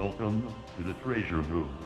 Welcome to the treasure room.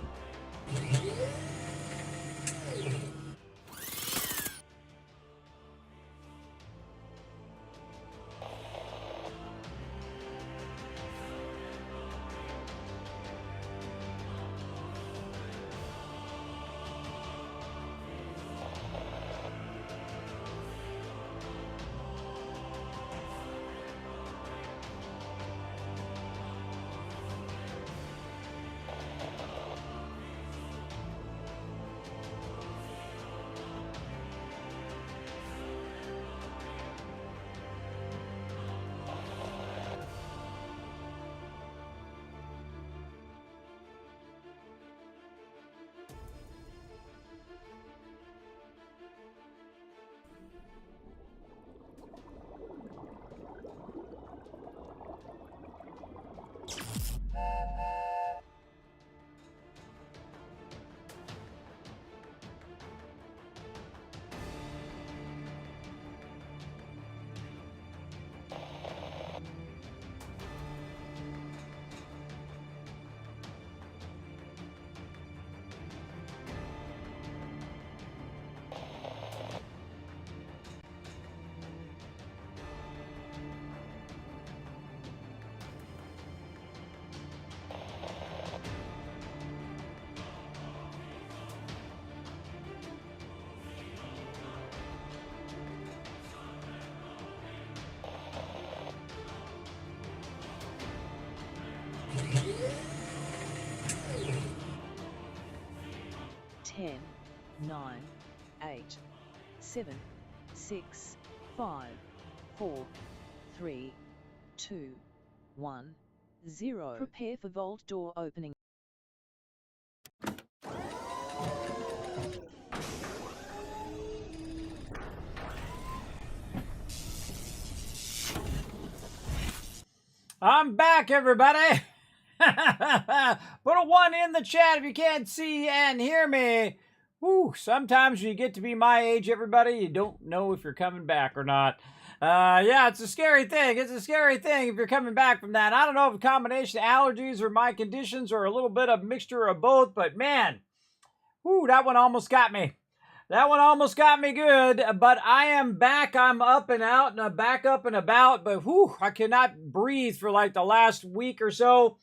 Ten, 9, 8, 7, 6, 5, 4, 3, 2, 1, 0. Prepare for vault door opening. I'm back, everybody. Put a 1 in the chat if you can't see and hear me. Whew, sometimes when you get to be my age, everybody, you don't know if you're coming back or not. Yeah, it's a scary thing. It's a scary thing if you're coming back from that. I don't know if a combination of allergies or my conditions or a little bit of mixture of both, but man, whew, that one almost got me. That one almost got me good, but I am back. I'm up and out and I'm back up and about, but whew, I cannot breathe for like the last week or so.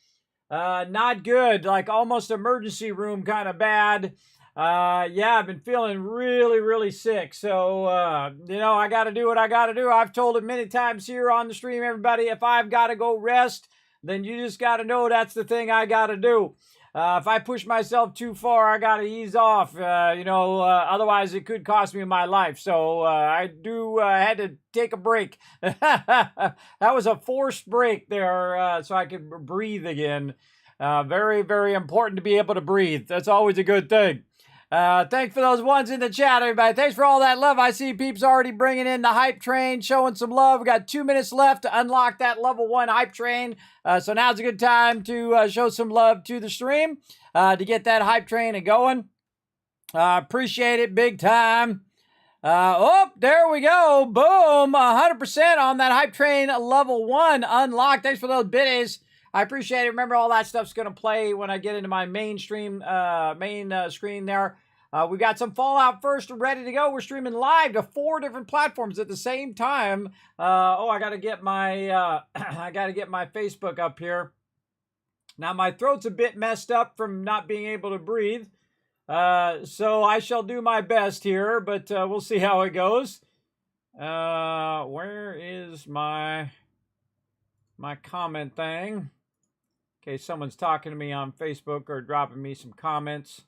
Not good, like almost emergency room kind of bad. Yeah, I've been feeling really, really sick. So, you know, I got to do what I got to do. I've told it many times here on the stream, everybody, if I've got to go rest, then you just got to know that's the thing I got to do. If I push myself too far, I got to ease off, otherwise it could cost me my life. So I had to take a break. That was a forced break there so I could breathe again. Very, very important to be able to breathe. That's always a good thing. Thanks for those ones in the chat, everybody. Thanks for all that love. I see peeps already bringing in the hype train, showing some love. We got 2 minutes left to unlock that level 1 hype train. So now's a good time to show some love to the stream to get that hype train going. Appreciate it big time. There we go. Boom. 100% on that hype train level 1 unlocked. Thanks for those biddies. I appreciate it. Remember, all that stuff's going to play when I get into my main screen there. We got some Fallout first ready to go. We're streaming live to 4 different platforms at the same time. I got to get my Facebook up here. Now my throat's a bit messed up from not being able to breathe. So I shall do my best here, but we'll see how it goes. Where is my comment thing? Okay, someone's talking to me on Facebook or dropping me some comments.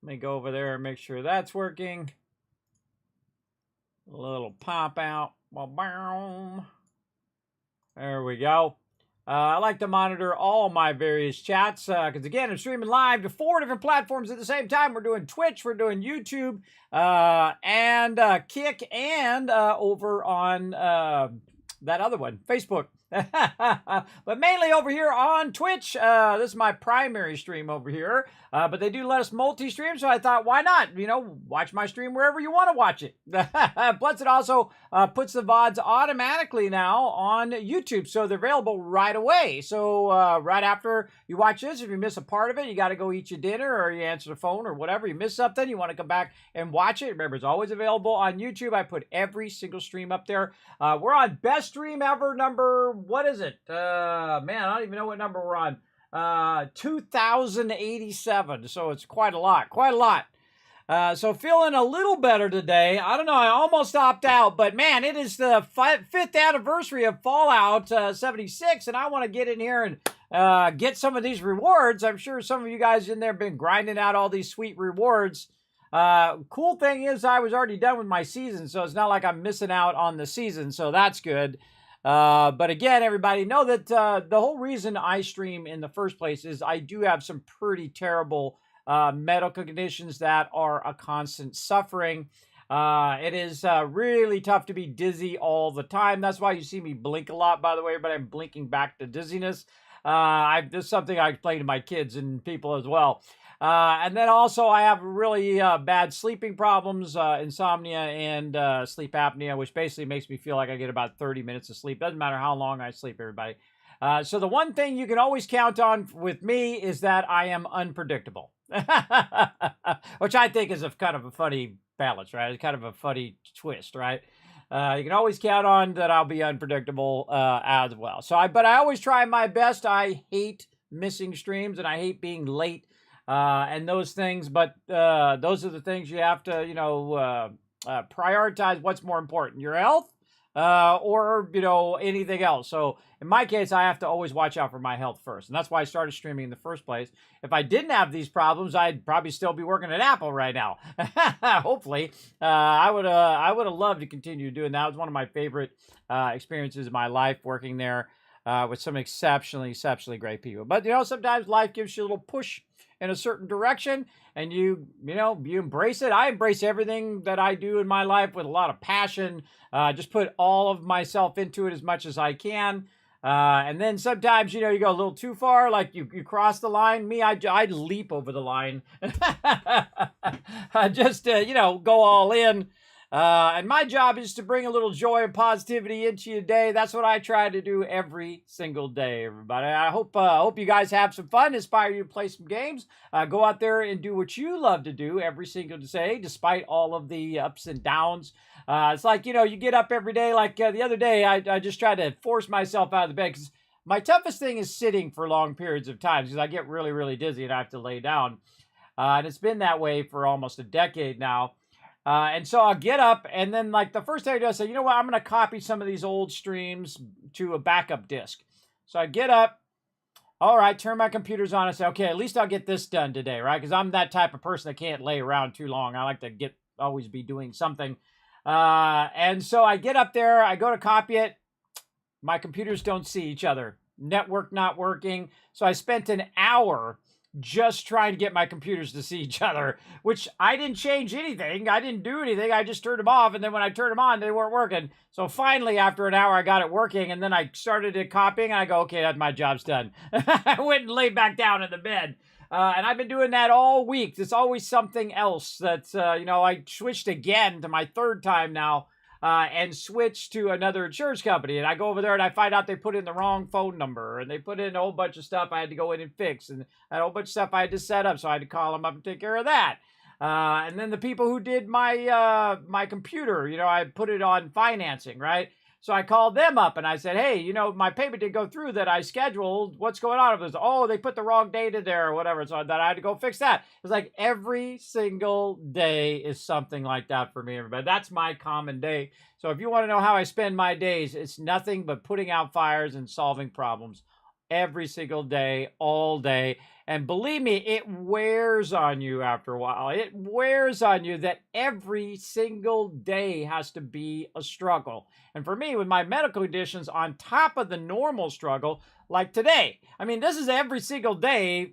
Let me go over there and make sure that's working. A little pop out. There we go. I like to monitor all my various chats because, again, I'm streaming live to 4 different platforms at the same time. We're doing Twitch, we're doing YouTube, and Kick, and over on that other one, Facebook. But mainly over here on Twitch. This is my primary stream over here. But they do let us multi-stream, so I thought, why not? You know, watch my stream wherever you want to watch it. Plus, it also puts the VODs automatically now on YouTube, so they're available right away. So right after you watch this, if you miss a part of it, you got to go eat your dinner or you answer the phone or whatever. You miss something, you want to come back and watch it. Remember, it's always available on YouTube. I put every single stream up there. We're on best stream ever number, what is it? Man, I don't even know what number we're on. 2087. So it's quite a lot. So feeling a little better today. I don't know. I almost opted out, but man, it is the 5th anniversary of Fallout 76, and I want to get in here and get some of these rewards. I'm sure some of you guys in there have been grinding out all these sweet rewards. Cool thing is I was already done with my season, so it's not like I'm missing out on the season, so that's good. But again, everybody, know that the whole reason I stream in the first place is I do have some pretty terrible medical conditions that are a constant suffering. It is really tough to be dizzy all the time. That's why you see me blink a lot, by the way, but I'm blinking back to dizziness. This is something I explain to my kids and people as well. And then also I have really bad sleeping problems, insomnia and sleep apnea, which basically makes me feel like I get about 30 minutes of sleep. Doesn't matter how long I sleep, everybody. So the one thing you can always count on with me is that I am unpredictable, which I think is a kind of a funny balance, right? It's kind of a funny twist, right? You can always count on that I'll be unpredictable as well. But I always try my best. I hate missing streams and I hate being late. And those things, but those are the things you have to, you know, prioritize what's more important, your health or, you know, anything else. So in my case, I have to always watch out for my health first. And that's why I started streaming in the first place. If I didn't have these problems, I'd probably still be working at Apple right now. Hopefully, I would have loved to continue doing that. It was one of my favorite experiences in my life, working there with some exceptionally great people. But, you know, sometimes life gives you a little push in a certain direction and you embrace it. I embrace everything that I do in my life with a lot of passion. Just put all of myself into it as much as I can. And then sometimes, you know, you go a little too far, like you cross the line. Me, I leap over the line. Just, you know, go all in. And my job is to bring a little joy and positivity into your day. That's what I try to do every single day, everybody. I hope you guys have some fun, inspire you to play some games. Go out there and do what you love to do every single day, despite all of the ups and downs. It's like, you know, you get up every day. Like the other day, I just tried to force myself out of the bed because my toughest thing is sitting for long periods of time because I get really dizzy and I have to lay down. And it's been that way for almost a decade now. And so I'll get up, and then like the first thing I do, I say, you know what, I'm going to copy some of these old streams to a backup disk. So I get up, all right, turn my computers on, and say, okay, at least I'll get this done today, right? Because I'm that type of person that can't lay around too long. I like to always be doing something. And so I get up there, I go to copy it. My computers don't see each other. Network not working. So I spent an hour just trying to get my computers to see each other, which I didn't change anything. I didn't do anything. I just turned them off. And then when I turned them on, they weren't working. So finally, after an hour, I got it working. And then I started it copying. And I go, okay, my job's done. I went and laid back down in the bed. And I've been doing that all week. There's always something else that, you know, I switched again to my third time now. And switch to another insurance company. And I go over there and I find out they put in the wrong phone number and they put in a whole bunch of stuff I had to go in and fix and a whole bunch of stuff I had to set up. So I had to call them up and take care of that. And then the people who did my my computer, you know, I put it on financing, right? So I called them up and I said, hey, you know, my payment didn't go through that I scheduled. What's going on? It was, oh, they put the wrong date in there or whatever. So that I had to go fix that. It's like every single day is something like that for me, everybody. That's my common day. So if you want to know how I spend my days, it's nothing but putting out fires and solving problems every single day, all day. And believe me, it wears on you after a while. It wears on you that every single day has to be a struggle. And for me, with my medical conditions on top of the normal struggle, like today, I mean, this is every single day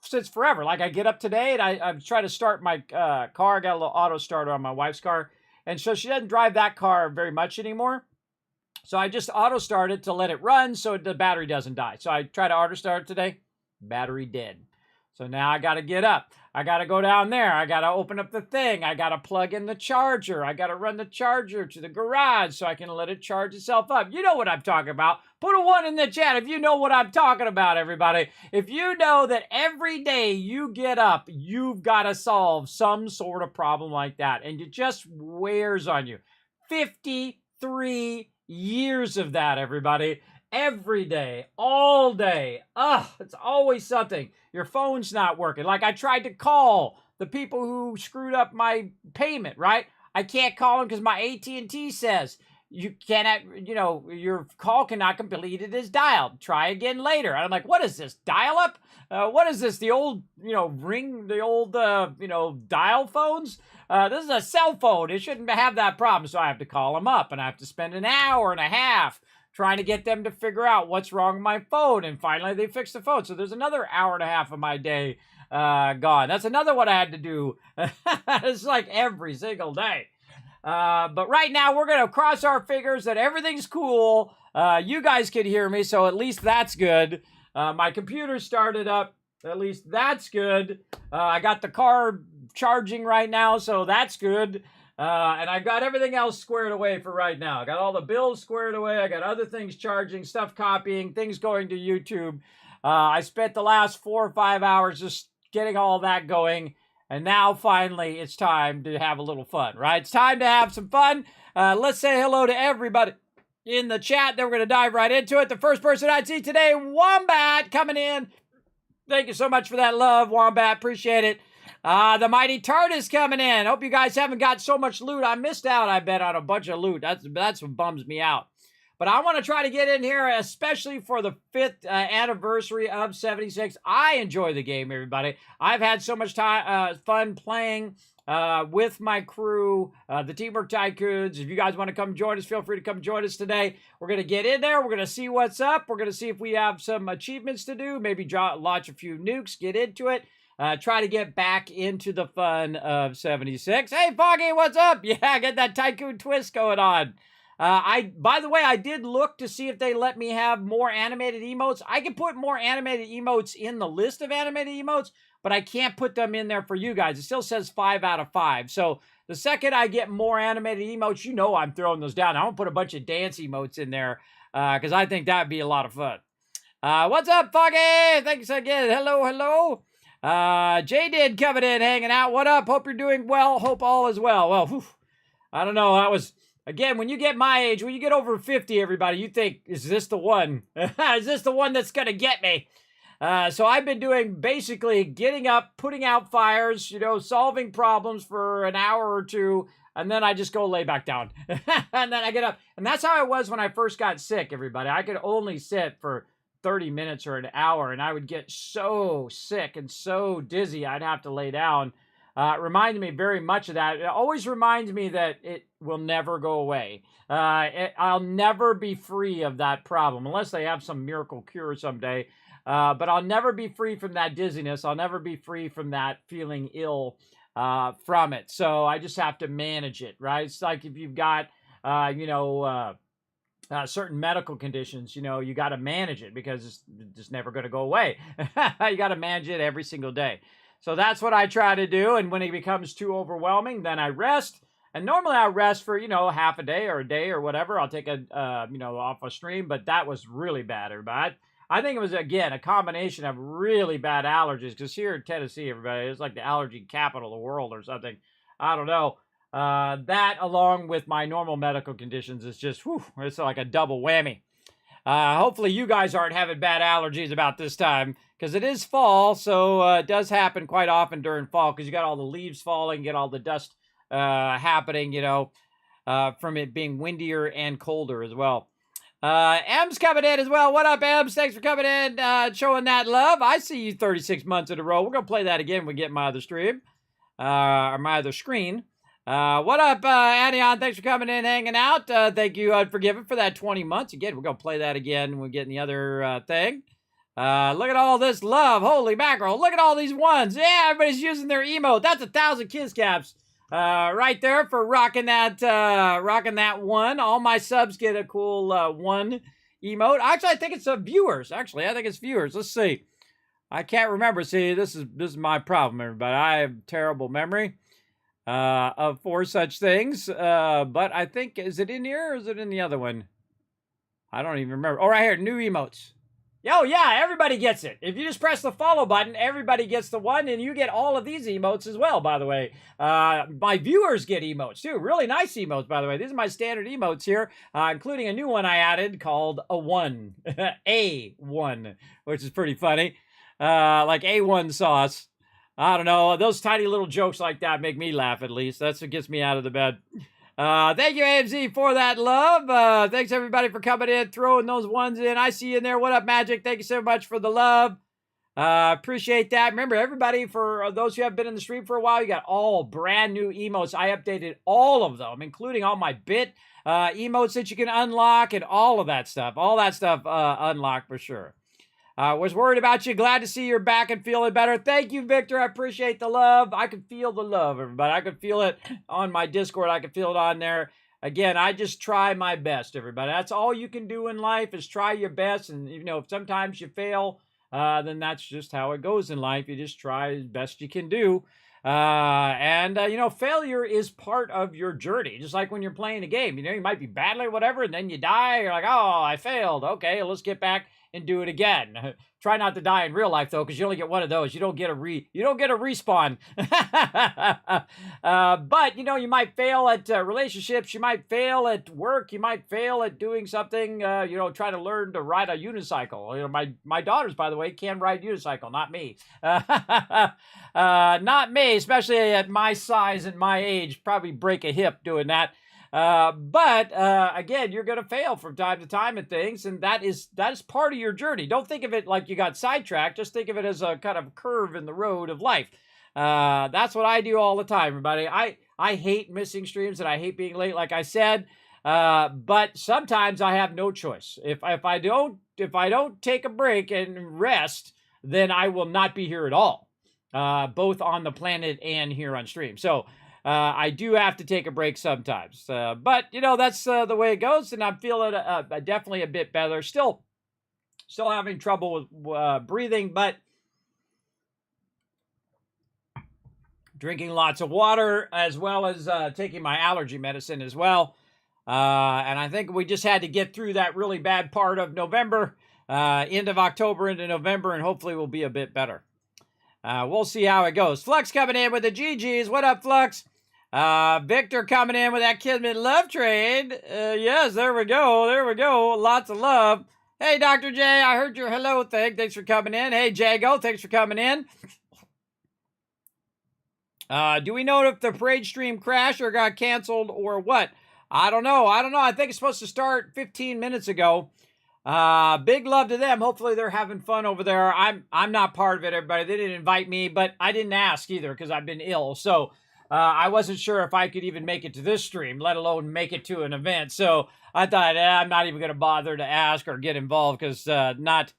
since forever. Like I get up today and I try to start my car. I got a little auto starter on my wife's car. And so she doesn't drive that car very much anymore. So I just auto start it to let it run so the battery doesn't die. So I try to auto start it today, battery dead. So now I got to get up. I got to go down there. I got to open up the thing. I got to plug in the charger. I got to run the charger to the garage so I can let it charge itself up. You know what I'm talking about. Put a 1 in the chat if you know what I'm talking about, everybody. If you know that every day you get up, you've got to solve some sort of problem like that, and it just wears on you. 53 years of that, everybody. Every day, all day. It's always something. Your phone's not working. Like I tried to call the people who screwed up my payment, right? I can't call them because my AT&T says you cannot, your call cannot complete it as dialed. Try again later. And I'm like, what is this? Dial up? What is this? The old, dial phones? This is a cell phone. It shouldn't have that problem. So I have to call them up and I have to spend an hour and a half trying to get them to figure out what's wrong with my phone. And finally, they fixed the phone. So there's another hour and a half of my day gone. That's another one I had to do. It's like every single day. But right now, we're going to cross our fingers that everything's cool. You guys can hear me, so at least that's good. My computer started up. At least that's good. I got the car charging right now, so that's good. And I've got everything else squared away for right now. I got all the bills squared away. I got other things charging, stuff copying, things going to YouTube. I spent the last 4 or 5 hours just getting all that going. And now finally it's time to have a little fun, right? It's time to have some fun. Let's say hello to everybody in the chat. Then we're going to dive right into it. The first person I see today, Wombat, coming in. Thank you so much for that love, Wombat. Appreciate it. The Mighty Tardis coming in. Hope you guys haven't got so much loot. I missed out, I bet, on a bunch of loot. That's what bums me out. But I want to try to get in here, especially for the 5th anniversary of 76. I enjoy the game, everybody. I've had so much fun playing with my crew, the Teamwork Tycoons. If you guys want to come join us, feel free to come join us today. We're going to get in there. We're going to see what's up. We're going to see if we have some achievements to do. Maybe launch a few nukes, get into it. Try to get back into the fun of 76. Hey, Foggy, what's up? Yeah, get that Tycoon twist going on. By the way, I did look to see if they let me have more animated emotes. I can put more animated emotes in the list of animated emotes, but I can't put them in there for you guys. It still says 5 out of 5. So the second I get more animated emotes, I'm throwing those down. I'm going to put a bunch of dance emotes in there because I think that would be a lot of fun. What's up, Foggy? Thanks again. Hello. J-Did coming in, hanging out. What up? Hope you're doing well. Hope all is well. Well, I don't know. That was... Again, when you get my age, when you get over 50, everybody, you think, is this the one? Is this the one that's going to get me? So I've been doing basically getting up, putting out fires, solving problems for an hour or two, and then I just go lay back down. And then I get up. And that's how I was when I first got sick, everybody. I could only sit for 30 minutes or an hour, and I would get so sick and so dizzy, I'd have to lay down. It reminded me very much of that. It always reminds me that it will never go away. I'll never be free of that problem unless they have some miracle cure someday. But I'll never be free from that dizziness. I'll never be free from that feeling ill from it. So I just have to manage it, right? It's like if you've got, certain medical conditions, you got to manage it because it's just never going to go away. You got to manage it every single day. So that's what I try to do, and when it becomes too overwhelming, then I rest. And normally I rest for, half a day or whatever. I'll take off a stream, but that was really bad, everybody. I think it was, again, a combination of really bad allergies, because here in Tennessee, everybody, it's like the allergy capital of the world or something. I don't know. That, along with my normal medical conditions, is just, it's like a double whammy. Hopefully you guys aren't having bad allergies about this time, because it is fall, so it does happen quite often during fall, because you got all the leaves falling, get all the dust happening, from it being windier and colder as well. M's coming in as well. What up, M's? Thanks for coming in, showing that love. I see you 36 months in a row. We're going to play that again when we get my other stream, or my other screen. What up, Anion? Thanks for coming in, hanging out. Thank you, Unforgiven, for that 20 months. Again, we're going to play that again when we get in the other thing. Look at all this love. Holy mackerel. Look at all these ones. Yeah, everybody's using their emote. That's 1,000 kiss caps. Right there for rocking that one. All my subs get a cool one emote. Actually, I think it's viewers. Actually, I think it's viewers. Let's see. I can't remember. See, this is my problem, everybody. I have terrible memory for such things. But I think, is it in here or is it in the other one? I don't even remember. Oh, right here, new emotes. Oh, yeah, everybody gets it. If you just press the follow button, everybody gets the one, and you get all of these emotes as well, by the way. My viewers get emotes, too. Really nice emotes, by the way. These are my standard emotes here, including a new one I added called a one. A1, which is pretty funny. Like A1 sauce. I don't know. Those tiny little jokes like that make me laugh, at least. That's what gets me out of the bed. Thank you, AMZ, for that love. Thanks, everybody, for coming in, throwing those ones in. I see you in there. What up, Magic? Thank you so much for the love. Appreciate that. Remember, everybody, for those who have been in the stream for a while, you got all brand new emotes. I updated all of them, including all my bit emotes that you can unlock and all of that stuff. All that stuff unlocked for sure. Was worried about you. Glad to see you're back and feeling better. Thank you, Victor. I appreciate the love. I can feel the love, everybody. I can feel it on my Discord. I can feel it on there. Again, I just try my best, everybody. That's all you can do in life is try your best. And, you know, if sometimes you fail, then that's just how it goes in life. You just try as best you can do. You know, failure is part of your journey. Just like when you're playing a game, you know, you might be battling or whatever, and then you die. You're like, oh, I failed. Okay, let's get back and do it again. Try not to die in real life though, because you only get one of those. You don't get a respawn. But you know, you might fail at relationships. You might fail at work. You might fail at doing something. You know, try to learn to ride a unicycle. You know, my daughters, by the way, can ride unicycle. Not me. Not me, especially at my size and my age. Probably break a hip doing that. Again, you're going to fail from time to time at things, and that is part of your journey. Don't think of it like you got sidetracked. Just think of it as a kind of curve in the road of life. That's what I do all the time, everybody. I hate missing streams and I hate being late, like I said. But sometimes I have no choice. If I don't take a break and rest, then I will not be here at all. Both on the planet and here on stream. So, I do have to take a break sometimes. But, you know, that's the way it goes. And I'm feeling definitely a bit better. Still having trouble with breathing, but drinking lots of water as well as taking my allergy medicine as well. And I think we just had to get through that really bad part of November, end of October into November, and hopefully we'll be a bit better. We'll see how it goes. Flux coming in with the GGs. What up, Flux? Victor coming in with that Kismet love trade. Yes, there we go. There we go. Lots of love. Hey, Dr. J, I heard your hello thing. Thanks for coming in. Hey, Jago, thanks for coming in. Do we know if the parade stream crashed or got canceled or what? I don't know. I think it's supposed to start 15 minutes ago. Big love to them. Hopefully they're having fun over there. I'm not part of it, everybody. They didn't invite me, but I didn't ask either because I've been ill. So, I wasn't sure if I could even make it to this stream, let alone make it to an event. So I thought, I'm not even going to bother to ask or get involved because, not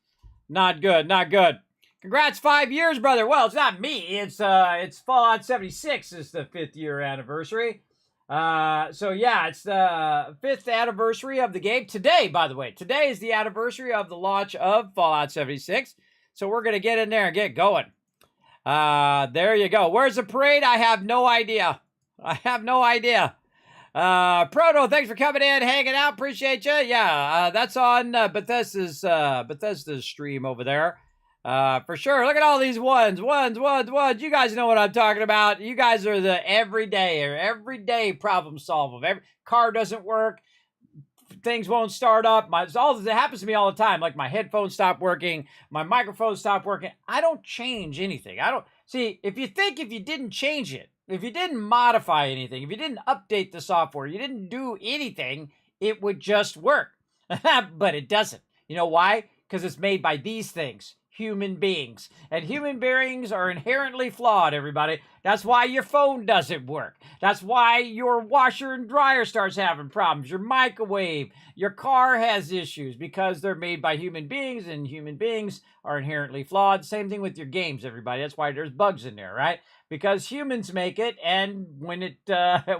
good. Congrats, 5 years, brother. Well, it's not me. It's Fallout 76 is the 5th year anniversary. So yeah, it's the 5th anniversary of the game. Today, by the way, today is the anniversary of the launch of Fallout 76. So we're going to get in there and get going. There you go. Where's the parade? I have no idea. Proto, thanks for coming in, hanging out. Appreciate you. Yeah, that's on Bethesda's stream over there. For sure. Look at all these ones. You guys know what I'm talking about. You guys are the everyday problem solver. Every car doesn't work. Things won't start up. It happens to me all the time. Like my headphones stop working. My microphone stopped working. I don't change anything. If you didn't change it, if you didn't modify anything, if you didn't update the software, you didn't do anything, it would just work. But it doesn't. You know why? Because it's made by these things. human beings. And human beings are inherently flawed, everybody. That's why your phone doesn't work. That's why your washer and dryer starts having problems. Your microwave, your car has issues because they're made by human beings, and human beings are inherently flawed. Same thing with your games, everybody. That's why there's bugs in there, right? Because humans make it, and when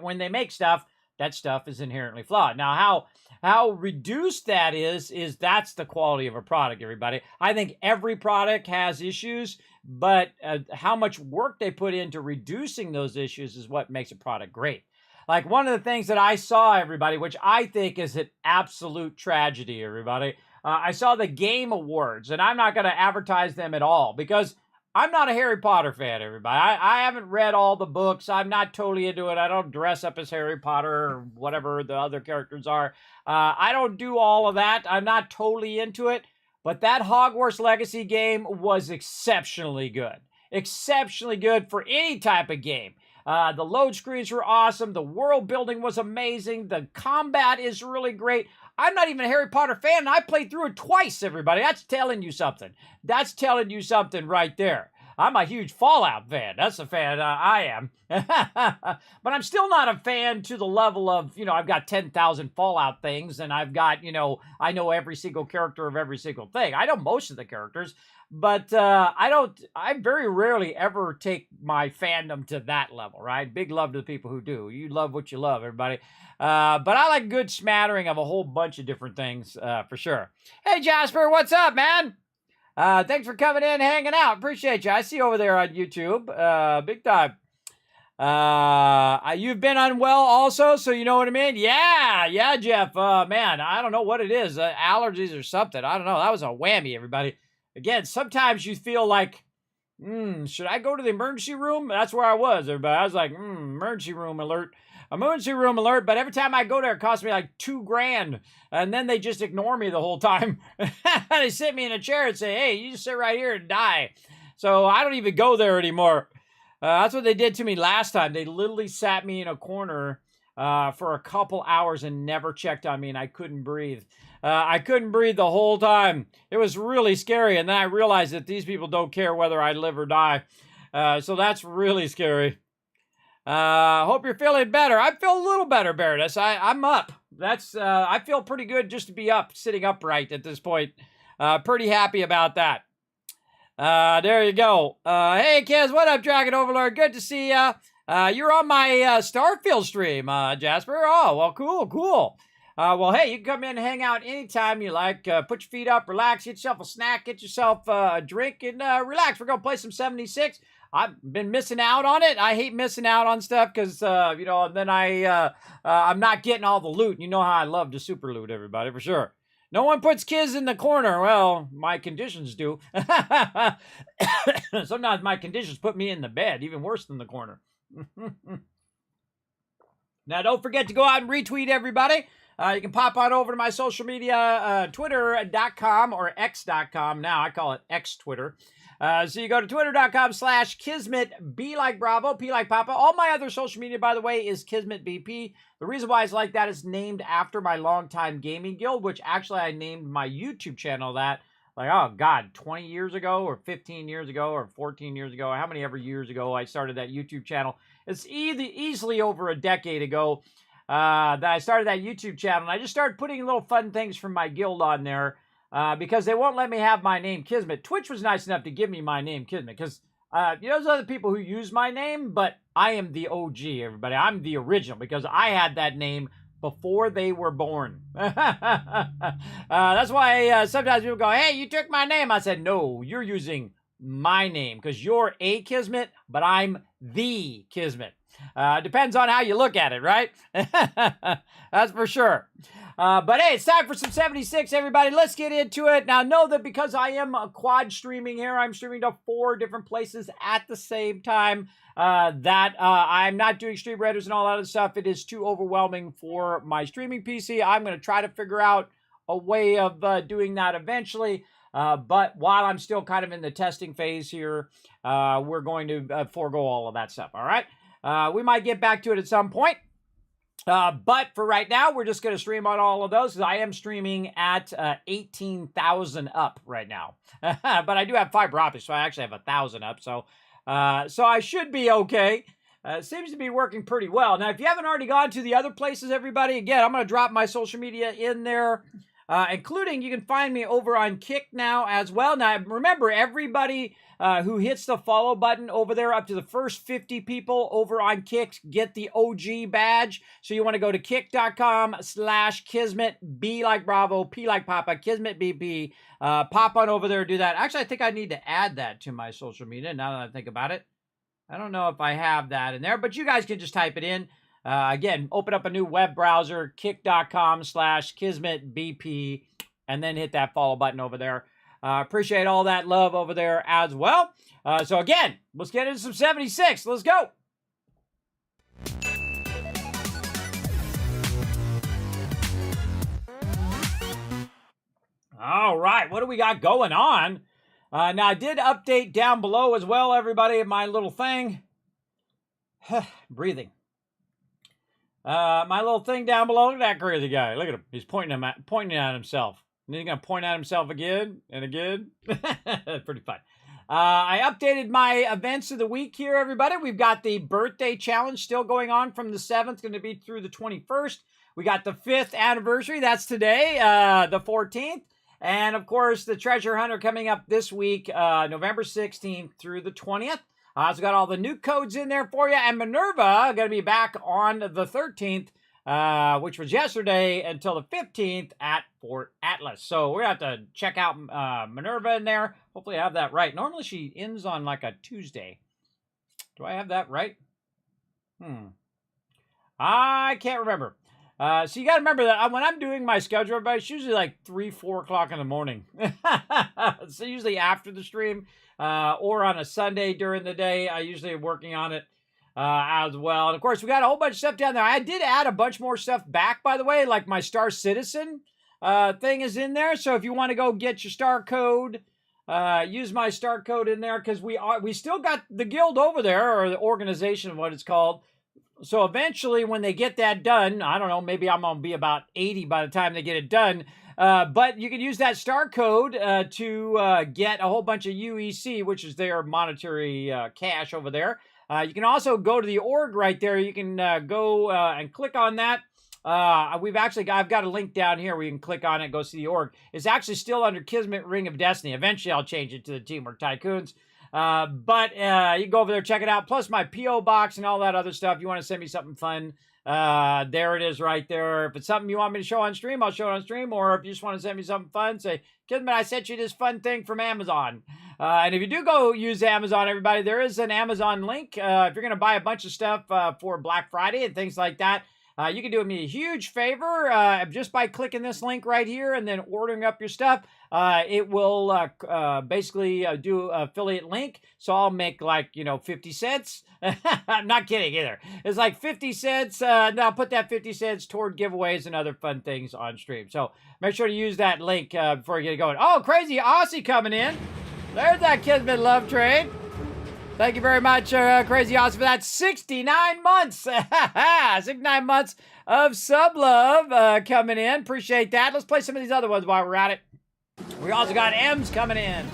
when they make stuff, that stuff is inherently flawed. Now, how reduced that is that's the quality of a product, everybody. I think every product has issues, but how much work they put into reducing those issues is what makes a product great. Like one of the things that I saw, everybody, which I think is an absolute tragedy, everybody. I saw the Game Awards, and I'm not going to advertise them at all because I'm not a Harry Potter fan, everybody. I haven't read all the books. I'm not totally into it. I don't dress up as Harry Potter or whatever the other characters are. I don't do all of that. I'm not totally into it. But that Hogwarts Legacy game was exceptionally good. Exceptionally good for any type of game. The load screens were awesome. The world building was amazing. The combat is really great. I'm not even a Harry Potter fan, and I played through it twice, everybody. That's telling you something. That's telling you something right there. I'm a huge Fallout fan. That's the fan I am. But I'm still not a fan to the level of, I've got 10,000 Fallout things, and I've got, I know every single character of every single thing. I know most of the characters, but I very rarely ever take my fandom to that level, right? Big love to the people who do. You love what you love, everybody. But I like a good smattering of a whole bunch of different things, for sure. Hey, Jasper, what's up, man? Thanks for coming in, hanging out. Appreciate you. I see you over there on YouTube. Big time. You've been unwell also, so you know what I mean? Yeah, Jeff. Man, I don't know what it is. Allergies or something. I don't know. That was a whammy, everybody. Again, sometimes you feel like, should I go to the emergency room? That's where I was, everybody. I was like, emergency room alert. Emergency room alert, but every time I go there, it costs me like $2,000, and then they just ignore me the whole time. They sit me in a chair and say, hey, you just sit right here and die. So I don't even go there anymore. That's what they did to me last time. They literally sat me in a corner for a couple hours and never checked on me, and I couldn't breathe. I couldn't breathe the whole time. It was really scary, and then I realized that these people don't care whether I live or die. So that's really scary. Hope you're feeling better. I feel a little better, Baroness. I'm up. I feel pretty good just to be up, sitting upright at this point. Pretty happy about that. There you go. Hey, kids, what up, Dragon Overlord? Good to see ya. You're on my Starfield stream, Jasper. Oh, well, cool. Well, hey, you can come in and hang out anytime you like. Put your feet up, relax, get yourself a snack, get yourself a drink, and relax. We're going to play some 76. I've been missing out on it. I hate missing out on stuff because, then I'm not getting all the loot. You know how I love to super loot, everybody, for sure. No one puts kids in the corner. Well, my conditions do. Sometimes my conditions put me in the bed, even worse than the corner. Now, don't forget to go out and retweet, everybody. You can pop on over to my social media, twitter.com or x.com. Now I call it X Twitter. So you go to twitter.com/Kismet, B like Bravo, P like Papa. All my other social media, by the way, is Kismet BP. The reason why it's like that is named after my longtime gaming guild, which actually I named my YouTube channel that, 20 years ago or 15 years ago or 14 years ago, how many ever years ago I started that YouTube channel. It's easily over a decade ago that I started that YouTube channel. And I just started putting little fun things from my guild on there. Because they won't let me have my name, Kismet. Twitch was nice enough to give me my name, Kismet, because there's other people who use my name, but I am the OG, everybody. I'm the original, because I had that name before they were born. That's why sometimes people go, hey, you took my name. I said, no, you're using my name, because you're a Kismet, but I'm the Kismet. Depends on how you look at it, right? That's for sure. But hey, it's time for some 76, everybody. Let's get into it. Now, know that because I am quad streaming here, I'm streaming to 4 different places at the same time, that I'm not doing stream renders and all that other stuff. It is too overwhelming for my streaming PC. I'm going to try to figure out a way of doing that eventually. But while I'm still kind of in the testing phase here, we're going to forego all of that stuff, all right? We might get back to it at some point. But for right now, we're just going to stream on all of those because I am streaming at 18,000 up right now. But I do have fiber optics, so I actually have 1,000 up. So I should be okay. Seems to be working pretty well. Now, if you haven't already gone to the other places, everybody, again, I'm going to drop my social media in there, including you can find me over on Kick now as well. Now, remember, everybody who hits the follow button over there, up to the first 50 people over on Kick, get the OG badge. So you want to go to kick.com/Kismet, B like Bravo, P like Papa, Kismet BP. Pop on over there and do that. Actually, I think I need to add that to my social media now that I think about it. I don't know if I have that in there, but you guys can just type it in. Again, open up a new web browser, kick.com/KismetBP, and then hit that follow button over there. Appreciate all that love over there as well. So again, let's get into some 76. Let's go. All right, what do we got going on? Now, I did update down below as well, everybody, my little thing. Breathing. My little thing down below. Look at that crazy guy. Look at him. He's pointing at himself. And he's going to point at himself again and again. Pretty fun. I updated my events of the week here, everybody. We've got the birthday challenge still going on from the 7th, going to be through the 21st. We got the 5th anniversary. That's today, the 14th. And, of course, the treasure hunter coming up this week, November 16th through the 20th. So got all the new codes in there for you. And Minerva going to be back on the 13th, which was yesterday, until the 15th at Fort Atlas. So we're going to have to check out Minerva in there. Hopefully I have that right. Normally she ends on like a Tuesday. Do I have that right? I can't remember. So you got to remember that when I'm doing my schedule, everybody, it's usually like 3, 4 o'clock in the morning. So usually after the stream or on a Sunday during the day, I usually am working on it as well. And of course, we got a whole bunch of stuff down there. I did add a bunch more stuff back, by the way, like my Star Citizen thing is in there. So if you want to go get your star code, use my star code in there, because we still got the guild over there, or the organization, what it's called. So eventually, when they get that done, I don't know, maybe I'm going to be about 80 by the time they get it done. But you can use that star code to get a whole bunch of UEC, which is their monetary cash over there. You can also go to the org right there. You can go and click on that. I've got a link down here where you can click on it and go see the org. It's actually still under Kismet Ring of Destiny. Eventually, I'll change it to the Teamwork Tycoons. But you can go over there, check it out. Plus my P.O. box and all that other stuff. If you want to send me something fun, there it is right there. If it's something you want me to show on stream, I'll show it on stream. Or if you just want to send me something fun, say, Kismet, I sent you this fun thing from Amazon. And if you do go use Amazon, everybody, there is an Amazon link. If you're going to buy a bunch of stuff for Black Friday and things like that, you can do me a huge favor just by clicking this link right here and then ordering up your stuff. It will basically do affiliate link. So I'll make 50 cents. I'm not kidding either. It's like 50 cents. And I'll put that 50 cents toward giveaways and other fun things on stream. So make sure to use that link before you get it going. Oh, Crazy Aussie coming in. There's that Kismet love train. Thank you very much, Crazy Aussie, for that 69 months. 69 months of sub love coming in. Appreciate that. Let's play some of these other ones while we're at it. We also got M's coming in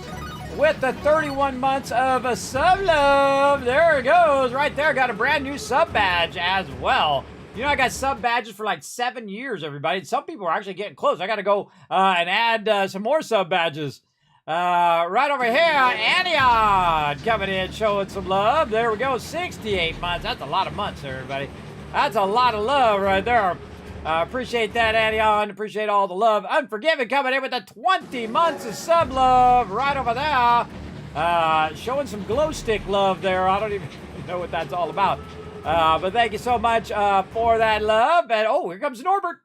with the 31 months of sub love. There it goes. Right there. Got a brand new sub badge as well. You know, I got sub badges for like 7 years, everybody. Some people are actually getting close. I got to go and add some more sub badges. Right over here, Anion coming in, showing some love. There we go, 68 months. That's a lot of months, everybody. That's a lot of love right there. Appreciate that, Anion. Appreciate all the love. Unforgiven coming in with the 20 months of sub love right over there. Showing some glow stick love there. I don't even know what that's all about. But thank you so much for that love. And oh, here comes Norbert.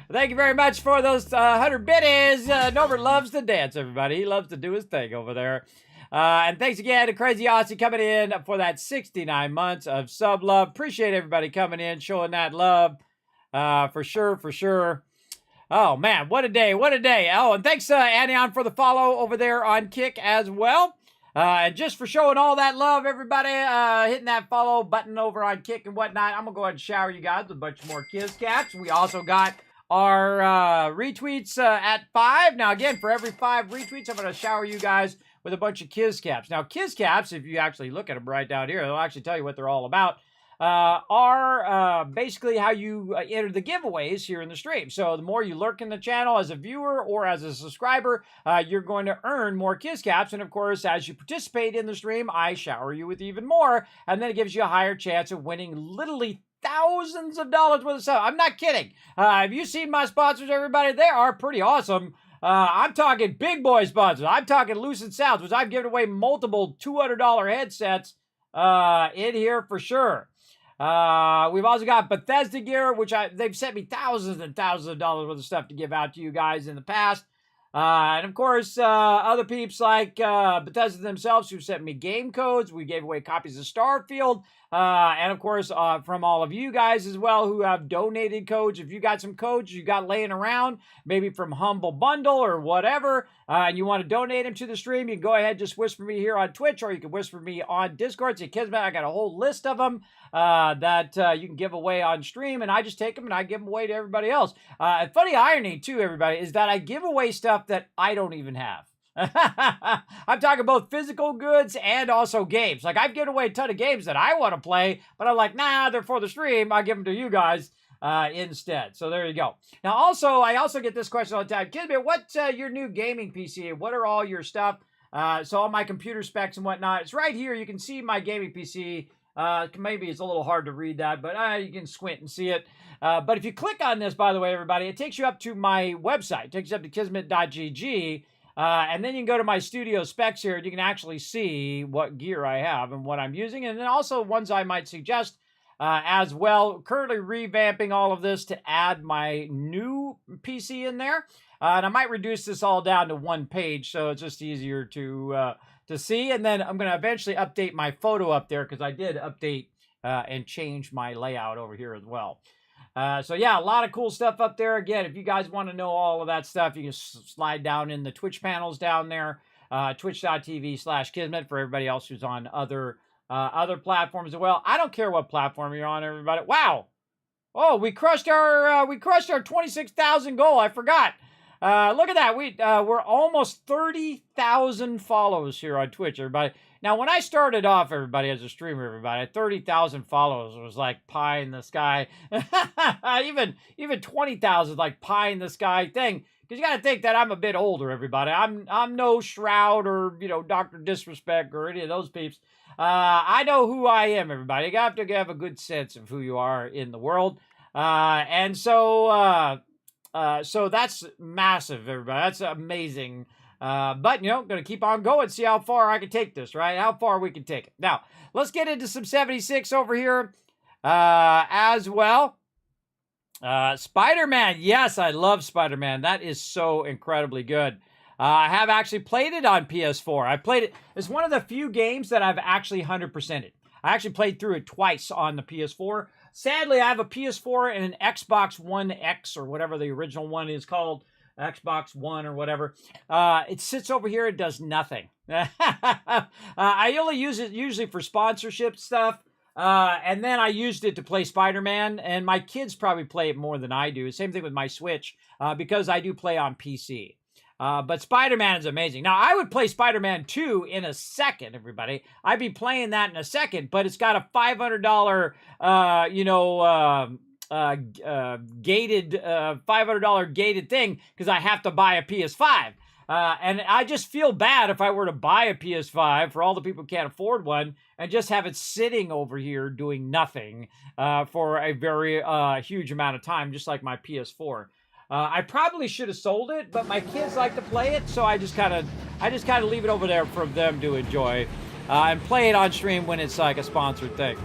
Thank you very much for those 100 biddies. Norbert loves to dance, everybody. He loves to do his thing over there. And thanks again to Crazy Aussie coming in for that 69 months of sub love. Appreciate everybody coming in, showing that love. For sure, for sure. Oh, man, what a day, what a day. Oh, and thanks, Anion, for the follow over there on Kick as well. And just for showing all that love, everybody, hitting that follow button over on Kick and whatnot, I'm going to go ahead and shower you guys with a bunch more Kiz Caps. We also got our retweets at 5. Now, again, for every 5 retweets, I'm going to shower you guys with a bunch of Kiz Caps. Now, Kiz Caps, if you actually look at them right down here, they'll actually tell you what they're all about. Are basically how you enter the giveaways here in the stream. So the more you lurk in the channel as a viewer or as a subscriber, you're going to earn more Kiz Caps. And of course, as you participate in the stream, I shower you with even more. And then it gives you a higher chance of winning literally thousands of dollars worth of stuff. I'm not kidding. Have you seen my sponsors, everybody? They are pretty awesome. I'm talking big boy sponsors. I'm talking Lucid Sounds, which I've given away multiple $200 headsets in here for sure. We've also got Bethesda gear, which they've sent me thousands and thousands of dollars worth of stuff to give out to you guys in the past. And of course, other peeps like Bethesda themselves who sent me game codes. We gave away copies of Starfield. And of course, from all of you guys as well who have donated codes. If you got some codes you got laying around, maybe from Humble Bundle or whatever, and you want to donate them to the stream, you can go ahead, just whisper me here on Twitch, or you can whisper me on Discord. Say, Kismet, I got a whole list of them that you can give away on stream, and I just take them and I give them away to everybody else. A funny irony, too, everybody, is that I give away stuff that I don't even have. I'm talking both physical goods and also games. Like, I've given away a ton of games that I want to play, but I'm like, nah, they're for the stream. I'll give them to you guys instead. So there you go. Now, I also get this question all the time. Kismet, what's your new gaming PC? What are all your stuff? So all my computer specs and whatnot. It's right here. You can see my gaming PC. Maybe it's a little hard to read that, but you can squint and see it. But if you click on this, by the way, everybody, it takes you up to my website. It takes you up to kismet.gg. And then you can go to my studio specs here, and you can actually see what gear I have and what I'm using, and then also ones I might suggest as well. Currently revamping all of this to add my new PC in there. And I might reduce this all down to one page, so it's just easier to see. And then I'm going to eventually update my photo up there, because I did update and change my layout over here as well. So yeah, a lot of cool stuff up there. Again, if you guys want to know all of that stuff, you can slide down in the Twitch panels down there, twitch.tv/Kismet for everybody else who's on other platforms as well. I don't care what platform you're on, everybody. Wow. Oh, we crushed our 26,000 goal. I forgot. Look at that. We're almost 30,000 follows here on Twitch, everybody. Now, when I started off, everybody, as a streamer, everybody, 30,000 followers was like pie in the sky. even 20,000 like pie in the sky thing. Because you got to think that I'm a bit older, everybody. I'm no Shroud or, Dr. Disrespect or any of those peeps. I know who I am, everybody. You have to have a good sense of who you are in the world. And so that's massive, everybody. That's amazing. But, going to keep on going, see how far I can take this, right? How far we can take it. Now, let's get into some 76 over here as well. Spider-Man. Yes, I love Spider-Man. That is so incredibly good. I have actually played it on PS4. I played it. It's one of the few games that I've actually 100%ed. I actually played through it twice on the PS4. Sadly, I have a PS4 and an Xbox One X, or whatever the original one is called. Xbox One or whatever. It sits over here. It does nothing. I only use it usually for sponsorship stuff. And then I used it to play Spider-Man. And my kids probably play it more than I do. Same thing with my Switch. Because I do play on PC. But Spider-Man is amazing. Now, I would play Spider-Man 2 in a second, everybody. I'd be playing that in a second. But it's got a $500, gated $500 gated thing, because I have to buy a PS5. And I just feel bad if I were to buy a PS5 for all the people who can't afford one and just have it sitting over here doing nothing for a very huge amount of time, just like my PS4. I probably should have sold it, but my kids like to play it, so I just kind of leave it over there for them to enjoy and play it on stream when it's like a sponsored thing.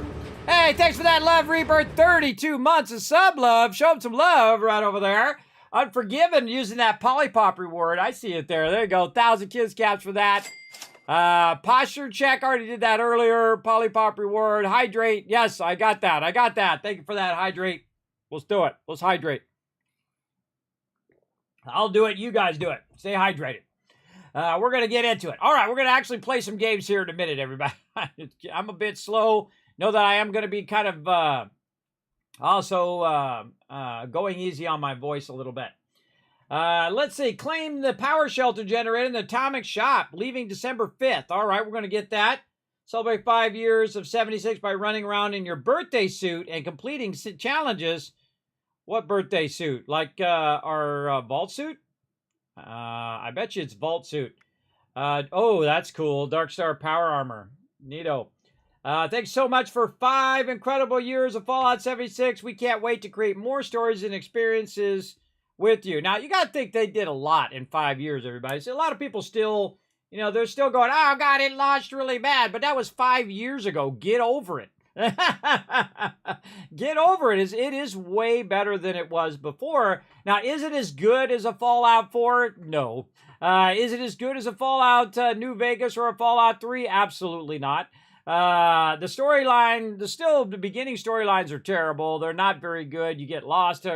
Hey, thanks for that love, Rebirth. 32 months of sub love. Show them some love right over there. Unforgiven using that Polypop reward. I see it there. There you go. 1,000 Kiz Caps for that. Posture check. Already did that earlier. Polypop reward. Hydrate. Yes, I got that. Thank you for that. Hydrate. Let's do it. Let's hydrate. I'll do it. You guys do it. Stay hydrated. we're going to get into it. All right, we're going to actually play some games here in a minute, everybody. I'm a bit slow. Know that I am going to be kind of also going easy on my voice a little bit. Let's see. Claim the power shelter generator in the Atomic Shop, leaving December 5th. All right, we're going to get that. Celebrate 5 years of 76 by running around in your birthday suit and completing challenges. What birthday suit? Like our vault suit? I bet you it's vault suit. Oh, that's cool. Dark Star power armor. Neato. Thanks so much for 5 incredible years of Fallout 76. We can't wait to create more stories and experiences with you. Now, you got to think they did a lot in 5 years, everybody. So a lot of people still, they're still going, oh, God, it launched really bad. But that was 5 years ago. Get over it. Get over it. It is way better than it was before. Now, is it as good as a Fallout 4? No. Is it as good as a Fallout New Vegas or a Fallout 3? Absolutely not. The storyline, the beginning storylines are terrible. They're not very good. You get lost.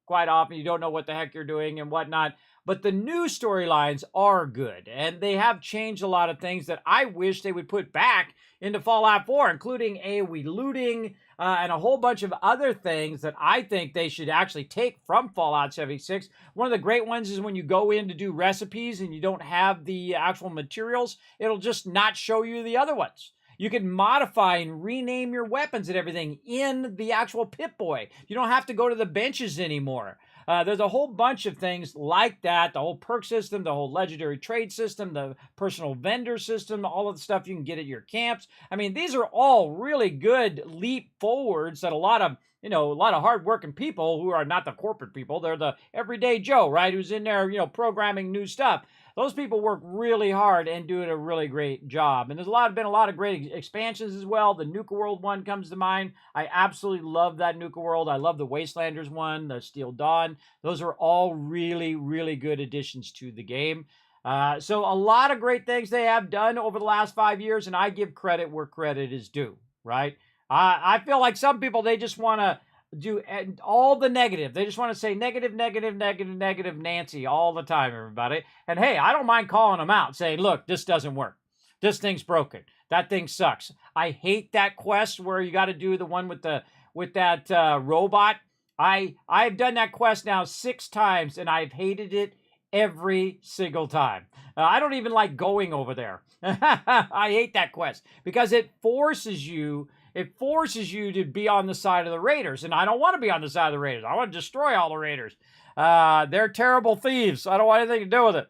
Quite often you don't know what the heck you're doing and whatnot. But the new storylines are good, and they have changed a lot of things that I wish they would put back into Fallout 4, including AoE looting and a whole bunch of other things that I think they should actually take from Fallout 76. One of the great ones is when you go in to do recipes and you don't have the actual materials, it'll just not show you the other ones. You can modify and rename your weapons and everything in the actual Pip-Boy. You don't have to go to the benches anymore. There's a whole bunch of things like that, the whole perk system, the whole legendary trade system, the personal vendor system, all of the stuff you can get at your camps. I mean, these are all really good leap forwards that a lot of hardworking people who are not the corporate people, they're the everyday Joe, right, who's in there, programming new stuff. Those people work really hard and doing a really great job. And there's been a lot of great expansions as well. The Nuka World one comes to mind. I absolutely love that Nuka World. I love the Wastelanders one, the Steel Dawn. Those are all really, really good additions to the game. So a lot of great things they have done over the last 5 years, and I give credit where credit is due, right? I feel like some people, they just want to do all the negative. They just want to say negative, negative, negative, negative Nancy all the time, everybody. And hey, I don't mind calling them out, saying, look, this doesn't work. This thing's broken. That thing sucks. I hate that quest where you got to do the one with that robot. I've done that quest now 6 times, and I've hated it every single time. I don't even like going over there. I hate that quest because it forces you to be on the side of the raiders, and I don't want to be on the side of the raiders. I want to destroy all the raiders. They're terrible thieves. I don't want anything to do with it.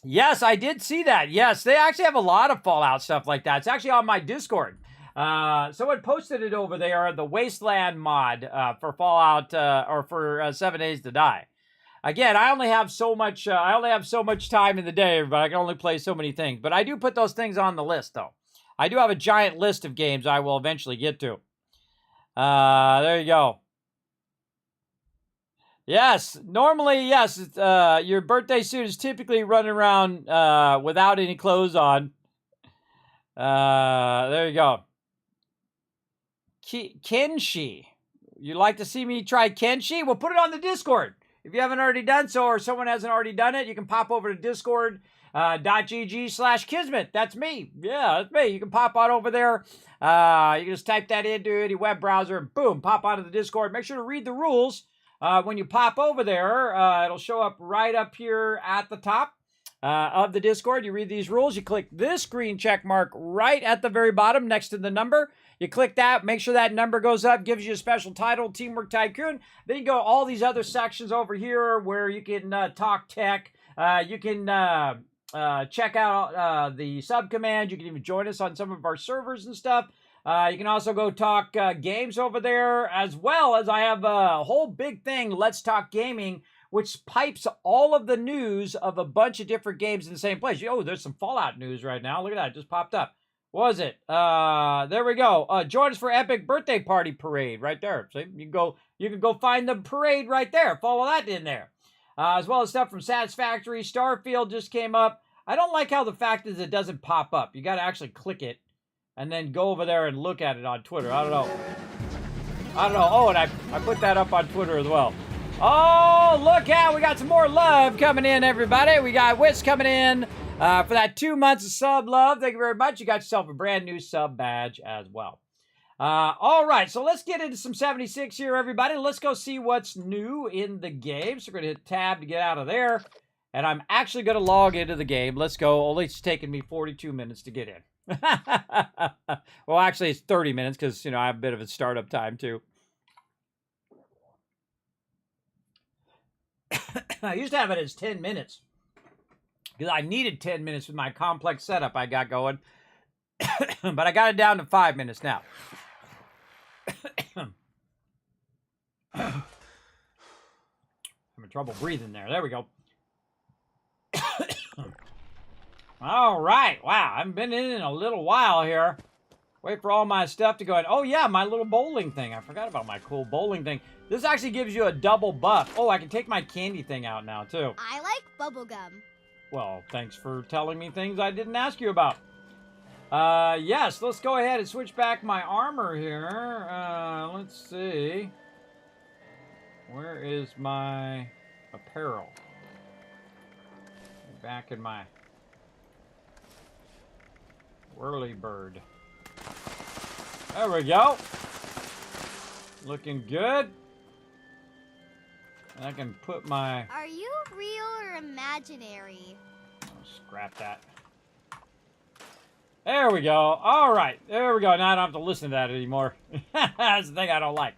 Yes, I did see that. Yes, they actually have a lot of Fallout stuff like that. It's actually on my Discord. Someone posted it over there, the Wasteland mod for Fallout or for 7 Days to Die. Again, I only have so much time in the day, but I can only play so many things. But I do put those things on the list, though. I do have a giant list of games I will eventually get to. There you go. Yes, normally, yes, your birthday suit is typically running around without any clothes on. There you go. Kenshi. You'd like to see me try Kenshi? Well, put it on the Discord. If you haven't already done so, or someone hasn't already done it, you can pop over to discord.gg/Kismet. That's me. Yeah, that's me. You can pop on over there. You can just type that into any web browser and boom, pop onto the Discord. Make sure to read the rules. When you pop over there, it'll show up right up here at the top of the Discord. You read these rules. You click this green check mark right at the very bottom next to the number. You click that, make sure that number goes up, gives you a special title, Teamwork Tycoon. Then you go all these other sections over here where you can talk tech. You can check out the subcommand. You can even join us on some of our servers and stuff. You can also go talk games over there, as well as I have a whole big thing, Let's Talk Gaming, which pipes all of the news of a bunch of different games in the same place. Oh, there's some Fallout news right now. Look at that, it just popped up. What was it? There we go. Join us for Epic Birthday Party Parade right there. See, you can go find the parade right there. Follow that in there. As well as stuff from Satisfactory. Starfield just came up. I don't like how the fact is it doesn't pop up. You got to actually click it and then go over there and look at it on Twitter. I don't know. Oh, and I put that up on Twitter as well. Oh, look out. We got some more love coming in, everybody. We got Wiz coming in for that 2 months of sub love. Thank you very much. You got yourself a brand new sub badge as well. All right, so let's get into some 76 here, everybody. Let's go see what's new in the game. So we're going to hit tab to get out of there. And I'm actually going to log into the game. Let's go. Only it's taken me 42 minutes to get in. Well, actually, it's 30 minutes because, I have a bit of a startup time, too. I used to have it as 10 minutes because I needed 10 minutes with my complex setup I got going. But I got it down to 5 minutes now. I'm having trouble breathing there. There we go. All right. Wow. I haven't been in a little while here. Wait for all my stuff to go in. Oh, yeah, my little bowling thing. I forgot about my cool bowling thing. This actually gives you a double buff. Oh, I can take my candy thing out now, too. I like bubblegum. Well, thanks for telling me things I didn't ask you about. Yes, let's go ahead and switch back my armor here. Let's see. Where is my apparel? Back in my whirly bird. There we go. Looking good. I can put my... Are you real or imaginary? Oh, scrap that. There we go. All right. There we go. Now I don't have to listen to that anymore. That's the thing I don't like.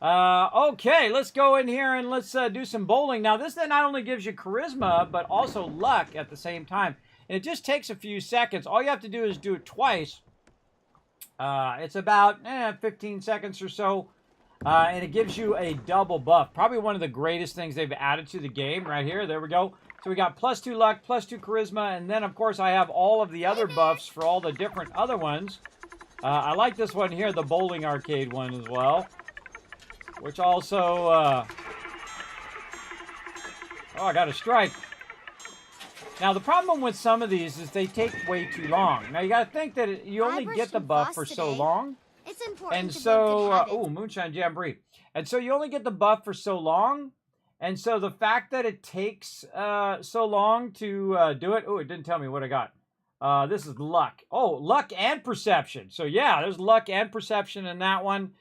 Okay, let's go in here and let's do some bowling. Now, this then not only gives you charisma, but also luck at the same time. And it just takes a few seconds. All you have to do is do it twice. It's about 15 seconds or so. And it gives you a double buff. Probably one of the greatest things they've added to the game right here. There we go. So we got +2 luck, +2 charisma, and then, of course, I have all of the other buffs for all the different other ones. I like this one here, the bowling arcade one as well. Which also, oh, I got a strike. Now, the problem with some of these is they take way too long. Now, you got to think that you only get the buff for so long. It's important And to so, oh, Moonshine Jamboree. And so you only get the buff for so long. And so the fact that it takes so long to do it. Oh, it didn't tell me what I got. This is luck. Oh, luck and perception. So, yeah, there's luck and perception in that one.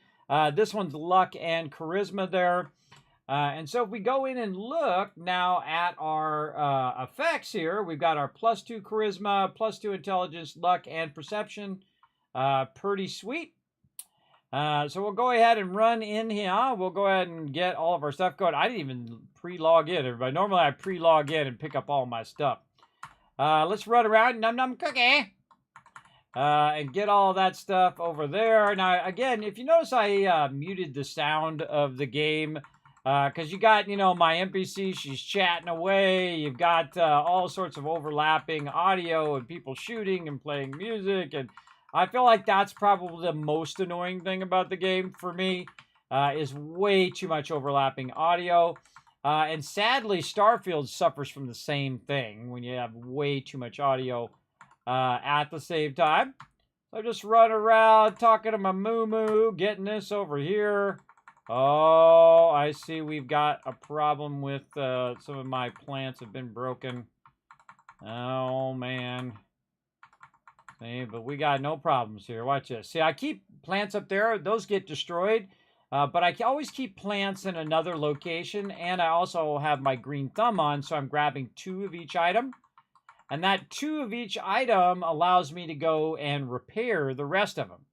This one's luck and charisma there. And so if we go in and look now at our effects here, we've got our +2 charisma, +2 intelligence, luck, and perception. Pretty sweet. So we'll go ahead and run in here. We'll go ahead and get all of our stuff going. I didn't even pre-log in, everybody. Normally I pre-log in and pick up all my stuff. Let's run around. Num num cookie. And get all that stuff over there. Now, again, if you notice, I muted the sound of the game because you got, my NPC, she's chatting away. You've got all sorts of overlapping audio and people shooting and playing music. And I feel like that's probably the most annoying thing about the game for me is way too much overlapping audio. And sadly, Starfield suffers from the same thing when you have way too much audio at the same time. So just run around talking to my moo-moo, getting this over here. Oh, I see we've got a problem with some of my plants have been broken. Oh, man. See, but we got no problems here. Watch this. See, I keep plants up there. Those get destroyed. But I always keep plants in another location. And I also have my green thumb on, so I'm grabbing 2 of each item. And that 2 of each item allows me to go and repair the rest of them.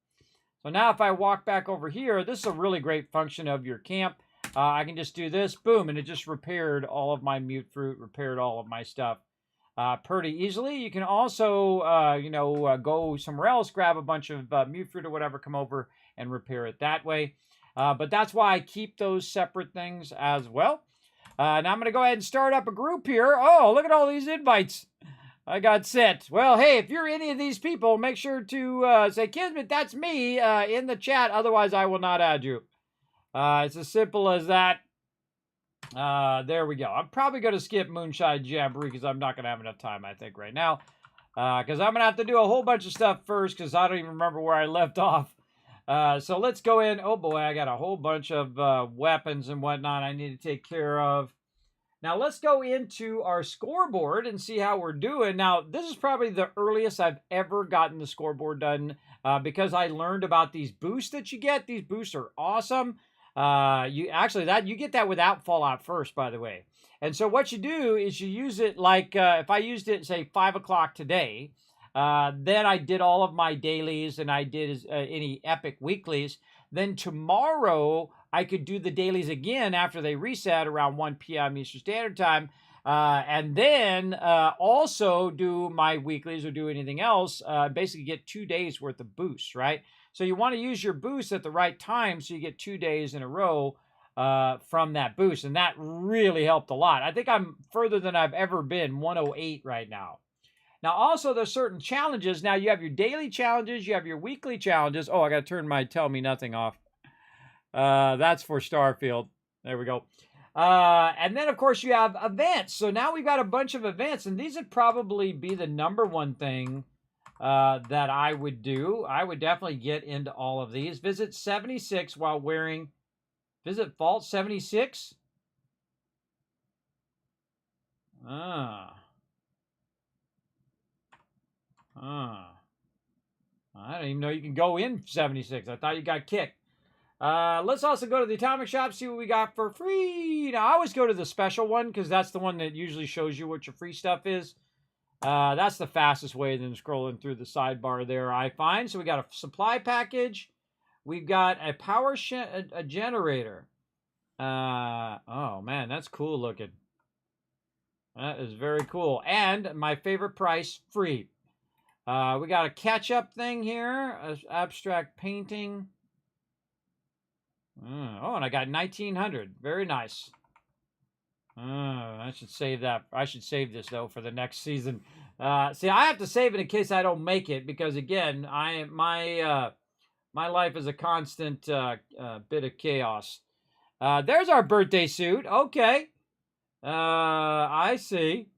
So now if I walk back over here, this is a really great function of your camp. I can just do this, boom, and it just repaired all of my mute fruit, repaired all of my stuff pretty easily. You can also, go somewhere else, grab a bunch of mute fruit or whatever, come over and repair it that way. But that's why I keep those separate things as well. Now I'm going to go ahead and start up a group here. Oh, look at all these invites I got sent. Well, hey, if you're any of these people, make sure to say, Kismet, that's me in the chat. Otherwise, I will not add you. It's as simple as that. There we go. I'm probably going to skip Moonshine Jamboree because I'm not going to have enough time, I think, right now. Because I'm going to have to do a whole bunch of stuff first because I don't even remember where I left off. So let's go in. Oh boy, I got a whole bunch of weapons and whatnot I need to take care of. Now let's go into our scoreboard and see how we're doing. Now, this is probably the earliest I've ever gotten the scoreboard done because I learned about these boosts that you get. These boosts are awesome. You get that without Fallout first, by the way. And so what you do is you use it like if I used it, say, 5 o'clock today, then I did all of my dailies and I did any epic weeklies. Then tomorrow I could do the dailies again after they reset around 1 p.m. Eastern Standard Time. And then also do my weeklies or do anything else. Basically get 2 days worth of boosts, right? So you want to use your boost at the right time so you get 2 days in a row from that boost. And that really helped a lot. I think I'm further than I've ever been, 108 right now. Now, also, there's certain challenges. Now, you have your daily challenges. You have your weekly challenges. Oh, I got to turn my Tell Me Nothing off. That's for Starfield. There we go. And then, of course, you have events. So now we've got a bunch of events. And these would probably be the #1 thing that I would do. I would definitely get into all of these. Visit 76 while wearing... Visit Vault 76? I don't even know you can go in 76. I thought you got kicked. Let's also go to the Atomic Shop, see what we got for free. Now, I always go to the special one because that's the one that usually shows you what your free stuff is. That's the fastest way than scrolling through the sidebar there, I find. So we got a supply package. We've got a power a generator. Oh, man, that's cool looking. That is very cool. And my favorite price, free. We got a catch-up thing here, abstract painting. Oh, and I got 1900. Very nice. I should save that. I should save this, though, for the next season. See, I have to save it in case I don't make it, because, again, my life is a constant bit of chaos. There's our birthday suit. Okay. I see.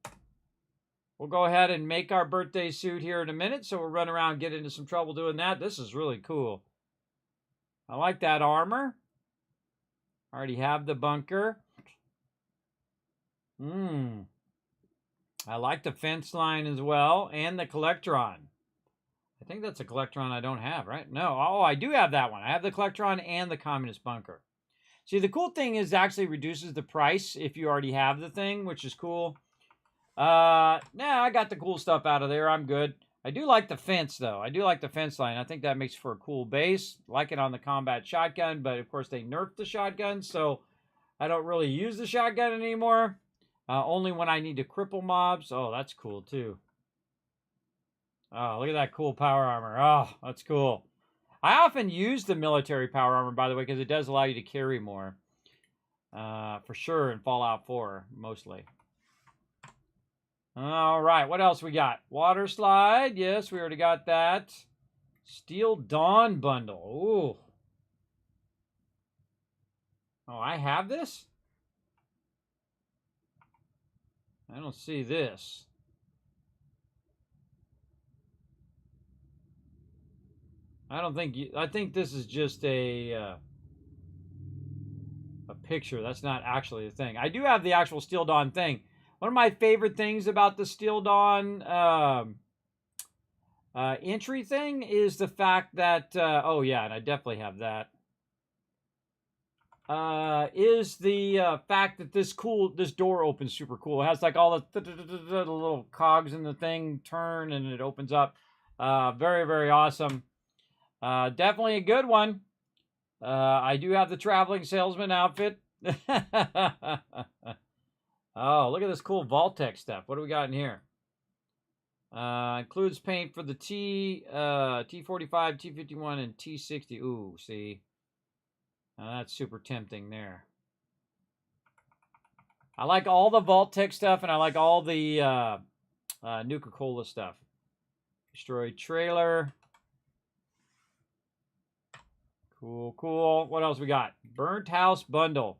We'll go ahead and make our birthday suit here in a minute, so we'll run around and get into some trouble doing that. This is really cool. I like that armor. I already have the bunker. I like the fence line as well, and the Collectron. I think that's a Collectron I don't have, right? No. Oh, I do have that one. I have the Collectron and the Communist Bunker. See, the cool thing is it actually reduces the price if you already have the thing, which is cool. I got the cool stuff out of there. I'm good. I do like the fence, though. I do like the fence line. I think that makes for a cool base. Like it on the combat shotgun, but of course they nerfed the shotgun, so I don't really use the shotgun anymore. Only when I need to cripple mobs. Oh, that's cool, too. Oh, look at that cool power armor. Oh, that's cool. I often use the military power armor, by the way, because it does allow you to carry more. For sure in Fallout 4, mostly. All right, what else we got? Water slide. Yes, we already got that. Steel Dawn bundle. Ooh. Oh, I have this? I don't see this. I think this is just a picture. That's not actually the thing. I do have the actual Steel Dawn thing. One of my favorite things about the Steel Dawn entry thing is the fact that, oh yeah, and I definitely have that, is the fact that this door opens super cool. It has like all the little cogs in the thing turn and it opens up. Very, very awesome. Definitely a good one. I do have the traveling salesman outfit. Oh, look at this cool Vault-Tec stuff. What do we got in here? Includes paint for the T45, T51, and T60. Ooh, see? That's super tempting there. I like all the Vault-Tec stuff, and I like all the Nuka-Cola stuff. Destroyed trailer. Cool, cool. What else we got? Burnt House bundle.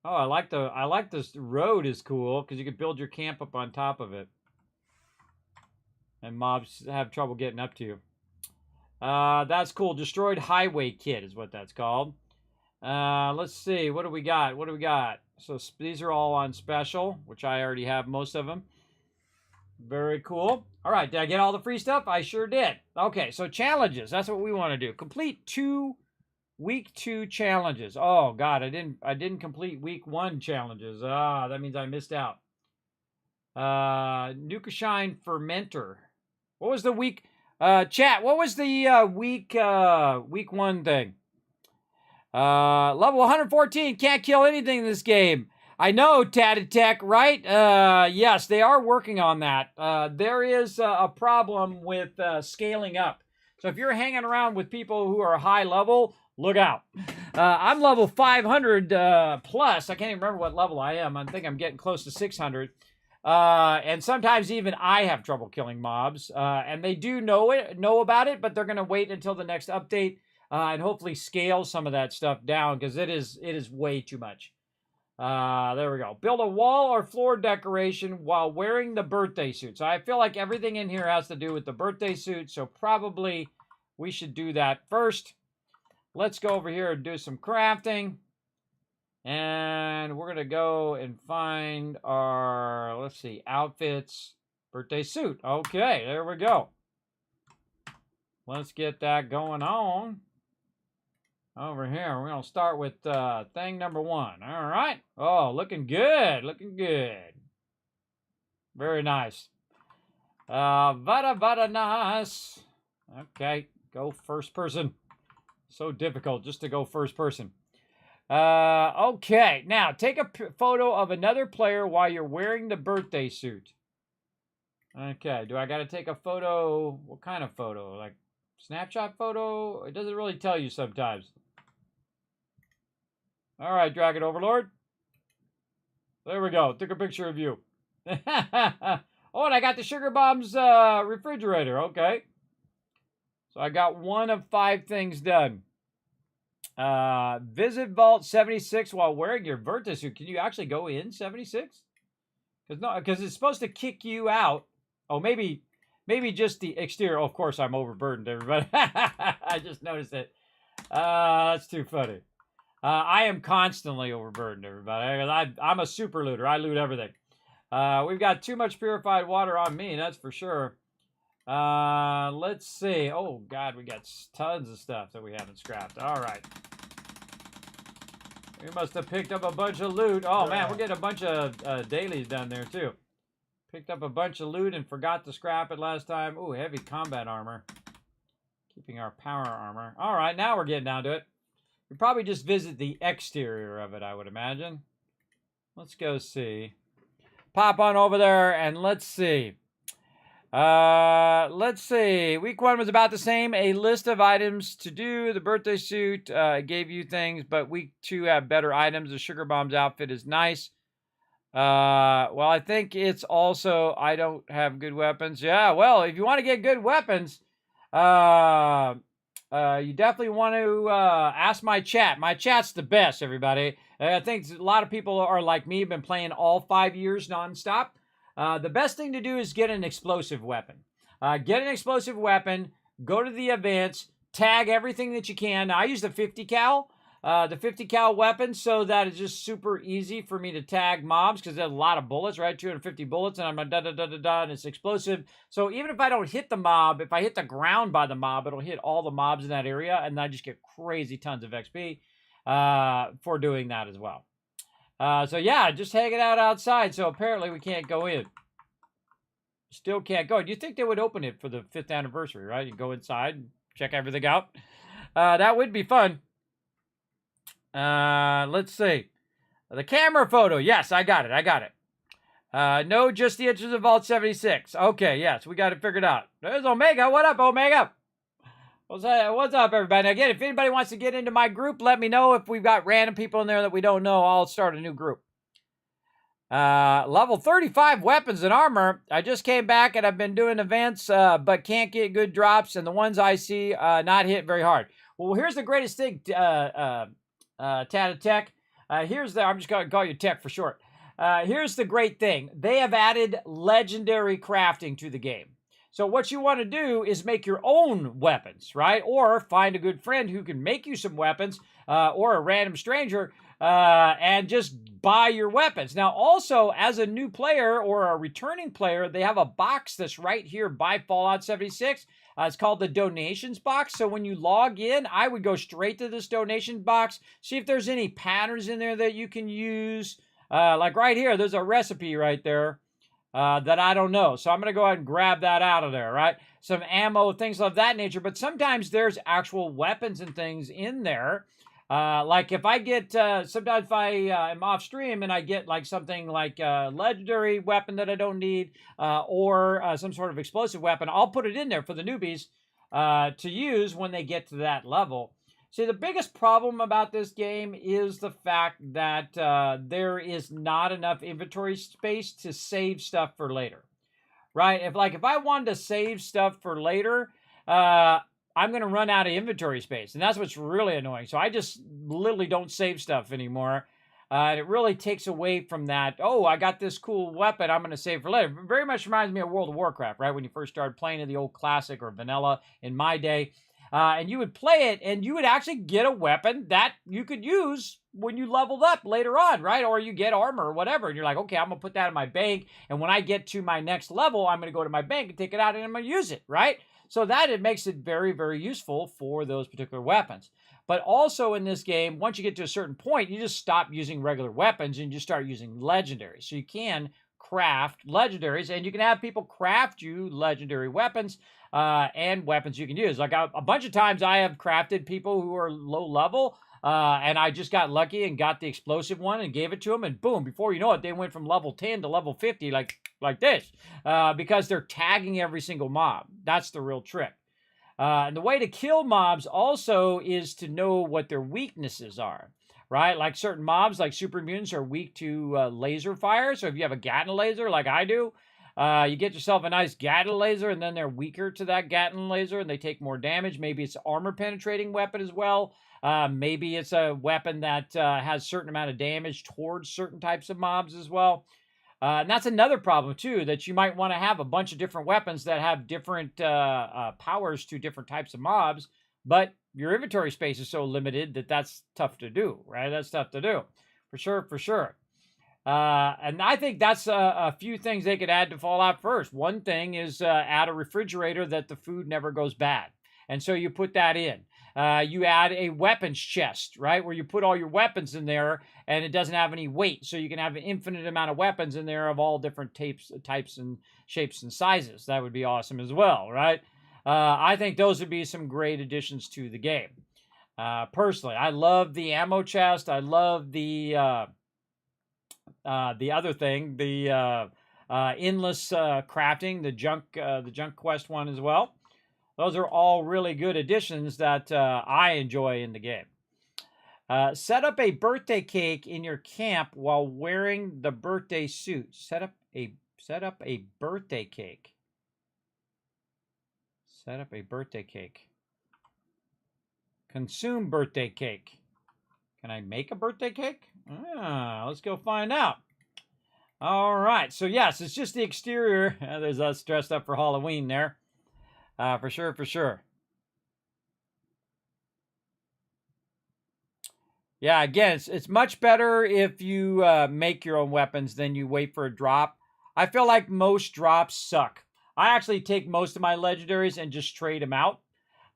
Oh, I like this road is cool because you can build your camp up on top of it. And mobs have trouble getting up to you. That's cool. Destroyed Highway Kit is what that's called. Let's see. What do we got? What do we got? So these are all on special, which I already have most of them. Very cool. All right. Did I get all the free stuff? I sure did. Okay. So challenges. That's what we want to do. Complete week 2 challenges. Oh God, I didn't complete week 1 challenges. That means I missed out. Nukashine Fermenter. What was the week? Chat. What was the week 1 thing? Level 114. Can't kill anything in this game. I know, Tatted Tech, right? Yes, they are working on that. There is a problem with scaling up. So if you're hanging around with people who are high level, look out. I'm level 500 plus. I can't even remember what level I am. I think I'm getting close to 600. And sometimes even I have trouble killing mobs. And they do know about it, but they're going to wait until the next update and hopefully scale some of that stuff down because it is way too much. There we go. Build a wall or floor decoration while wearing the birthday suit. So I feel like everything in here has to do with the birthday suit. So probably we should do that first. Let's go over here and do some crafting. And we're going to go and find our, let's see, outfits, birthday suit. Okay, there we go. Let's get that going on. Over here, we're going to start with thing number 1. All right. Oh, looking good. Looking good. Very nice. Vada nice. Okay, go first person. So difficult just to go first person. Okay, now take a photo of another player while you're wearing the birthday suit. Okay, do I got to take a photo? What kind of photo? Like snapshot photo? It doesn't really tell you sometimes. All right, Dragon Overlord. There we go. Took a picture of you. Oh, and I got the Sugar Bombs refrigerator. Okay. So I got 1 of 5 things done. Visit Vault 76 while wearing your birthday suit. Can you actually go in 76? Because it's supposed to kick you out. Oh, maybe just the exterior. Oh, of course, I'm overburdened, everybody. I just noticed it. That's too funny. I am constantly overburdened, everybody. I'm a super looter. I loot everything. We've got too much purified water on me, that's for sure. Let's see. Oh, God, we got tons of stuff that we haven't scrapped. All right. We must have picked up a bunch of loot. Oh, man, we're getting a bunch of dailies done there, too. Picked up a bunch of loot and forgot to scrap it last time. Ooh, heavy combat armor. Keeping our power armor. All right, now we're getting down to it. We probably just visit the exterior of it, I would imagine. Let's go see. Pop on over there and let's see. Let's see. Week 1 was about the same. A list of items to do. The birthday suit gave you things, but week 2 have better items. The Sugar Bombs outfit is nice. Well, I think it's also I don't have good weapons. Yeah, well, if you want to get good weapons, you definitely want to ask my chat. My chat's the best, everybody. I think a lot of people are like me, been playing all 5 years nonstop. The best thing to do is get an explosive weapon. Get an explosive weapon, go to the events, tag everything that you can. Now, I use the 50 cal. The 50 cal weapon, so that it's just super easy for me to tag mobs because there's a lot of bullets, right? 250 bullets, and I'm a da-da-da-da-da, and it's explosive. So even if I don't hit the mob, if I hit the ground by the mob, it'll hit all the mobs in that area, and I just get crazy tons of XP for doing that as well. So yeah, just hang it out outside, so apparently we can't go in. Still can't go. Do you think they would open it for the 5th anniversary, right? You go inside and check everything out. That would be fun. Let's see. The camera photo. Yes, I got it. No, just the entrance of Vault 76. Okay, yes, we got it figured out. There's Omega. What up, Omega? What's up, everybody? Again, if anybody wants to get into my group, let me know. If we've got random people in there that we don't know, I'll start a new group. Level 35 weapons and armor. I just came back and I've been doing events, but can't get good drops, and the ones I see not hit very hard. Well, here's the greatest thing, Tatted Tech. I'm just going to call you Tech for short. Here's the great thing. They have added legendary crafting to the game. So what you want to do is make your own weapons, right? Or find a good friend who can make you some weapons, or a random stranger, and just buy your weapons. Now, also, as a new player or a returning player, they have a box that's right here by Fallout 76. It's called the donations box. So when you log in, I would go straight to this donation box, see if there's any patterns in there that you can use. Like right here, there's a recipe right there. That I don't know. So I'm going to go ahead and grab that out of there, right? Some ammo, things of that nature. But sometimes there's actual weapons and things in there. Like if I get, sometimes if I am off stream and I get like something like a legendary weapon that I don't need, or some sort of explosive weapon, I'll put it in there for the newbies to use when they get to that level. See, the biggest problem about this game is the fact that there is not enough inventory space to save stuff for later, right? If I wanted to save stuff for later, I'm going to run out of inventory space, and that's what's really annoying. So I just literally don't save stuff anymore. And it really takes away from that, oh, I got this cool weapon, I'm going to save for later. It very much reminds me of World of Warcraft, right? When you first started playing in the old classic or vanilla in my day. And you would play it, and you would actually get a weapon that you could use when you leveled up later on, right? Or you get armor or whatever, and you're like, okay, I'm going to put that in my bank, and when I get to my next level, I'm going to go to my bank and take it out, and I'm going to use it, right? So that it makes it very, very useful for those particular weapons. But also in this game, once you get to a certain point, you just stop using regular weapons, and you start using legendaries. So you can craft legendaries, and you can have people craft you legendary weapons, and weapons you can use. Like a bunch of times I have crafted people who are low level, and I just got lucky and got the explosive one and gave it to them, and boom, before you know it, they went from level 10 to level 50 like this, because they're tagging every single mob. That's the real trick. And the way to kill mobs also is to know what their weaknesses are, right? Like certain mobs, like super mutants, are weak to laser fire. So if you have a Gatling laser like I do, you get yourself a nice Gatling laser, and then they're weaker to that Gatling laser, and they take more damage. Maybe it's an armor-penetrating weapon as well. Maybe it's a weapon that has a certain amount of damage towards certain types of mobs as well. And that's another problem, too, that you might want to have a bunch of different weapons that have different powers to different types of mobs, but your inventory space is so limited that that's tough to do, right? That's tough to do, for sure, for sure. And I think that's a few things they could add to Fallout first. One thing is add a refrigerator that the food never goes bad. And so you put that in. You add a weapons chest, right, where you put all your weapons in there, and it doesn't have any weight. So you can have an infinite amount of weapons in there of all different types and shapes and sizes. That would be awesome as well, right? I think those would be some great additions to the game. Personally, I love the ammo chest. I love the other thing, the endless crafting, the junk quest one as well. Those are all really good additions that I enjoy in the game. Set up a birthday cake in your camp while wearing the birthday suit. Set up a birthday cake. Set up a birthday cake. Consume birthday cake. Can I make a birthday cake? Let's go find out. All right. So, yes, it's just the exterior. There's us dressed up for Halloween there. For sure, for sure. Yeah, again, it's much better if you make your own weapons than you wait for a drop. I feel like most drops suck. I actually take most of my legendaries and just trade them out.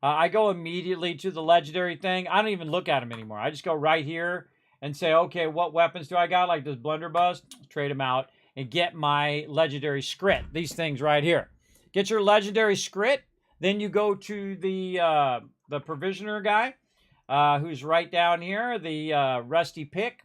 I go immediately to the legendary thing. I don't even look at them anymore. I just go right here and say, okay, what weapons do I got? Like this blunderbuss, trade them out and get my legendary scrit. These things right here. Get your legendary scrit. Then you go to the provisioner guy, who's right down here, the rusty pick.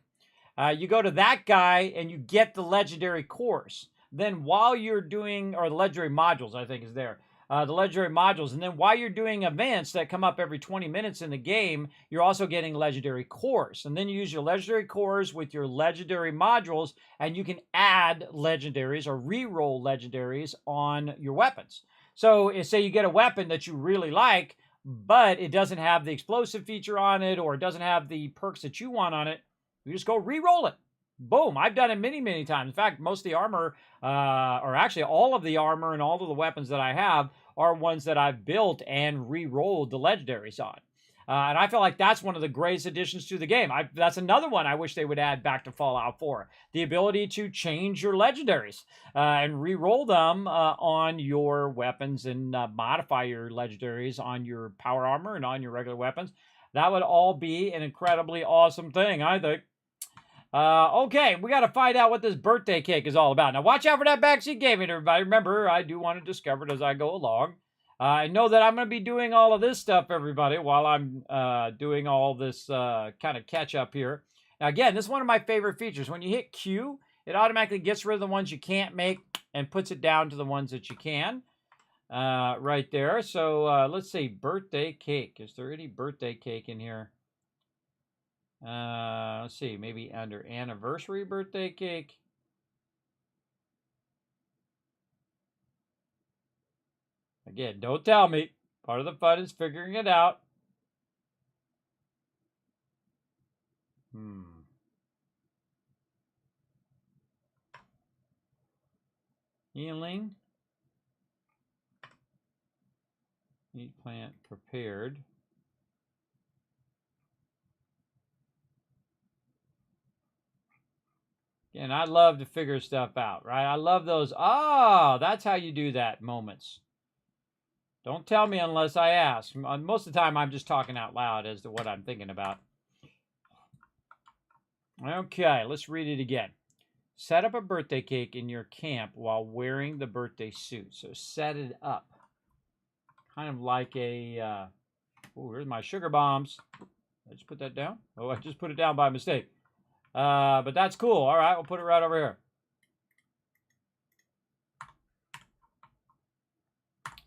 You go to that guy and you get the legendary cores. Then while you're doing, or the legendary modules, I think is there. The legendary modules. And then while you're doing events that come up every 20 minutes in the game, you're also getting legendary cores. And then you use your legendary cores with your legendary modules, and you can add legendaries or re-roll legendaries on your weapons. So say you get a weapon that you really like, but it doesn't have the explosive feature on it, or it doesn't have the perks that you want on it, you just go re-roll it. Boom. I've done it many, many times. In fact, most of the armor, or actually all of the armor and all of the weapons that I have are ones that I've built and re-rolled the legendaries on. And I feel like that's one of the greatest additions to the game. That's another one I wish they would add back to Fallout 4. The ability to change your legendaries and re-roll them on your weapons and modify your legendaries on your power armor and on your regular weapons. That would all be an incredibly awesome thing, I think. Okay, we got to find out what this birthday cake is all about. Now, watch out for that backseat gaming, everybody. Remember, I do want to discover it as I go along. I know that I'm going to be doing all of this stuff, everybody, while I'm doing all this kind of catch-up here. Now, again, this is one of my favorite features. When you hit Q, it automatically gets rid of the ones you can't make and puts it down to the ones that you can. Right there. So, let's see. Birthday cake. Is there any birthday cake in here? Let's see, maybe under anniversary birthday cake. Again, don't tell me. Part of the fun is figuring it out. Healing. Meat plant prepared. And I love to figure stuff out, right? I love those, that's how you do that moments. Don't tell me unless I ask. Most of the time, I'm just talking out loud as to what I'm thinking about. Okay, let's read it again. Set up a birthday cake in your camp while wearing the birthday suit. So set it up. Kind of like a, here's my sugar bombs. Did I just put that down? Oh, I just put it down by mistake. But that's cool. All right, we'll put it right over here.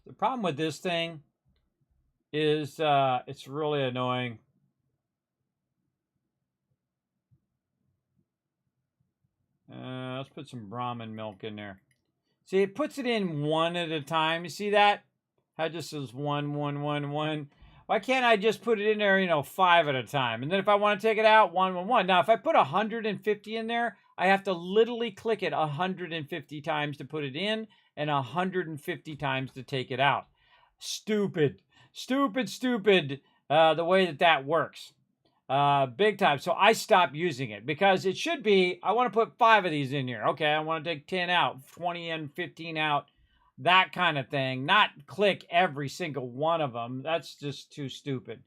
The problem with this thing is it's really annoying. Let's put some Brahmin milk in there. See, it puts it in one at a time. You see that? How it just says 1, 1, 1, 1. Why can't I just put it in there, 5 at a time? And then if I want to take it out, 1, 1, 1. Now, if I put 150 in there, I have to literally click it 150 times to put it in and 150 times to take it out. Stupid. Stupid, stupid, the way that works. Big time. So I stopped using it because it should be, I want to put 5 of these in here. Okay, I want to take 10 out, 20 in, 15 out. That kind of thing. Not click every single one of them. That's just too stupid.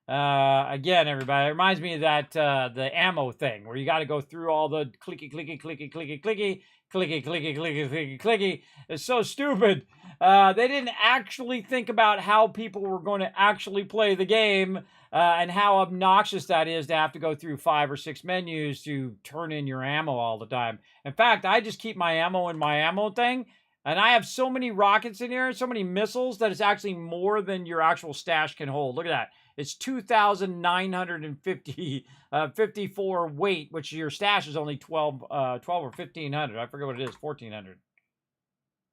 Again, everybody, it reminds me of that the ammo thing where you got to go through all the clicky, clicky, clicky, clicky, clicky, clicky, clicky, clicky, clicky, clicky. It's so stupid. They didn't actually think about how people were going to actually play the game and how obnoxious that is to have to go through 5 or 6 menus to turn in your ammo all the time. In fact, I just keep my ammo in my ammo thing. And I have so many rockets in here, so many missiles, that it's actually more than your actual stash can hold. Look at that. It's 2,954 weight, which your stash is only 12 or 1,500. I forget what it is, 1,400.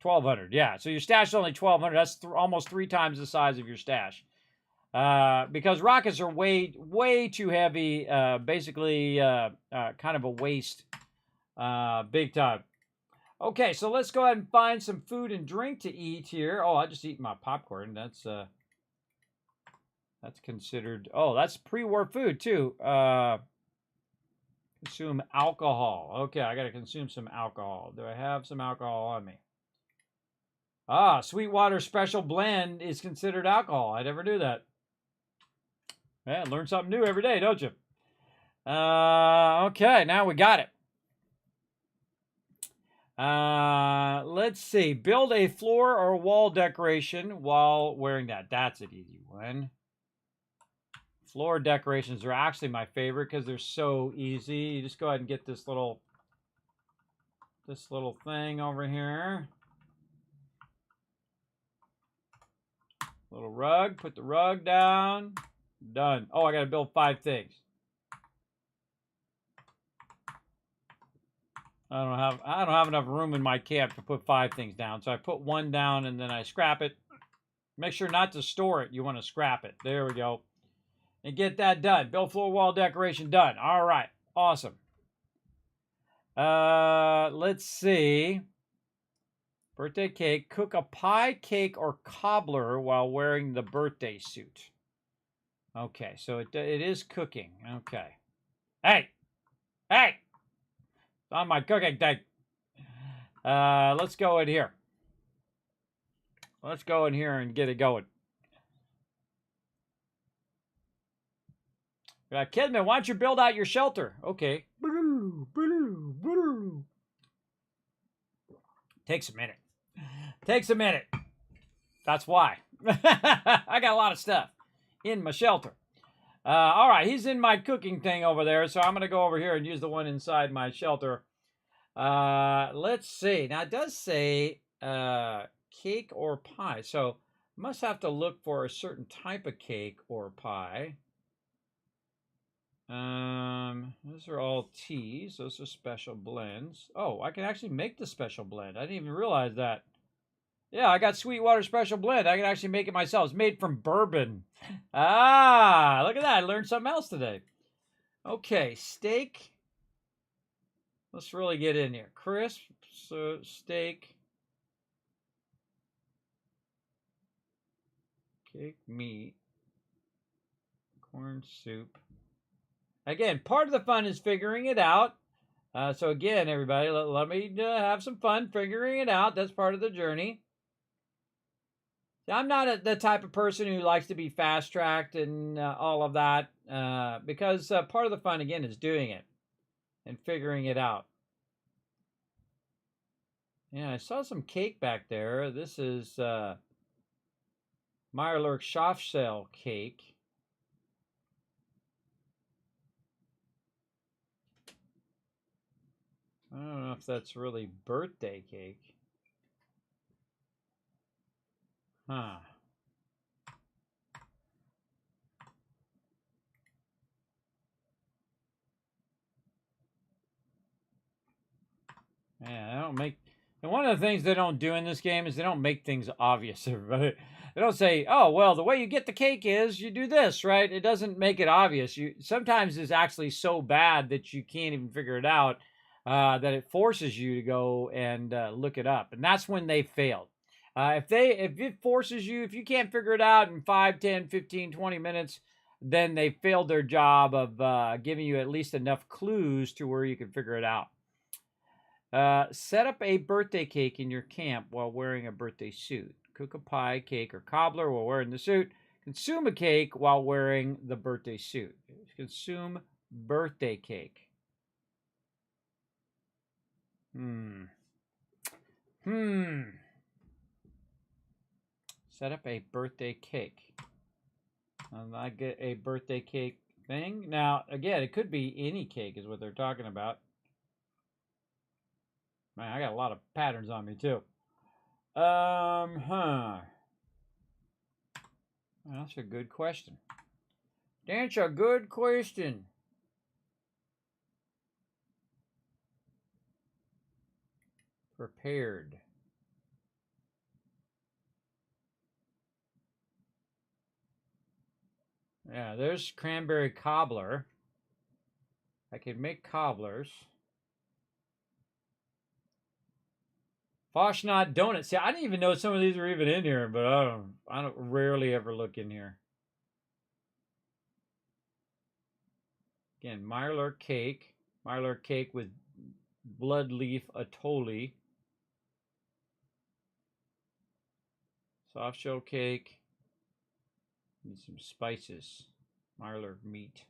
1,200, yeah. So your stash is only 1,200. That's almost 3 times the size of your stash. Because rockets are way, way too heavy. Basically, kind of a waste. Big time. Okay, so let's go ahead and find some food and drink to eat here. Oh, I just eat my popcorn. That's considered. Oh, that's pre-war food too. Consume alcohol. Okay, I got to consume some alcohol. Do I have some alcohol on me? Sweetwater Special Blend is considered alcohol. I never knew that. Yeah, learn something new every day, don't you? Okay, now we got it. Let's see. Build a floor or wall decoration while wearing that. That's an easy one. Floor decorations are actually my favorite because they're so easy. You just go ahead and get this little thing over here. Little rug. Put the rug down. Done. Oh, I got to build 5 things. I don't have enough room in my camp to put 5 things down. So I put 1 down and then I scrap it. Make sure not to store it. You want to scrap it. There we go. And get that done. Build floor wall decoration done. All right. Awesome. Let's see. Birthday cake. Cook a pie, cake, or cobbler while wearing the birthday suit. Okay, so it is cooking. Okay. Hey! Hey! It's on my cooking thing. Let's go in here. Let's go in here and get it going. Kismet, why don't you build out your shelter? Okay. Takes a minute. Takes a minute. That's why. I got a lot of stuff in my shelter. All right, he's in my cooking thing over there, so I'm going to go over here and use the one inside my shelter. Let's see. Now, it does say cake or pie, so I must have to look for a certain type of cake or pie. Those are all teas. Those are special blends. Oh, I can actually make the special blend. I didn't even realize that. Yeah, I got Sweetwater Special Blend. I can actually make it myself. It's made from bourbon. Ah, look at that. I learned something else today. Okay, steak. Let's really get in here. Crisp, so steak. Cake, meat. Corn soup. Again, part of the fun is figuring it out. So again, everybody, let me have some fun figuring it out. That's part of the journey. I'm not the type of person who likes to be fast-tracked and all of that, because part of the fun, again, is doing it and figuring it out. Yeah, I saw some cake back there. This is Meyerlurk Schafsel cake. I don't know if that's really birthday cake. Huh. Yeah, they don't make... And one of the things they don't do in this game is they don't make things obvious, everybody. They don't say, oh, well, the way you get the cake is you do this, right? It doesn't make it obvious. Sometimes it's actually so bad that you can't even figure it out, that it forces you to go and look it up. And that's when they failed. If it forces you, if you can't figure it out in 5, 10, 15, 20 minutes, then they failed their job of giving you at least enough clues to where you can figure it out. Set up a birthday cake in your camp while wearing a birthday suit. Cook a pie, cake, or cobbler while wearing the suit. Consume a cake while wearing the birthday suit. Consume birthday cake. Set up a birthday cake. I get a birthday cake thing. Now, again, it could be any cake is what they're talking about. Man, I got a lot of patterns on me, too. That's a good question. That's a good question. Prepared. Yeah, there's cranberry cobbler. I could make cobblers. Foshnot donut. See, I didn't even know some of these are even in here, but I don't rarely ever look in here. Again, Meyerlurk cake. Meyerlurk cake with blood leaf atoli. Soft shell cake. Need some spices. Meyerlurk meat.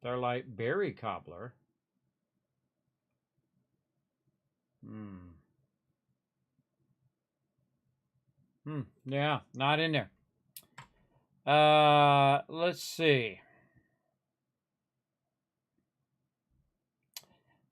Starlight berry cobbler. Yeah, not in there. Let's see.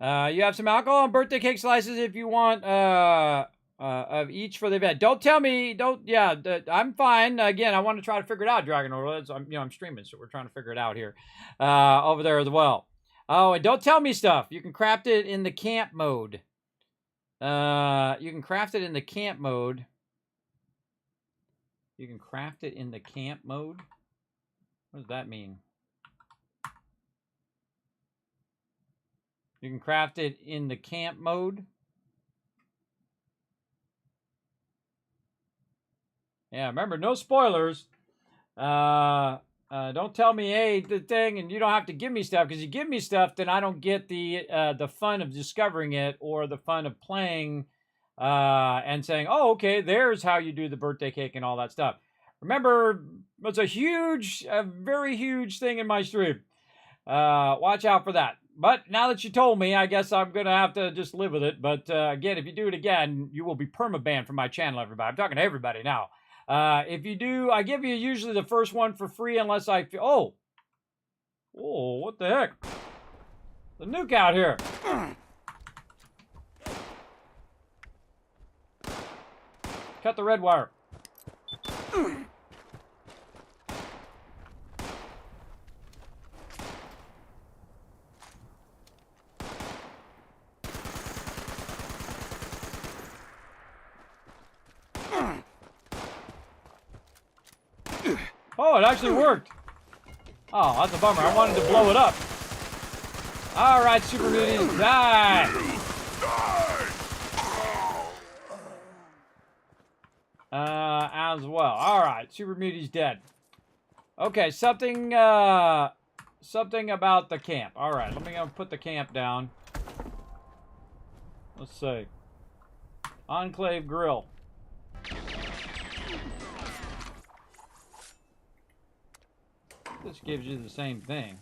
You have some alcohol and birthday cake slices if you want of each for the event. Don't tell me. I'm fine. Again, I want to try to figure it out, Dragon Overlords. I'm streaming, so we're trying to figure it out here over there as well. Oh, and don't tell me stuff. You can craft it in the camp mode. You can craft it in the camp mode. You can craft it in the camp mode. What does that mean? You can craft it in the camp mode. Yeah, remember, no spoilers. Don't tell me, hey, the thing, and you don't have to give me stuff, because you give me stuff, then I don't get the fun of discovering it or the fun of playing and saying, oh, okay, there's how you do the birthday cake and all that stuff. Remember, it's a very huge thing in my stream. Watch out for that. But now that you told me, I guess I'm going to have to just live with it. But again, if you do it again, you will be perma-banned from my channel, everybody. I'm talking to everybody now. If you do, I give you usually the first one for free unless I feel... Oh, what the heck? The nuke out here. Cut the red wire. Oh, it actually worked. Oh, that's a bummer. I wanted to blow it up. All right, Super Muties, die. As well. All right, Super Muties dead. Okay, something about the camp. All right, let me go put the camp down. Let's see. Enclave Grill. This gives you the same thing.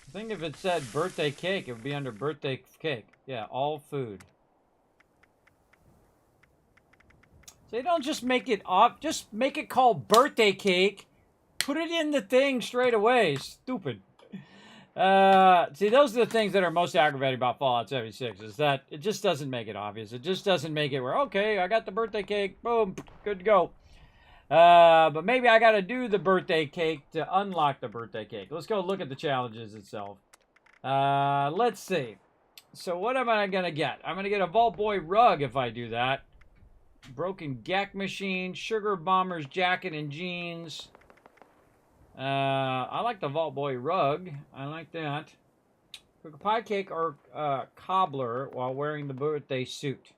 I think if it said birthday cake, it would be under birthday cake. Yeah, all food. So they don't just make it off, just make it called birthday cake. Put it in the thing straight away. Stupid. See, those are the things that are most aggravating about Fallout 76, is that it just doesn't make it obvious. It just doesn't make it where, okay, I got the birthday cake, boom, good to go. But maybe I got to do the birthday cake to unlock the birthday cake. Let's go look at the challenges itself. Let's see. So what am I going to get? I'm going to get a Vault Boy rug if I do that. Broken Gek machine, Sugar Bomber's jacket and jeans. I like the Vault Boy rug. I like that. Cook a pie cake or cobbler while wearing the birthday suit.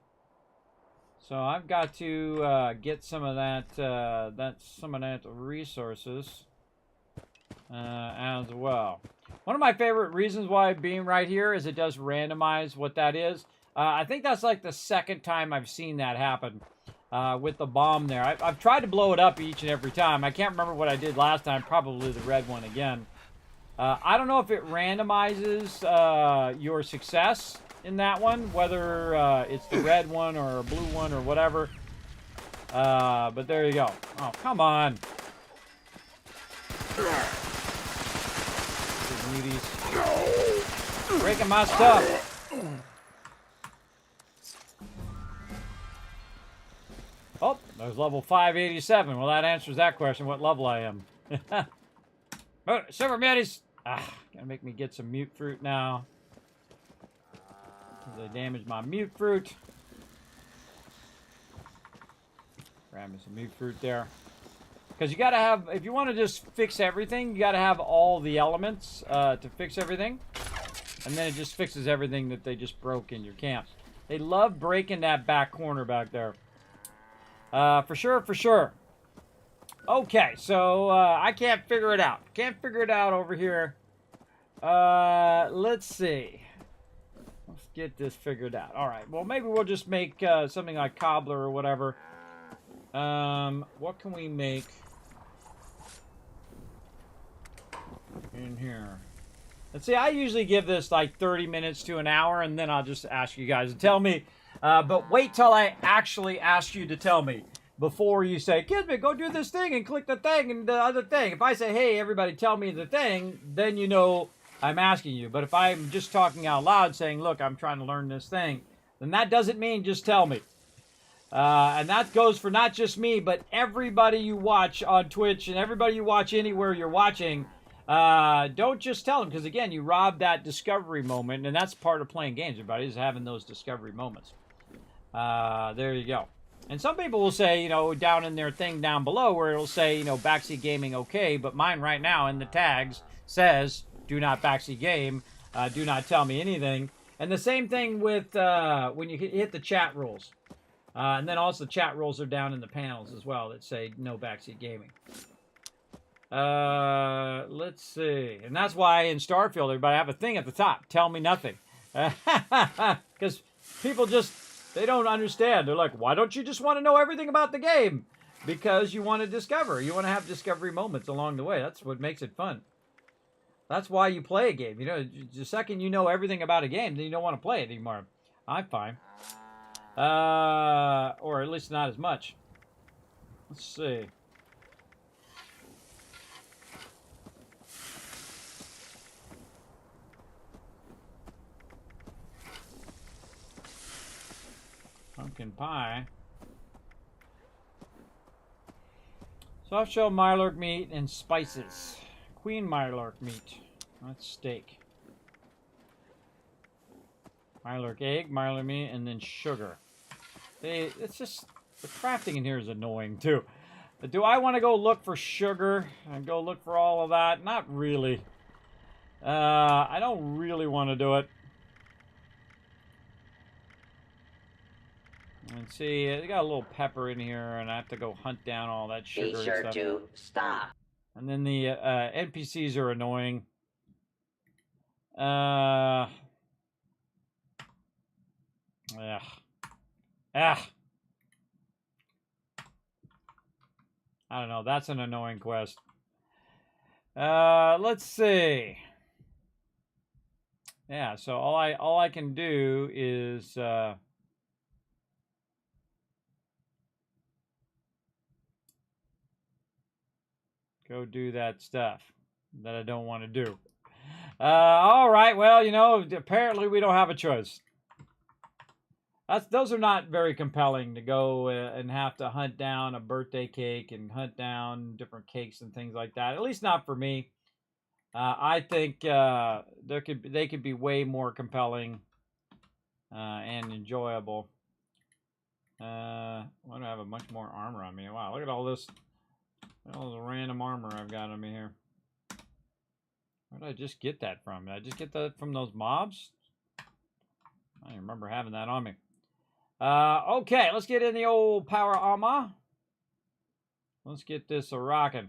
So I've got to get some of that, resources as well. One of my favorite reasons why being right here is it does randomize what that is. I think that's like the second time I've seen that happen. With the bomb there. I've tried to blow it up each and every time. I can't remember what I did last time. Probably the red one again. I don't know if it randomizes your success in that one, whether it's the red one or a blue one or whatever. But there you go. Oh, come on. Muties. Breaking my stuff. Oh, there's level 587. Well, that answers that question, what level I am. Oh, Super Muties! Gonna make me get some mute fruit now. They damaged my mute fruit. Grab me some mute fruit there. Because you gotta have, if you want to just fix everything, you gotta have all the elements to fix everything. And then it just fixes everything that they just broke in your camp. They love breaking that back corner back there. For sure, for sure. Okay, so I can't figure it out. Can't figure it out over here. Let's see. Let's get this figured out. All right, well, maybe we'll just make something like cobbler or whatever. What can we make in here? Let's see, I usually give this like 30 minutes to an hour, and then I'll just ask you guys to tell me. But wait till I actually ask you to tell me before you say, Kismet, go do this thing and click the thing and the other thing. If I say, hey, everybody, tell me the thing, then you know I'm asking you. But if I'm just talking out loud saying, look, I'm trying to learn this thing, then that doesn't mean just tell me. And that goes for not just me, but everybody you watch on Twitch and everybody you watch anywhere you're watching. Don't just tell them, because again, you rob that discovery moment, and that's part of playing games, everybody, is having those discovery moments. There you go. And some people will say, you know, down in their thing down below where it'll say, you know, backseat gaming okay, but mine right now in the tags says, do not backseat game, do not tell me anything. And the same thing with when you hit the chat rules. And then also the chat rules are down in the panels as well that say no backseat gaming. Let's see. And that's why in Starfield, everybody have a thing at the top. Tell me nothing. Because people just, they don't understand. They're like, why don't you just want to know everything about the game? Because you want to discover. You want to have discovery moments along the way. That's what makes it fun. That's why you play a game. You know, the second you know everything about a game, then you don't want to play it anymore. I'm fine. Or at least not as much. Let's see. Pumpkin pie. Soft shell Mirelurk meat and spices. Queen Mirelurk meat. That's steak. Mirelurk egg, Mirelurk meat, and then sugar. It's just, the crafting in here is annoying too. Do I want to go look for sugar and go look for all of that? Not really. I don't really want to do it. And see, they got a little pepper in here, and I have to go hunt down all that sugar. Be sure and stuff. to stop. And then the NPCs are annoying. Yeah. I don't know. That's an annoying quest. Let's see. Yeah. So all I can do is go do that stuff that I don't want to do. All right. Well, you know, apparently we don't have a choice. Those are not very compelling to go and have to hunt down a birthday cake and hunt down different cakes and things like that. At least not for me. I think they could be way more compelling and enjoyable. Why do I have a bunch more armor on me? Wow, look at all this. All the random armor I've got on me here. Where did I just get that from? Did I just get that from those mobs? I don't remember having that on me. Okay, let's get in the old power armor. Let's get this a-rocking.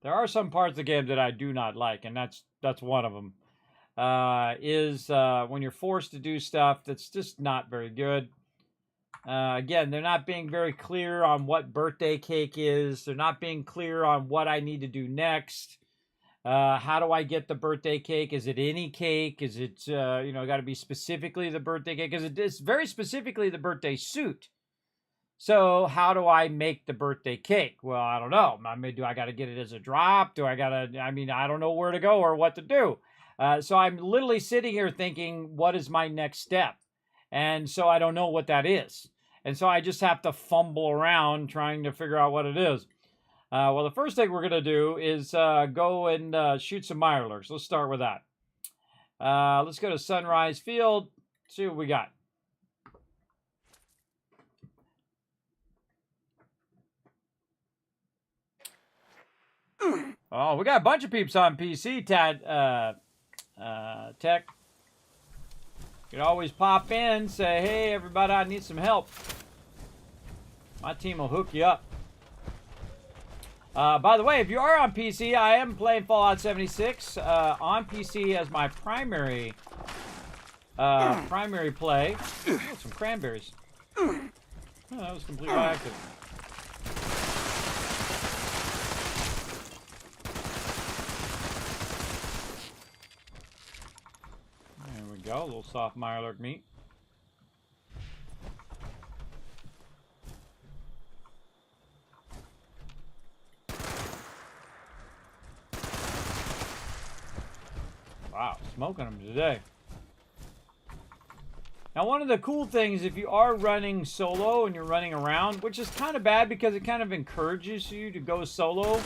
There are some parts of the game that I do not like, and that's one of them. When you're forced to do stuff that's just not very good. Again, they're not being very clear on what birthday cake is. They're not being clear on what I need to do next. How do I get the birthday cake? Is it any cake? Is it, you know, got to be specifically the birthday cake? Because it's very specifically the birthday suit. So how do I make the birthday cake? Well, I don't know. I mean, do I got to get it as a drop? Do I got to, I mean, I don't know where to go or what to do. So I'm literally sitting here thinking, what is my next step? And so I don't know what that is. And so I just have to fumble around trying to figure out what it is. Well, the first thing we're going to do is go and shoot some Mirelurks. Let's start with that. Let's go to Sunrise Field. See what we got. Oh, we got a bunch of peeps on PC, Tech. You can always pop in, say, hey, everybody, I need some help. My team will hook you up. By the way, if you are on PC, I am playing Fallout 76 on PC as my primary play. Oh, some cranberries. Oh, that was completely active. There we go, a little soft Mirelurk meat. Wow, smoking them today. Now, one of the cool things, if you are running solo and you're running around, which is kind of bad because it kind of encourages you to go solo,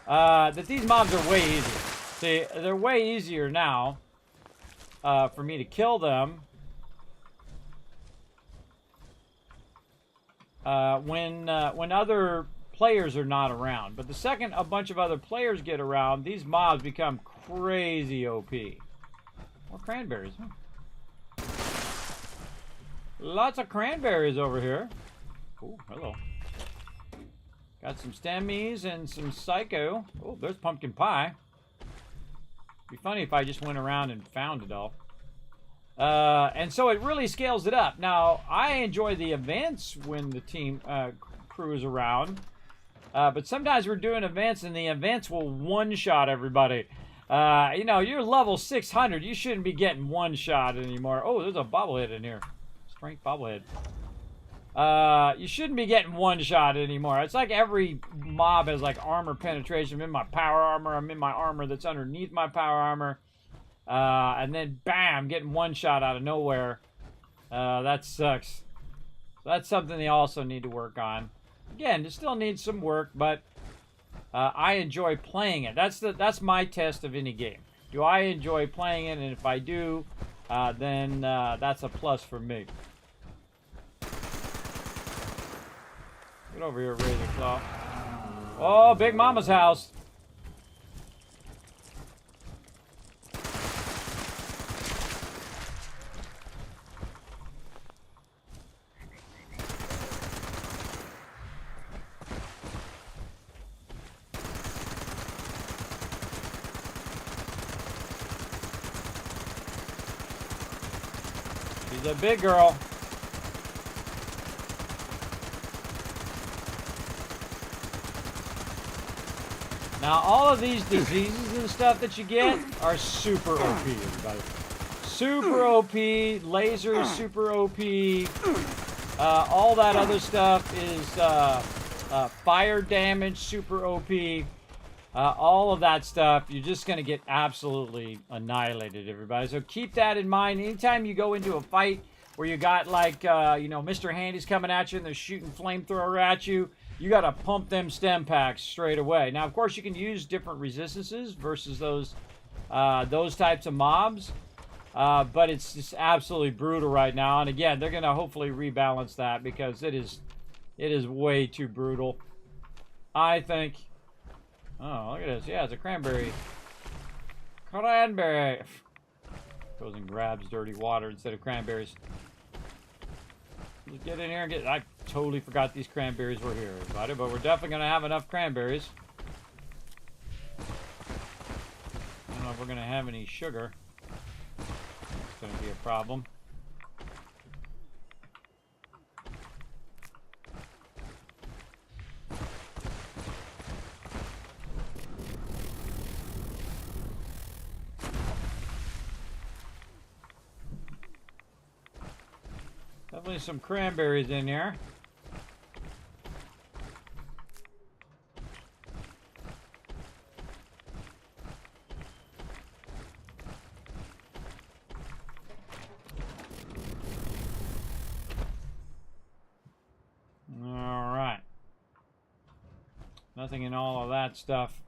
that these mobs are way easier. See, they're way easier now for me to kill them when other players are not around. But the second a bunch of other players get around, these mobs become crazy OP. More cranberries, huh? Lots of cranberries over here. Oh, hello. Got some stemmies and some psycho. Oh, there's pumpkin pie. Be funny if I just went around and found it all. And so it really scales it up. Now, I enjoy the events when the team crew is around. But sometimes we're doing events and the events will one-shot everybody. You know, you're level 600. You shouldn't be getting one-shot anymore. Oh, there's a bobblehead in here. Strength bobblehead. You shouldn't be getting one-shot anymore. It's like every mob has like armor penetration. I'm in my power armor. I'm in my armor that's underneath my power armor. And then, bam, getting one-shot out of nowhere. That sucks. So that's something they also need to work on. Again, it still needs some work, but I enjoy playing it. That's my test of any game. Do I enjoy playing it? And if I do, then that's a plus for me. Get over here, Razor Claw. Oh, Big Mama's house. She's a big girl. Now, all of these diseases and stuff that you get are super OP, everybody. Super OP, lasers super OP, all that other stuff is fire damage super OP. All of that stuff, you're just going to get absolutely annihilated, everybody. So keep that in mind. Anytime you go into a fight where you got, like, you know, Mr. Handy's coming at you and they're shooting flamethrower at you, you got to pump them stem packs straight away. Now, of course, you can use different resistances versus those types of mobs. But it's just absolutely brutal right now. And again, they're going to hopefully rebalance that because it is way too brutal, I think. Oh, look at this. Yeah, it's a cranberry. Cranberry. Goes and grabs dirty water instead of cranberries. Just get in here and get... I totally forgot these cranberries were here, everybody, but we're definitely going to have enough cranberries. I don't know if we're going to have any sugar. It's going to be a problem. Definitely some cranberries in here. All right. Nothing in all of that stuff.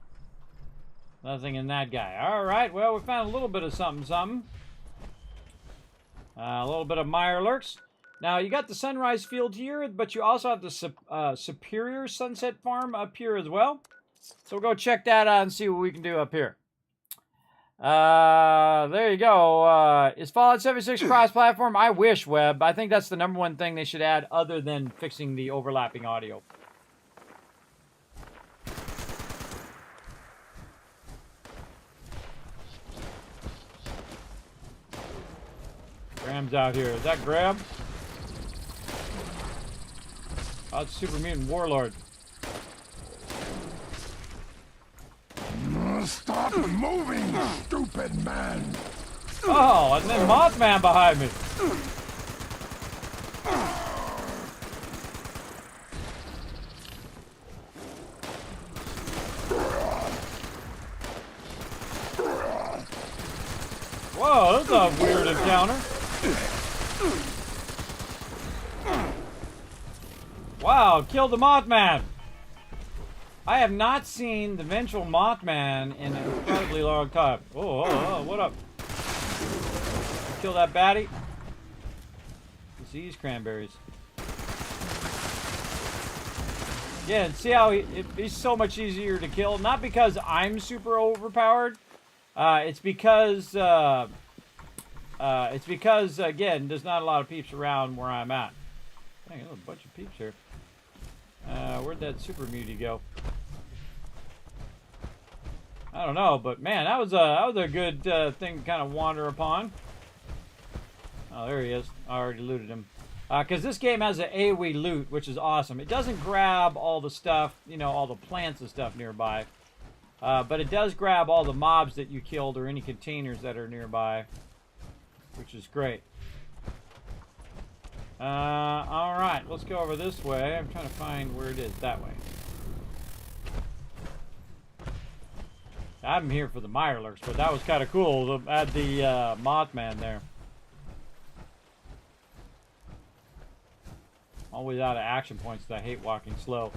Nothing in that guy. All right. Well, we found a little bit of something. A little bit of Mirelurks. Now, you got the Sunrise Field here, but you also have the Superior Sunset Farm up here as well. So we'll go check that out and see what we can do up here. There you go. Is Fallout 76 cross-platform? I wish, Webb. I think that's the #1 thing they should add other than fixing the overlapping audio. Graham's out here. Is that Graham? Oh, it's Super Mutant Warlord. Stop moving, stupid man! Oh, and then Mothman behind me. Whoa, that's a weird encounter. Wow, killed the Mothman. I have not seen the vengeful Mothman in an incredibly long time. Oh, what up? Kill that baddie. These cranberries. Yeah, and see how he's so much easier to kill. Not because I'm super overpowered. It's because again, there's not a lot of peeps around where I'm at. Dang, there's a bunch of peeps here. Where'd that super mutie go? I don't know, but man, that was a good thing to kind of wander upon. Oh, there he is. I already looted him. Because this game has an AoE loot, which is awesome. It doesn't grab all the stuff, you know, all the plants and stuff nearby. But it does grab all the mobs that you killed or any containers that are nearby, which is great. Alright, let's go over this way. I'm trying to find where it is. That way. I'm here for the Mirelurks, but that was kind of cool to add the Mothman there. Always out of action points, I hate walking slow.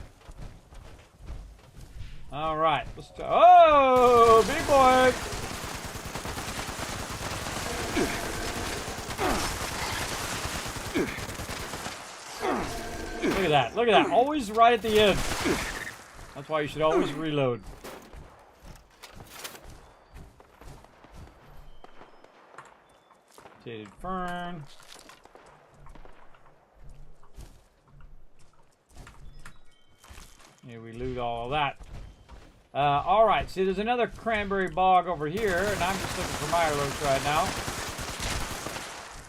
Alright, let's try. Oh, big boy! Look at that, look at that. Always right at the end. That's why you should always reload. Mutated fern. Yeah, we loot all of that. Alright, see there's another cranberry bog over here, and I'm just looking for Mirelurks right now.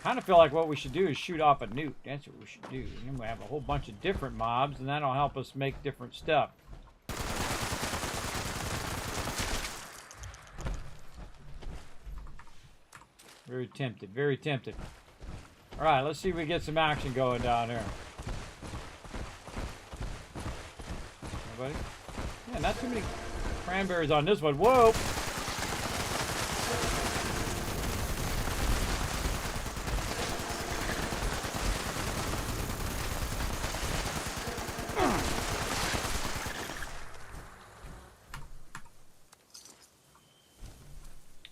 Kind of feel like what we should do is shoot off a nuke. That's what we should do. And then we have a whole bunch of different mobs, and that'll help us make different stuff. Very tempted, very tempted. Alright, let's see if we get some action going down here. Anybody? Yeah, not too many cranberries on this one. Whoa!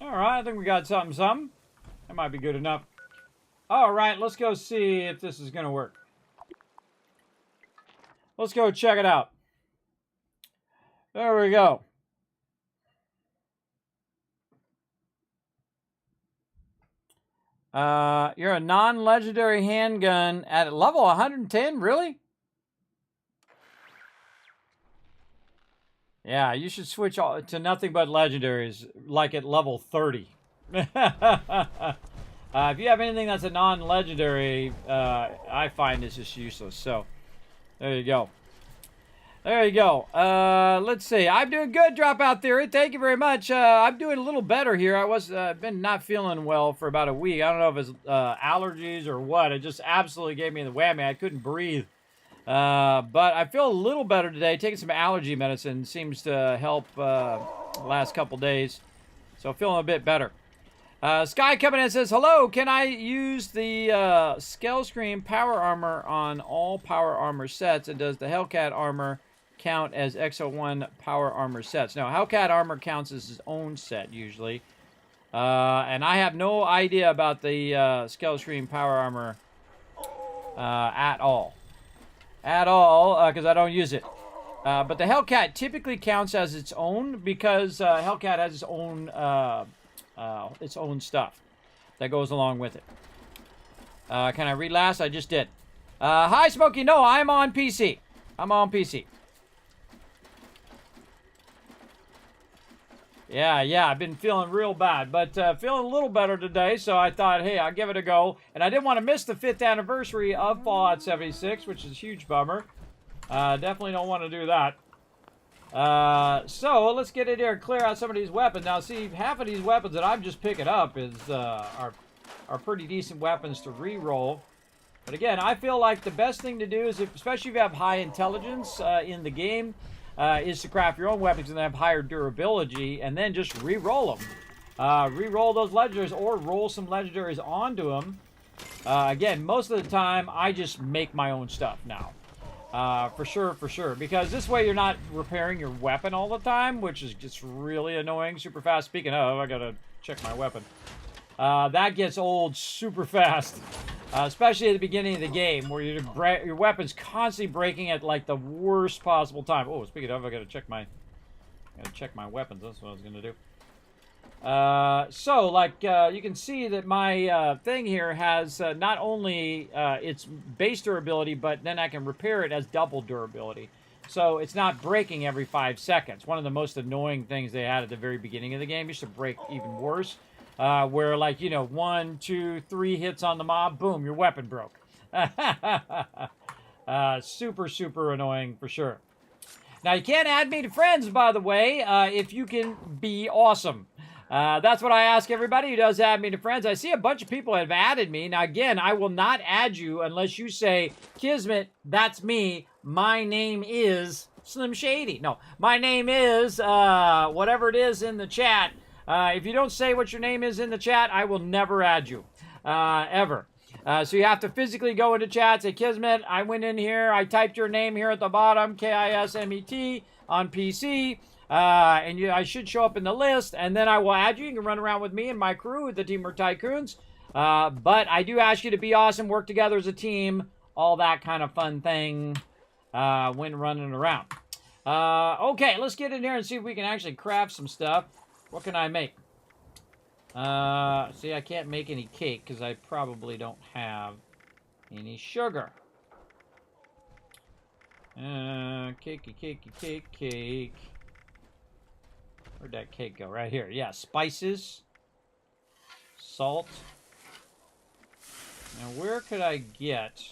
Alright, I think we got something. That might be good enough. Alright, let's go see if this is going to work. Let's go check it out. There we go. You're a non-legendary handgun at level 110? Really? Yeah, you should switch to nothing but legendaries, like at level 30. If you have anything that's a non-legendary, I find it's just useless. So, there you go. There you go. Let's see. I'm doing good, Dropout Theory. Thank you very much. I'm doing a little better here. I was been not feeling well for about a week. I don't know if it's allergies or what. It just absolutely gave me the whammy. I couldn't breathe. But I feel a little better today. Taking some allergy medicine seems to help the last couple days. So feeling a bit better. Sky coming in and says, hello, can I use the Scale Scream power armor on all power armor sets? And does the Hellcat armor count as XO1 power armor sets? No, Hellcat armor counts as his own set usually. And I have no idea about the Scale Scream power armor at all. At all, because I don't use it. But the Hellcat typically counts as its own because Hellcat has its own stuff that goes along with it. Can I read last? I just did. Hi, Smokey. No, I'm on PC. I'm on PC. Yeah, I've been feeling real bad, but feeling a little better today, so I thought, hey, I'll give it a go. And I didn't want to miss the 5th anniversary of Fallout 76, which is a huge bummer. Definitely don't want to do that. So let's get in here and clear out some of these weapons. Now, see, half of these weapons that I'm just picking up is are pretty decent weapons to re-roll. But again, I feel like the best thing to do is, especially if you have high intelligence in the game, is to craft your own weapons and have higher durability, and then just re-roll them. Re-roll those legendaries or roll some legendaries onto them. Again, most of the time, I just make my own stuff now. For sure, for sure. Because this way you're not repairing your weapon all the time, which is just really annoying super fast. Speaking of, I gotta check my weapon. That gets old super fast. Especially at the beginning of the game, where your weapon's constantly breaking at, like, the worst possible time. Oh, speaking of, I gotta check my weapons. That's what I was gonna do. So, like, you can see that my thing here has not only its base durability, but then I can repair it as double durability. So it's not breaking every 5 seconds. One of the most annoying things they had at the very beginning of the game used to break even worse. Where, like, you know, 1, 2, 3 hits on the mob, boom, your weapon broke. Super, super annoying for sure. Now, you can't add me to friends, by the way, if you can be awesome. That's what I ask everybody who does add me to friends. I see a bunch of people have added me. Now, again, I will not add you unless you say, Kismet, that's me. My name is Slim Shady. No, my name is whatever it is in the chat. If you don't say what your name is in the chat, I will never add you. Ever. So you have to physically go into chat, say, Kismet, I went in here, I typed your name here at the bottom, Kismet, on PC. And I should show up in the list, and then I will add you. You can run around with me and my crew with the Teamwork Tycoons. But I do ask you to be awesome, work together as a team, all that kind of fun thing when running around. Okay, let's get in here and see if we can actually craft some stuff. What can I make? See, I can't make any cake because I probably don't have any sugar. Cake. Where'd that cake go? Right here. Yeah, spices. Salt. Now, where could I get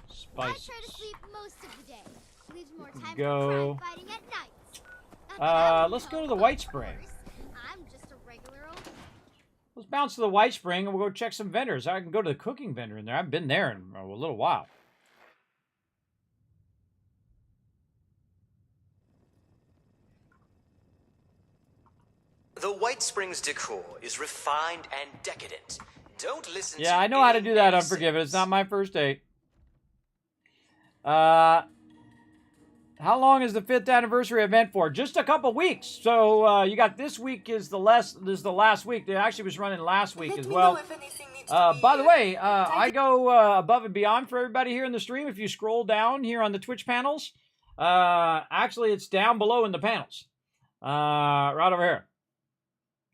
spices? I try to sleep most of the day. Leaves more time go. for crime fighting at night. Not that I Let's go know, to the of White Spring. course. I'm just a regular old... Let's bounce to the White Spring and we'll go check some vendors. I can go to the cooking vendor in there. I haven't been there in a little while. The White Springs decor is refined and decadent. Don't listen to Yeah, I know how to do that, any Unforgiven. It's not my first date. How long is the 5th anniversary event for? Just a couple weeks. So you got this week is the last week. It actually was running last week as well. By the way, I go above and beyond for everybody here in the stream. If you scroll down here on the Twitch panels, actually it's down below in the panels. Right over here.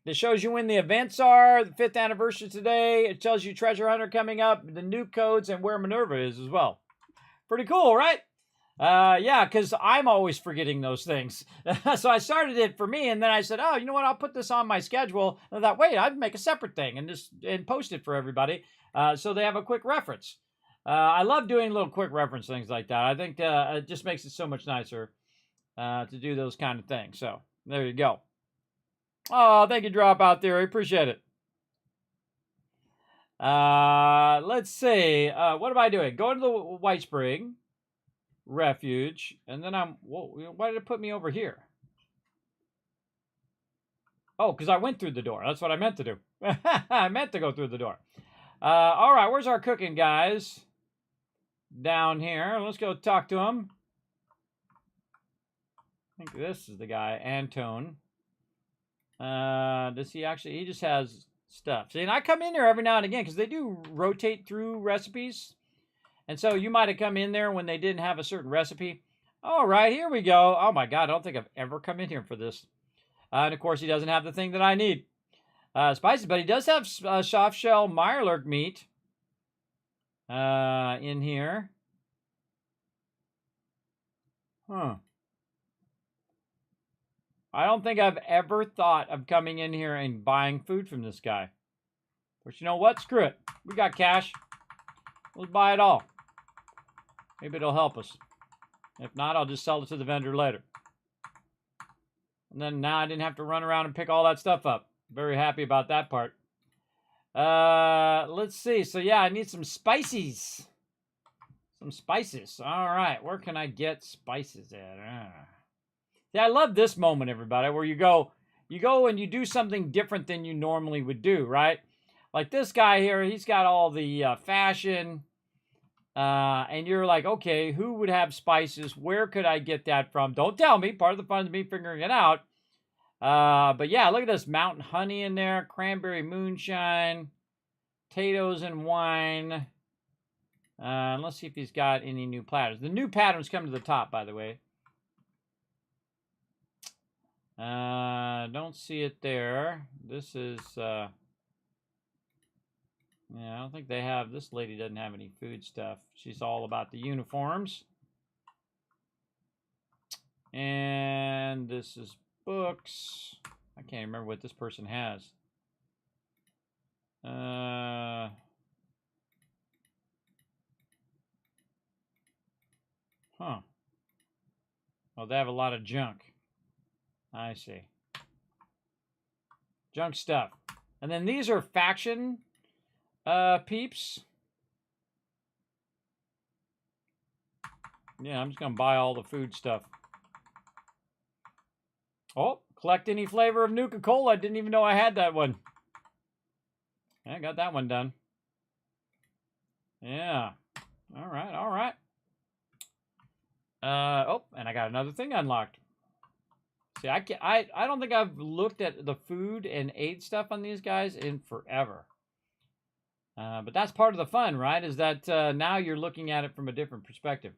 It shows you when the events are, the 5th anniversary today. It tells you Treasure Hunter coming up, the new codes, and where Minerva is as well. Pretty cool, right? Yeah, because I'm always forgetting those things. So I started it for me, and then I said, oh, you know what? I'll put this on my schedule. And I thought, wait, I'd make a separate thing and post it for everybody so they have a quick reference. I love doing little quick reference things like that. I think it just makes it so much nicer to do those kind of things. So there you go. Oh, thank you, Dropout Theory. Appreciate it. Let's see. What am I doing? Going to the White Spring Refuge, and then why did it put me over here? Oh, because I went through the door. That's what I meant to do. I meant to go through the door. All right, where's our cooking guys? Down here. Let's go talk to him. I think this is the guy, Antone. Does he actually? He just has stuff. See, and I come in there every now and again because they do rotate through recipes. And so you might have come in there when they didn't have a certain recipe. All right, here we go. Oh my God, I don't think I've ever come in here for this. And of course, he doesn't have the thing that I need. Spices, but he does have soft shell Mirelurk meat in here. Huh. I don't think I've ever thought of coming in here and buying food from this guy. But you know what? Screw it. We got cash. Let's buy it all. Maybe it'll help us. If not, I'll just sell it to the vendor later. And then now I didn't have to run around and pick all that stuff up. Very happy about that part. Let's see. So yeah, I need some spices. Some spices. All right. Where can I get spices at? Yeah, I love this moment, everybody, where you go and you do something different than you normally would do, right? Like this guy here, he's got all the fashion. And you're like, okay, who would have spices? Where could I get that from? Don't tell me. Part of the fun is me figuring it out. But yeah, look at this mountain honey in there, cranberry moonshine, potatoes and wine. Let's see if he's got any new platters. The new patterns come to the top, by the way. Don't see it there. This is, yeah, I don't think they have, this lady doesn't have any food stuff. She's all about the uniforms. And this is books. I can't remember what this person has. Huh. Oh, they have a lot of junk. I see. Junk stuff. And then these are faction peeps. Yeah, I'm just going to buy all the food stuff. Oh, collect any flavor of Nuka-Cola. I didn't even know I had that one. Yeah, I got that one done. Yeah. All right, all right. Oh, and I got another thing unlocked. See, I don't think I've looked at the food and aid stuff on these guys in forever. But that's part of the fun, right? Is that now you're looking at it from a different perspective.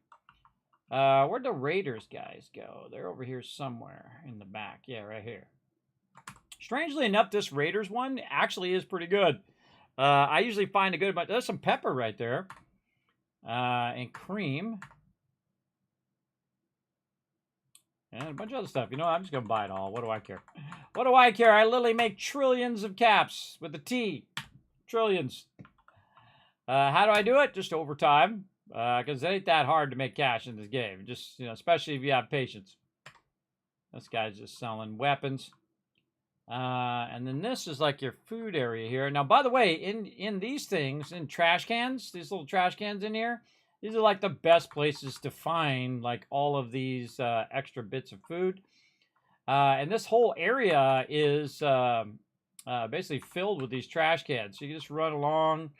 Where'd the Raiders guys go? They're over here somewhere in the back. Yeah, right here. Strangely enough, this Raiders one actually is pretty good. I usually find a good bunch. There's some pepper right there. And cream. And a bunch of other stuff. You know, I'm just going to buy it all. What do I care? What do I care? I literally make trillions of caps with a T. Trillions. How do I do it? Just over time. Because it ain't that hard to make cash in this game. Just, you know, especially if you have patience. This guy's just selling weapons. And then this is like your food area here. Now, by the way, in these things, in trash cans, these little trash cans in here, these are like the best places to find like all of these extra bits of food. And this whole area is basically filled with these trash cans. So you just run along,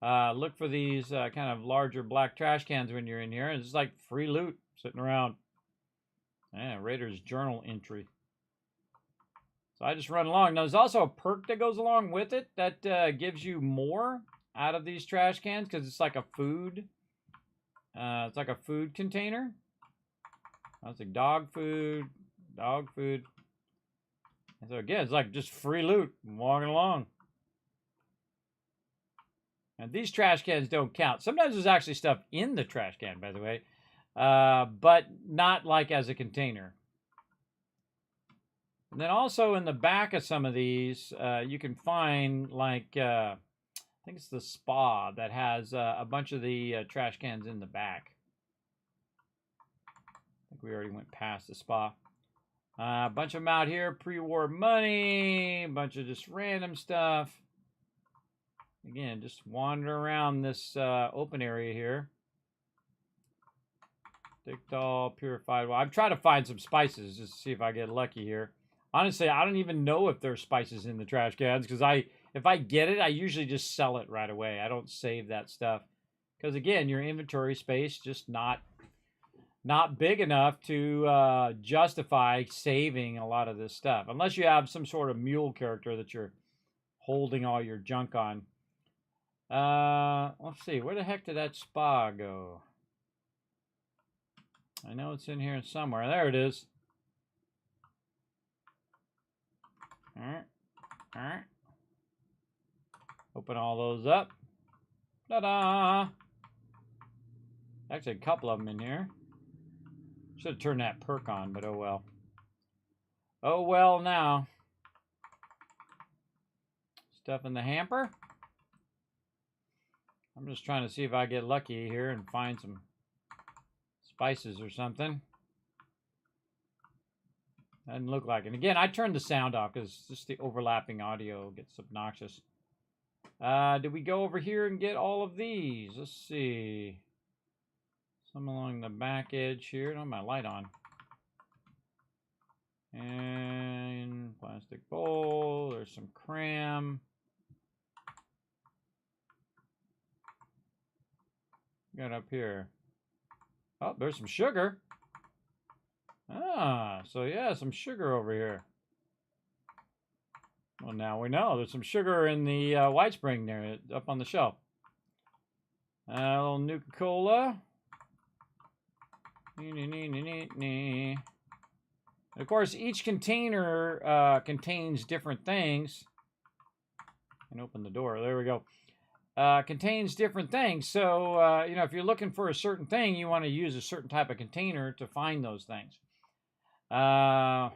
look for these kind of larger black trash cans when you're in here. And it's like free loot sitting around. Yeah, Raiders journal entry. So I just run along. Now, there's also a perk that goes along with it that gives you more out of these trash cans because it's like a food. It's like a food container. That's like dog food. And so again, it's like just free loot walking along. And these trash cans don't count. Sometimes there's actually stuff in the trash can, by the way, but not like as a container. And then also in the back of some of these, you can find like, I think it's the spa that has a bunch of the trash cans in the back. I think we already went past the spa. A bunch of them out here, pre-war money, a bunch of just random stuff. Again, just wander around this open area here. Dictol, purified. Well, I'm trying to find some spices just to see if I get lucky here. Honestly, I don't even know if there's spices in the trash cans because if I get it, I usually just sell it right away. I don't save that stuff because again, your inventory space just not big enough to justify saving a lot of this stuff unless you have some sort of mule character that you're holding all your junk on. Let's see, where the heck did that spa go? I know it's in here somewhere. There it is. All right. Open all those up. Ta-da! Actually, a couple of them in here. Should have turned that perk on, but oh well. Oh well now. Stuff in the hamper. I'm just trying to see if I get lucky here and find some spices or something. Doesn't look like it. And again, I turned the sound off because just the overlapping audio gets obnoxious. Did we go over here and get all of these? Let's see. Some along the back edge here. I don't have my light on. And plastic bowl. There's some cram. Got up here. Oh, there's some sugar. Ah, so yeah, some sugar over here. Well, now we know. There's some sugar in the White Spring there, up on the shelf. A little Nuka-Cola. Of course, each container contains different things. And open the door. There we go. Contains different things. So, you know, if you're looking for a certain thing, you want to use a certain type of container to find those things. You know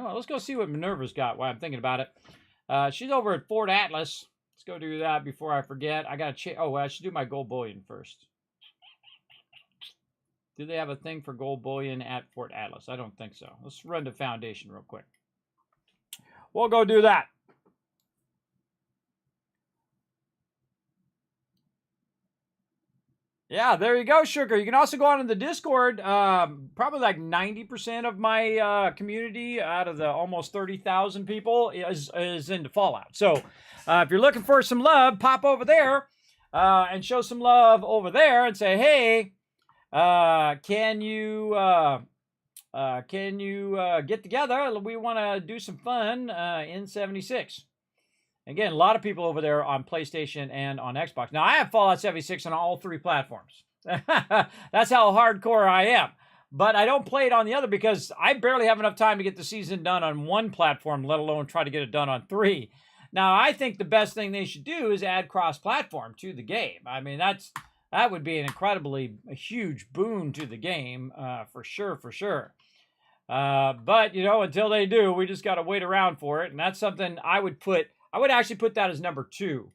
what? Let's go see what Minerva's got while I'm thinking about it. She's over at Fort Atlas. Let's go do that before I forget. I got to oh, I should do my gold bullion first. Do they have a thing for gold bullion at Fort Atlas? I don't think so. Let's run to Foundation real quick. We'll go do that. Yeah, there you go, Sugar. You can also go on in the Discord. Probably like 90% of my community out of the almost 30,000 people is into Fallout. So if you're looking for some love, pop over there and show some love over there and say, hey, can you get together? We want to do some fun in 76. Again, a lot of people over there on PlayStation and on Xbox. Now, I have Fallout 76 on all 3 platforms. That's how hardcore I am. But I don't play it on the other because I barely have enough time to get the season done on 1 platform, let alone try to get it done on 3. Now, I think the best thing they should do is add cross-platform to the game. I mean, that would be an incredibly huge boon to the game, for sure, for sure. But, you know, until they do, we just got to wait around for it. And that's something I would actually put that as number 2.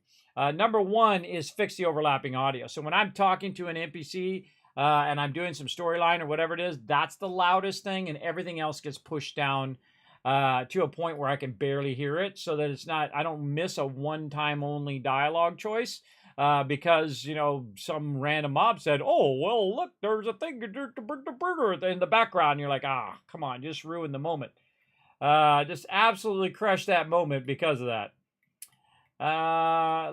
Number 1 is fix the overlapping audio. So when I'm talking to an NPC and I'm doing some storyline or whatever it is, that's the loudest thing, and everything else gets pushed down to a point where I can barely hear it, so that I don't miss a one-time only dialogue choice. Because, you know, some random mob said, oh, well, look, there's a thing in the background. You're like, come on, just ruin the moment. Just absolutely crush that moment because of that.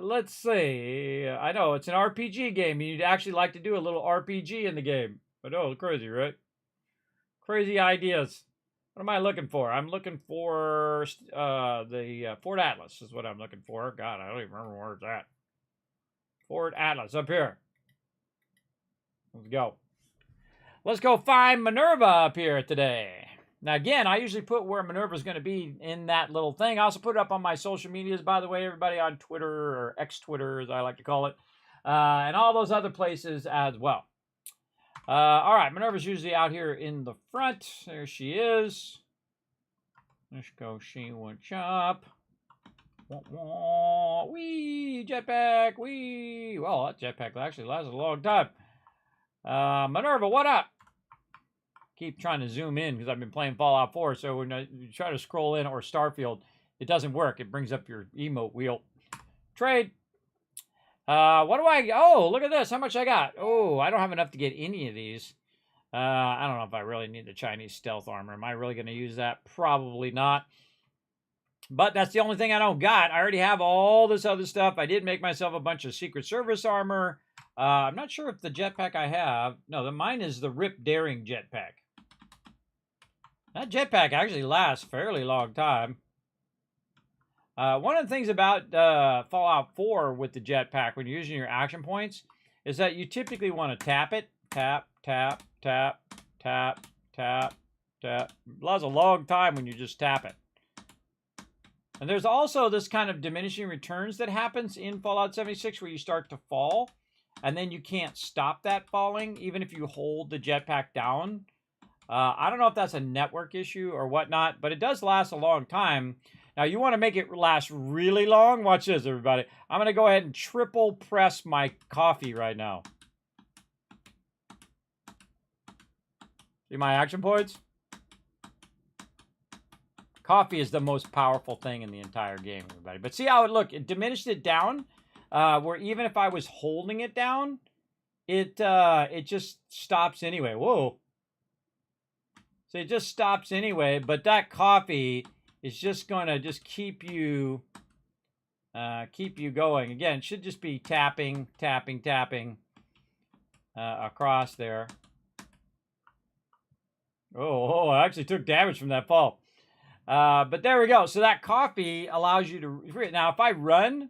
Let's see. I know, it's an RPG game. You'd actually like to do a little RPG in the game. But, oh, crazy, right? Crazy ideas. What am I looking for? I'm looking for the Fort Atlas is what I'm looking for. God, I don't even remember where it's at. Fort Atlas, up here. Let's go. Let's go find Minerva up here today. Now, again, I usually put where Minerva's going to be in that little thing. I also put it up on my social medias, by the way, everybody on Twitter, or X-Twitter, as I like to call it, and all those other places as well. All right, Minerva's usually out here in the front. There she is. Let's go see what's up. Wee, jetpack, wee. Well, that jetpack actually lasted a long time. Minerva, what up? Keep trying to zoom in because I've been playing Fallout 4, so when you try to scroll in, or Starfield, it doesn't work. It brings up your emote wheel. Trade. What do I... Oh, look at this. How much I got? Oh, I don't have enough to get any of these. I don't know if I really need the Chinese stealth armor. Am I really going to use that? Probably not. But that's the only thing I don't got. I already have all this other stuff. I did make myself a bunch of Secret Service armor. I'm not sure if the jetpack I have... No, mine is the Rip Daring jetpack. That jetpack actually lasts a fairly long time. One of the things about Fallout 4 with the jetpack when you're using your action points is that you typically want to tap it. Tap, tap, tap, tap, tap, tap. It lasts a long time when you just tap it. And there's also this kind of diminishing returns that happens in Fallout 76 where you start to fall, and then you can't stop that falling even if you hold the jetpack down. I don't know if that's a network issue or whatnot, but it does last a long time. Now, you want to make it last really long? Watch this, everybody. I'm going to go ahead and triple press my coffee right now. See my action points? Coffee is the most powerful thing in the entire game, everybody. But see how it diminished it down, where even if I was holding it down, it just stops anyway. Whoa. So it just stops anyway, but that coffee is just going to just keep you going. Again, it should just be tapping, tapping, tapping. across there. Oh, I actually took damage from that fall. But there we go. So that coffee allows you to... Now, if I run,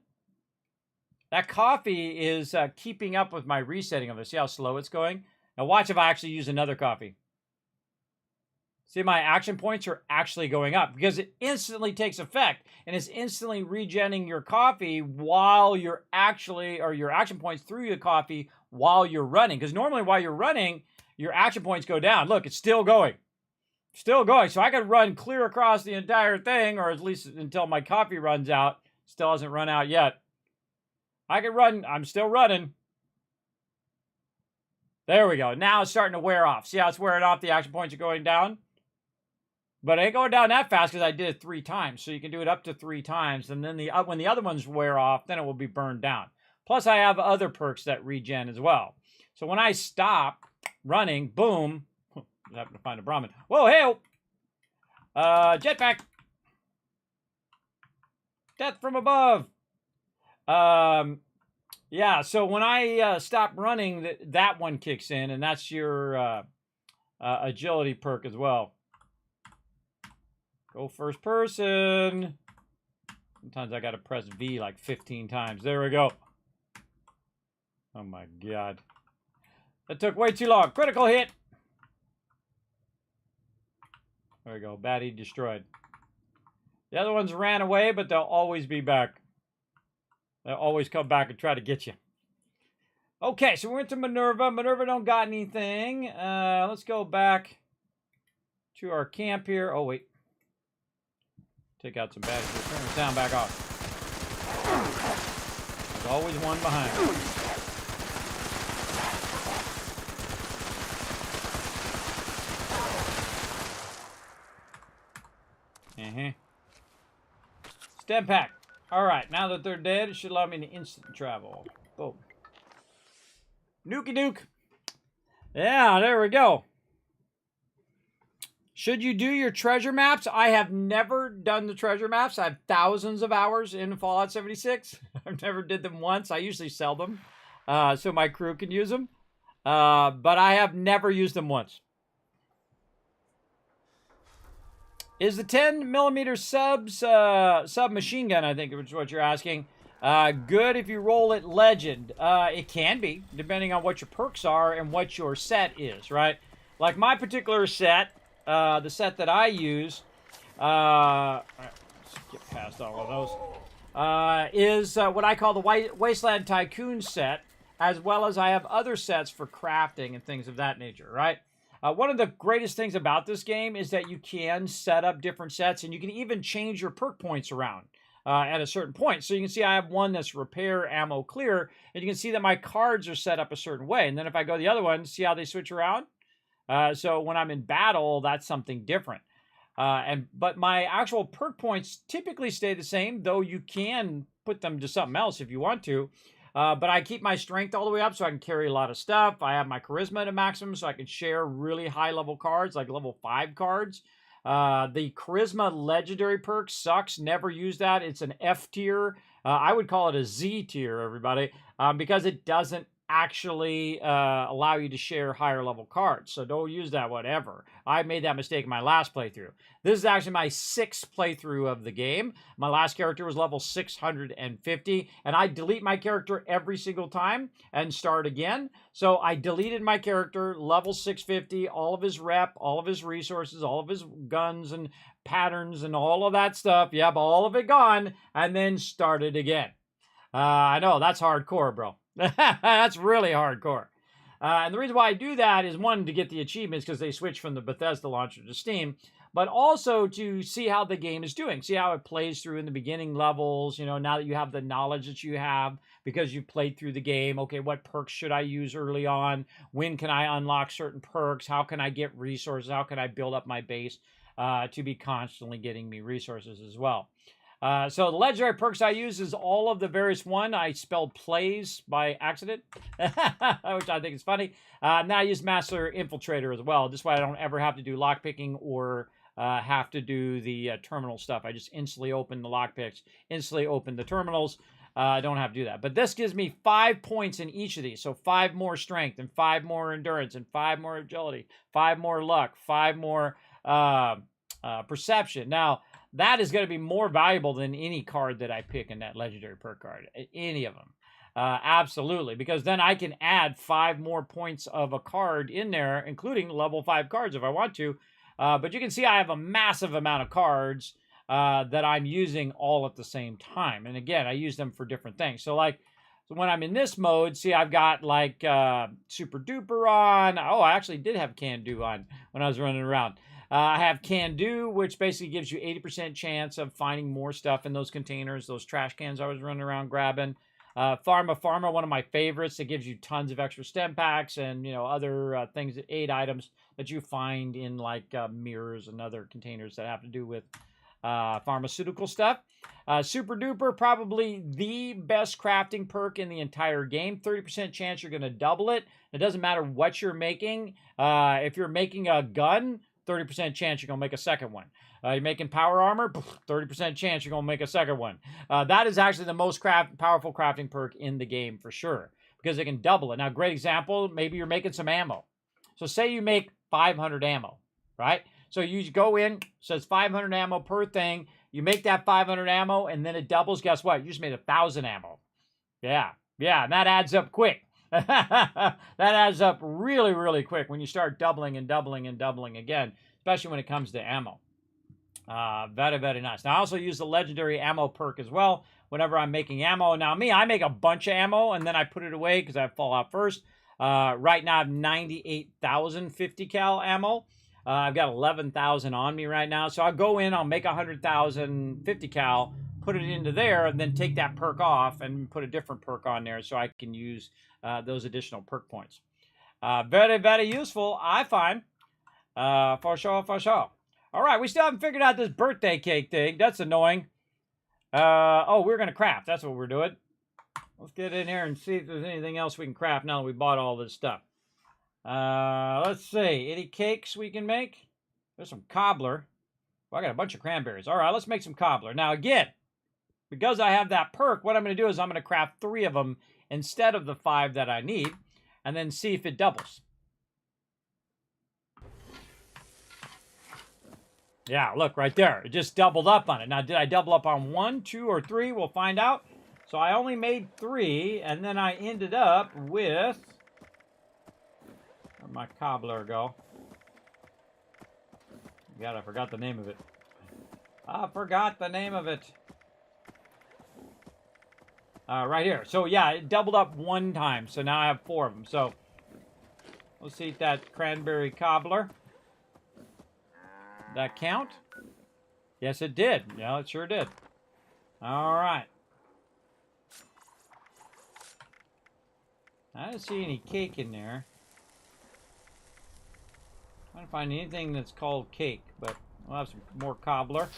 that coffee is keeping up with my resetting of it. See how slow it's going? Now watch if I actually use another coffee. See, my action points are actually going up because it instantly takes effect and it's instantly regenning your coffee while you're actually, or your action points through the coffee while you're running. Because normally while you're running, your action points go down. Look, it's still going. Still going. So I could run clear across the entire thing, or at least until my coffee runs out. Still hasn't run out yet. I could run. I'm still running. There we go. Now it's starting to wear off. See how it's wearing off? The action points are going down. But it ain't going down that fast because I did it 3 times. So you can do it up to 3 times. And then when the other ones wear off, then it will be burned down. Plus, I have other perks that regen as well. So when I stop running, boom. I happen to find a Brahmin. Whoa, hey! Jetpack! Death from above! Yeah, so when I stop running, that one kicks in. And that's your agility perk as well. Go first person. Sometimes I got to press V like 15 times. There we go. Oh my god. That took way too long. Critical hit. There we go. Baddie destroyed. The other ones ran away, but they'll always be back. They'll always come back and try to get you. Okay, so we went to Minerva. Minerva don't got anything. Let's go back to our camp here. Oh, wait. Take out some baddies. Turn the sound back off. There's always one behind. Stem pack. Alright, now that they're dead, it should allow me to instant travel. Boom. Nuke Duke. Yeah, there we go. Should you do your treasure maps? I have never done the treasure maps. I have thousands of hours in Fallout 76. I've never did them once. I usually sell them so my crew can use them. But I have never used them once. Is the 10mm submachine gun, I think is what you're asking, good if you roll it legend? It can be, depending on what your perks are and what your set is, right? Like my particular set, the set that I use, all right, let's get past all of those, is what I call the Wasteland Tycoon set, as well as I have other sets for crafting and things of that nature, right? One of the greatest things about this game is that you can set up different sets, and you can even change your perk points around at a certain point. So you can see I have one that's repair, ammo, clear, and you can see that my cards are set up a certain way. And then if I go to the other one, see how they switch around? So when I'm in battle, that's something different. But my actual perk points typically stay the same, though you can put them to something else if you want to. But I keep my strength all the way up so I can carry a lot of stuff. I have my charisma to maximum so I can share really high level cards, like level 5 cards. The charisma legendary perk sucks. Never use that. It's an F tier. I would call it a Z tier, everybody, because it doesn't actually allow you to share higher level cards. So don't use that one ever. I made that mistake in my last playthrough. This is actually my 6th playthrough of the game. My last character was level 650, and I delete my character every single time and start again. So I deleted my character, level 650, all of his rep, all of his resources, all of his guns and patterns and all of that stuff. Yep, all of it gone, and then started again. I know, that's hardcore, bro. That's really hardcore. And the reason why I do that is, one, to get the achievements because they switch from the Bethesda launcher to Steam, but also to see how the game is doing. See how it plays through in the beginning levels, you know, now that you have the knowledge that you have because you played through the game. Okay, what perks should I use early on? When can I unlock certain perks? How can I get resources? How can I build up my base to be constantly getting me resources as well? So the legendary perks I use is all of the various one. I spelled plays by accident, which I think is funny. Now I use Master Infiltrator as well. This way I don't ever have to do lockpicking or have to do the terminal stuff. I just instantly open the lockpicks, instantly open the terminals. I don't have to do that. But this gives me 5 points in each of these. So 5 more strength and 5 more endurance and 5 more agility, 5 more luck, 5 more perception. Now, that is going to be more valuable than any card that I pick in that legendary perk card. Any of them. Absolutely. Because then I can add 5 more points of a card in there, including level 5 cards if I want to. But you can see I have a massive amount of cards that I'm using all at the same time. And again, I use them for different things. So like when I'm in this mode, see, I've got like Super Duper on. Oh, I actually did have Can Do on when I was running around. I have Can Do, which basically gives you 80% chance of finding more stuff in those containers, those trash cans I was running around grabbing. Pharma, one of my favorites. It gives you tons of extra stem packs and, you know, other things, aid items that you find in like mirrors and other containers that have to do with pharmaceutical stuff. Super Duper, probably the best crafting perk in the entire game. 30% chance you're going to double it. It doesn't matter what you're making. If you're making a gun, 30% chance you're going to make a second one. You're making power armor, 30% chance you're going to make a second one. That is actually the most powerful crafting perk in the game for sure, because it can double it. Now, great example, maybe you're making some ammo. So say you make 500 ammo, right? So you go in, says 500 ammo per thing. You make that 500 ammo, and then it doubles. Guess what? You just made 1,000 ammo. Yeah, and that adds up quick. That adds up really, really quick when you start doubling and doubling and doubling again, especially when it comes to ammo. Very, very nice. Now, I also use the legendary ammo perk as well whenever I'm making ammo. Now, I make a bunch of ammo, and then I put it away because I have Fallout first. Right now, I have 98,000 50 cal ammo. I've got 11,000 on me right now. So I'll go in, I'll make 100,000 50 cal, put it into there, and then take that perk off and put a different perk on there so I can use those additional perk points. Very, very useful, I find. For sure, for sure. All right, we still haven't figured out this birthday cake thing. That's annoying. Oh, we're going to craft. That's what we're doing. Let's get in here and see if there's anything else we can craft now that we bought all this stuff. Let's see. Any cakes we can make? There's some cobbler. Well, I got a bunch of cranberries. All right, let's make some cobbler. Now, again, because I have that perk, what I'm going to do is I'm going to craft 3 of them instead of the 5 that I need, and then see if it doubles. Yeah, look, right there. It just doubled up on it. Now, did I double up on 1, 2, or 3? We'll find out. So I only made 3, and then I ended up with... Where'd my cobbler go? God, I forgot the name of it. I forgot the name of it. Right here. So, yeah, it doubled up 1 time. So now I have 4 of them. So, let's eat that cranberry cobbler. Did that count? Yes, it did. Yeah, it sure did. All right. I don't see any cake in there. I don't find anything that's called cake, but we'll have some more cobbler.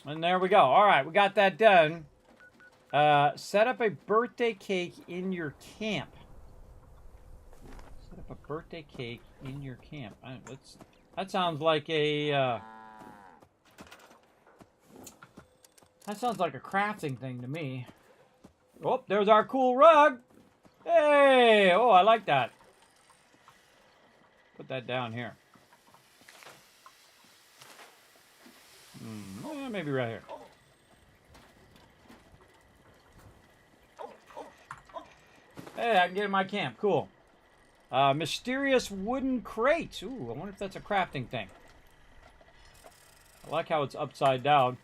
And there we go. All right, we got that done. Set up a birthday cake in your camp. Set up a birthday cake in your camp. That sounds like a... that sounds like a crafting thing to me. Oh, there's our cool rug. Hey! Oh, I like that. Put that down here. Maybe right here. Hey, I can get in my camp. Cool. Mysterious wooden crate. Ooh, I wonder if that's a crafting thing. I like how it's upside down.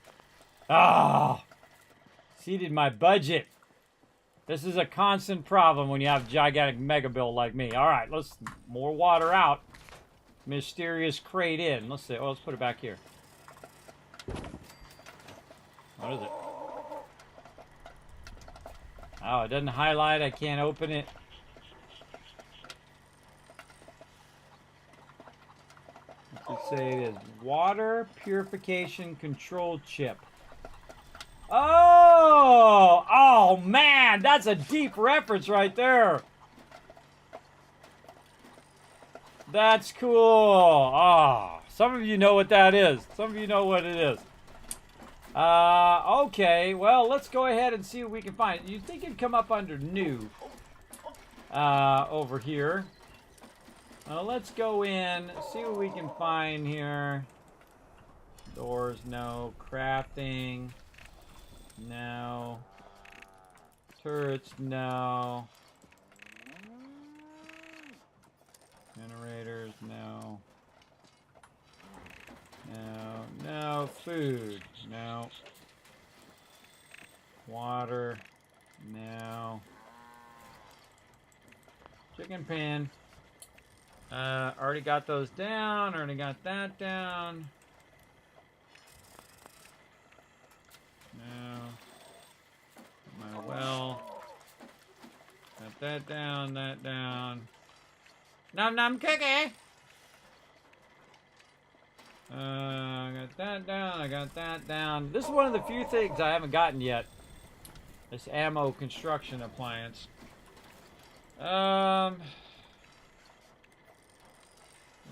Ah! Exceeded my budget. This is a constant problem when you have a gigantic mega build like me. All right, let's... More water out. Mysterious crate in. Let's see. Oh, let's put it back here. What is it? Oh, it doesn't highlight. I can't open it. Let's say it is water purification control chip. Oh! Oh, man! That's a deep reference right there. That's cool. Ah, some of you know what that is. Some of you know what it is. Okay, well, let's go ahead and see what we can find. You think it'd come up under new over here. Let's go in, see what we can find here. Doors, no. Crafting, no. Turrets, no. Generators, no. No, no. Food, no. Water, no. Chicken pen. Already got those down. Already got that down. No. My well. Got that down, that down. Num num cookie! I got that down, I got that down. This is one of the few things I haven't gotten yet. This ammo construction appliance.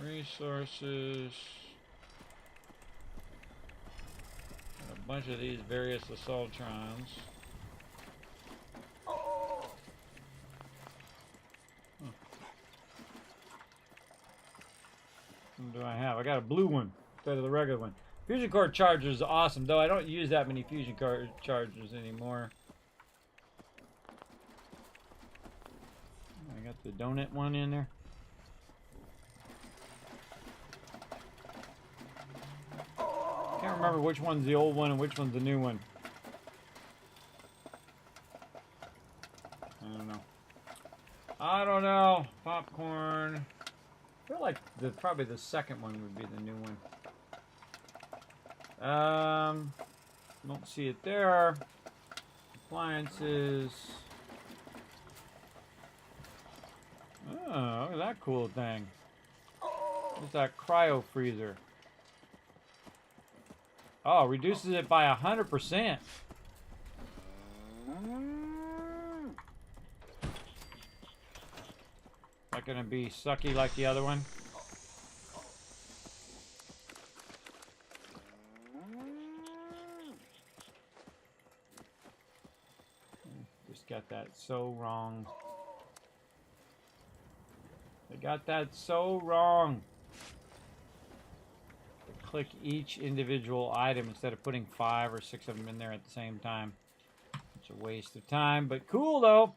Resources. Got a bunch of these various assaultrons. What do I have? I got a blue one instead of the regular one. Fusion core charger is awesome, though I don't use that many fusion core chargers anymore. I got the donut one in there. Can't remember which one's the old one and which one's the new one. I don't know. Popcorn. I feel like probably the second one would be the new one. Don't see it there. Appliances. Oh, look at that cool thing. What's that cryo freezer? Oh, reduces it by 100%. Not gonna be sucky like the other one. Just got that so wrong. They got that so wrong. Click each individual item instead of putting 5 or 6 of them in there at the same time. It's a waste of time, but cool though.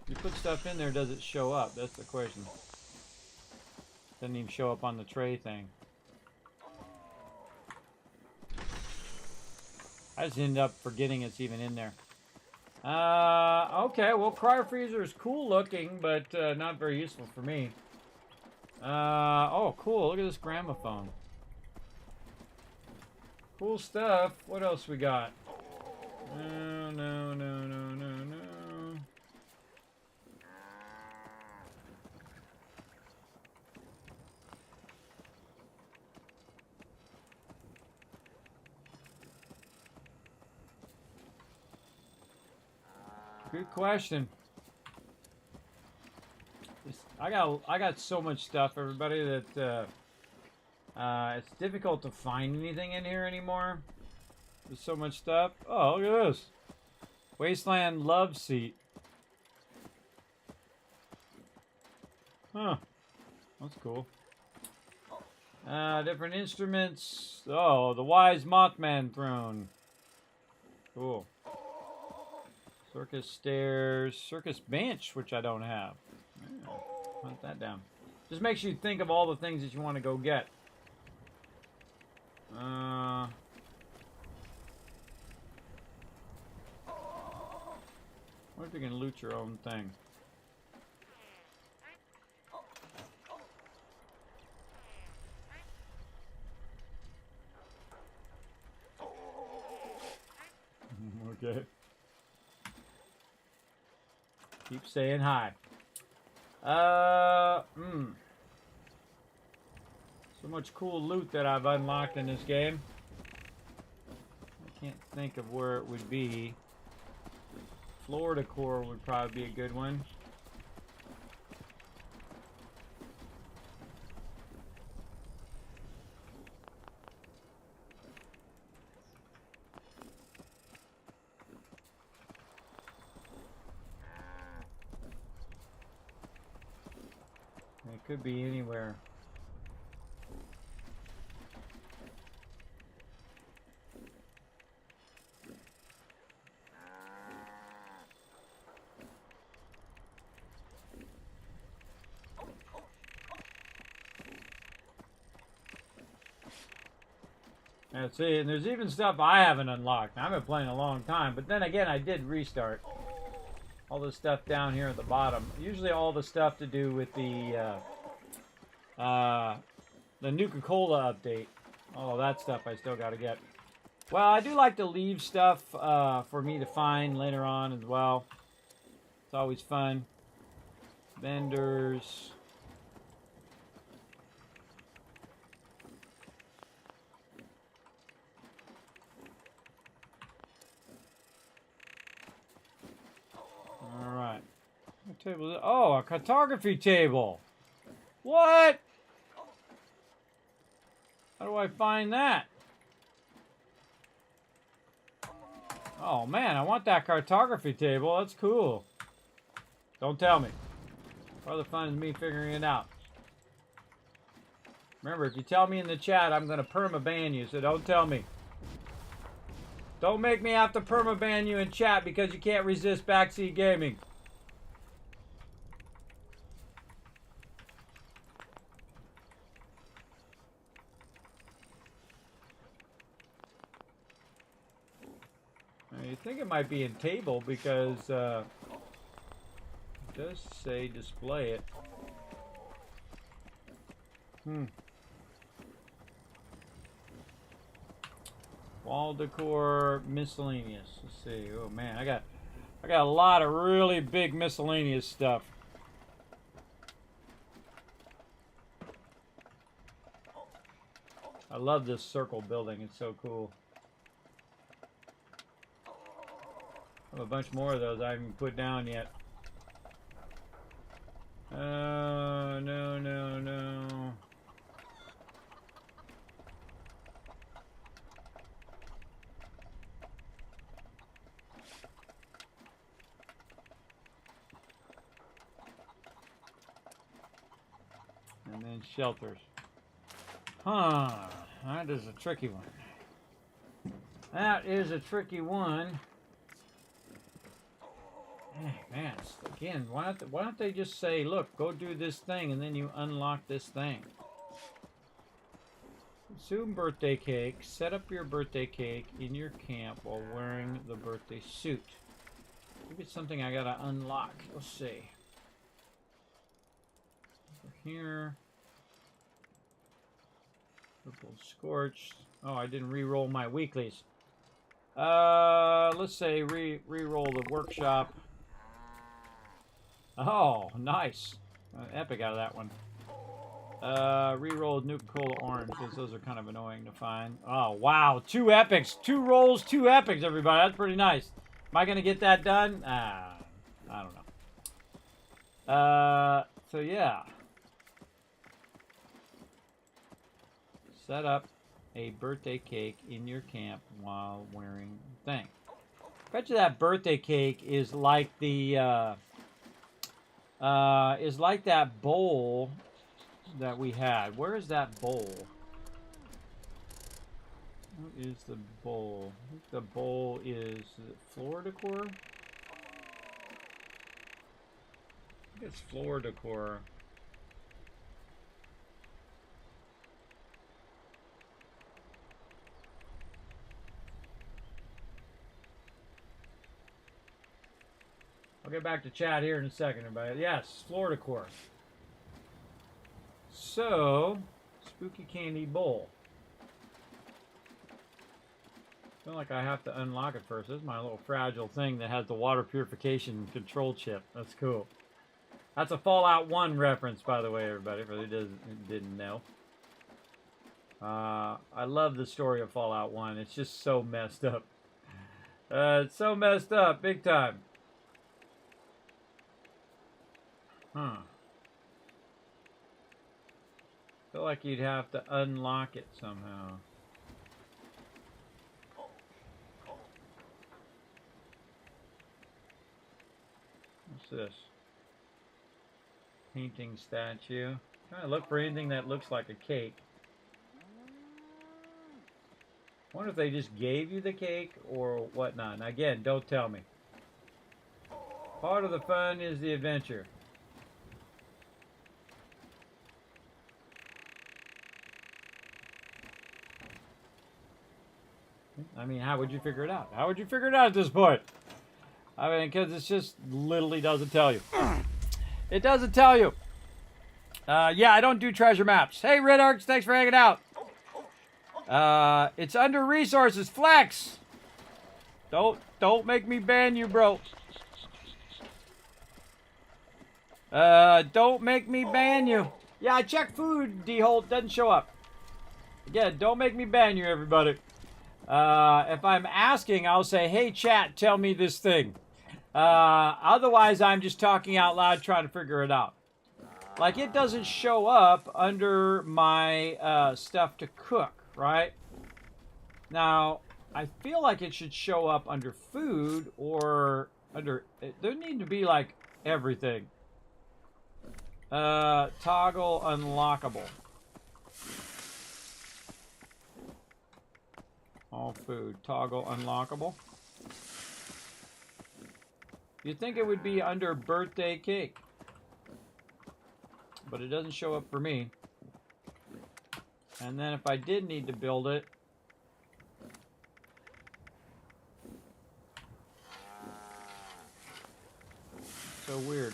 You put stuff in there, does it show up? That's the question. Doesn't even show up on the tray thing. I just end up forgetting it's even in there. Okay, well, cryo freezer is cool looking, but not very useful for me. Oh, cool. Look at this gramophone. Cool stuff. What else we got? No, no, no, no, no, no. Good question. I got so much stuff, everybody, that it's difficult to find anything in here anymore. There's so much stuff. Oh, look at this. Wasteland Love Seat. Huh. That's cool. Different instruments. Oh, the Wise Mothman Throne. Cool. Circus stairs. Circus bench, which I don't have. Yeah, hunt that down. Just makes you think of all the things that you want to go get. What if you can loot your own thing? Okay. Keep saying hi. So much cool loot that I've unlocked in this game. I can't think of where it would be. Floor decor would probably be a good one. could be anywhere. Let's see, and there's even stuff I haven't unlocked. I've been playing a long time, but then again, I did restart. All the stuff down here at the bottom. Usually all the stuff to do with the Nuka-Cola update. All that stuff I still got to get. Well, I do like to leave stuff for me to find later on as well. It's always fun. Vendors. Alright. What table is it? Oh, a cartography table. What? How do I find that? Oh man, I want that cartography table. That's cool. Don't tell me. Part of the fun is me figuring it out. Remember, if you tell me in the chat, I'm going to perma-ban you, so don't tell me. Don't make me have to perma-ban you in chat because you can't resist backseat gaming. You think it might be in table because it does say display it. Wall decor miscellaneous. Let's see. Oh man, I got a lot of really big miscellaneous stuff. I love this circle building. It's so cool. I have a bunch more of those I haven't put down yet. No. And then shelters. Huh. That is a tricky one. That is a tricky one. Man, again, why don't they just say, look, go do this thing, and then you unlock this thing. Consume birthday cake. Set up your birthday cake in your camp while wearing the birthday suit. Maybe it's something I gotta unlock. Let's see. Over here. Purple scorched. Oh, I didn't re-roll my weeklies. Let's say re-roll the workshop. Oh, nice. Epic out of that one. Re-rolled Nuka-Cola orange, because those are kind of annoying to find. Oh, wow. 2 epics. 2 rolls, 2 epics, everybody. That's pretty nice. Am I going to get that done? I don't know. So, yeah. Set up a birthday cake in your camp while wearing the thing. Bet you that birthday cake is like the... is like that bowl that we had. Where is that bowl? What is the bowl? I think the bowl is it floor decor? I think it's floor decor. I'll get back to chat here in a second, everybody. Yes, floor decor. So, spooky candy bowl. I feel like I have to unlock it first. This is my little fragile thing that has the water purification control chip. That's cool. That's a Fallout 1 reference, by the way, everybody, for those who didn't know. I love the story of Fallout 1. It's just so messed up. It's so messed up, big time. Huh. Feel like you'd have to unlock it somehow. What's this? Painting statue. Trying to look for anything that looks like a cake. I wonder if they just gave you the cake or whatnot. And again, don't tell me. Part of the fun is the adventure. I mean, how would you figure it out? How would you figure it out at this point? I mean, because it just literally doesn't tell you. It doesn't tell you. Yeah, I don't do treasure maps. Hey, Red Arcs, thanks for hanging out. It's under resources. Flex. Don't make me ban you, bro. Don't make me ban you. Yeah, I checked food, D-Holt. Doesn't show up. Again, don't make me ban you, everybody. If I'm asking, I'll say, hey, chat, tell me this thing. Otherwise, I'm just talking out loud trying to figure it out. Like, it doesn't show up under my stuff to cook, right? Now, I feel like it should show up under food or under... There need to be, like, everything. Toggle unlockable. All food. Toggle unlockable. You'd think it would be under birthday cake. But it doesn't show up for me. And then if I did need to build it... So weird.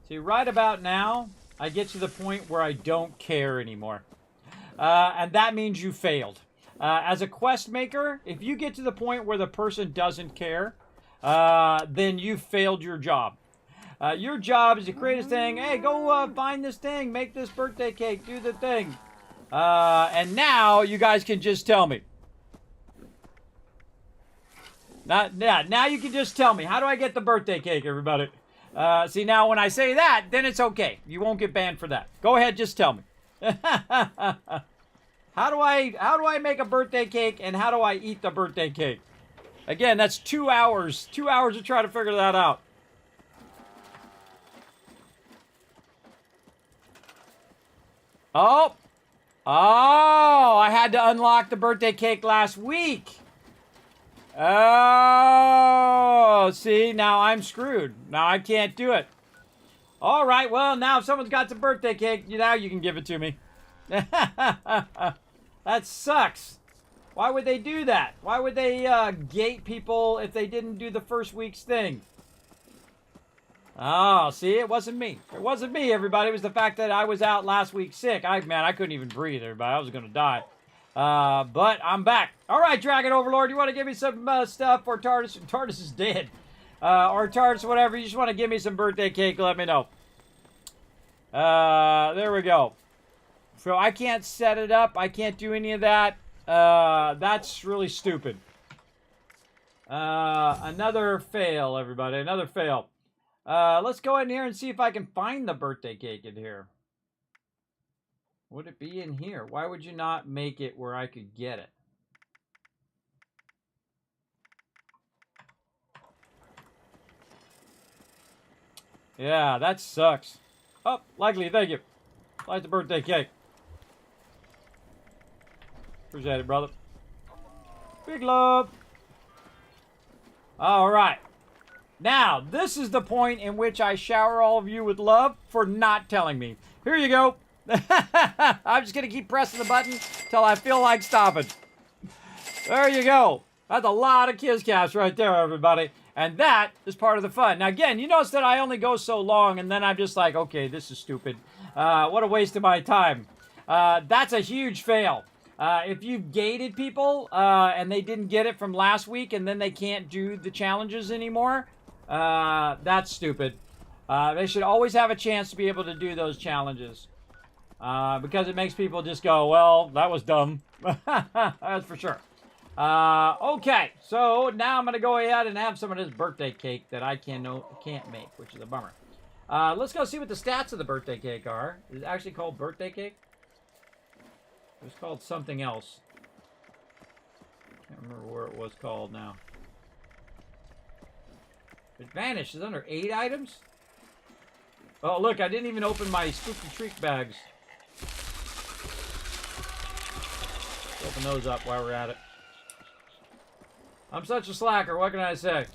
See, right about now, I get to the point where I don't care anymore. And that means you failed. As a quest maker, if you get to the point where the person doesn't care, then you failed your job. Your job is to create a thing. Hey, go find this thing. Make this birthday cake. Do the thing. And now you guys can just tell me. Now you can just tell me. How do I get the birthday cake, everybody? See, now when I say that, then it's okay. You won't get banned for that. Go ahead, just tell me. How do I make a birthday cake, and how do I eat the birthday cake? Again, that's 2 hours. 2 hours to try to figure that out. Oh, I had to unlock the birthday cake last week. Oh, see, now I'm screwed. Now I can't do it. All right, well, now if someone's got some birthday cake, now you can give it to me. That sucks. Why would they do that? Why would they gate people if they didn't do the first week's thing? Oh, see, it wasn't me. It wasn't me, everybody. It was the fact that I was out last week sick. Man, I couldn't even breathe, everybody. I was going to die. But I'm back. All right, Dragon Overlord, you want to give me some stuff? Or TARDIS? TARDIS is dead. Or TARDIS, whatever. You just want to give me some birthday cake, let me know. There we go. So I can't set it up. I can't do any of that. That's really stupid. Another fail, everybody. Another fail. Let's go in here and see if I can find the birthday cake in here. Would it be in here? Why would you not make it where I could get it? Yeah, that sucks. Oh, likely, thank you. Like the birthday cake. Appreciate it, brother. Big love. All right. Now, this is the point in which I shower all of you with love for not telling me. Here you go. I'm just going to keep pressing the button till I feel like stopping. There you go. That's a lot of kiss caps right there, everybody. And that is part of the fun. Now, again, you notice that I only go so long, and then I'm just like, okay, this is stupid. What a waste of my time. That's a huge fail. If you've gated people and they didn't get it from last week and then they can't do the challenges anymore, that's stupid. They should always have a chance to be able to do those challenges. Because it makes people just go, well, that was dumb. That's for sure. Okay, so now I'm going to go ahead and have some of this birthday cake that I can't make, which is a bummer. Let's go see what the stats of the birthday cake are. Is it actually called birthday cake? It was called something else. Can't remember where it was called now. It vanished. It's under 8 items? Oh, look, I didn't even open my spooky treat bags. Open those up while we're at it. I'm such a slacker, what can I say?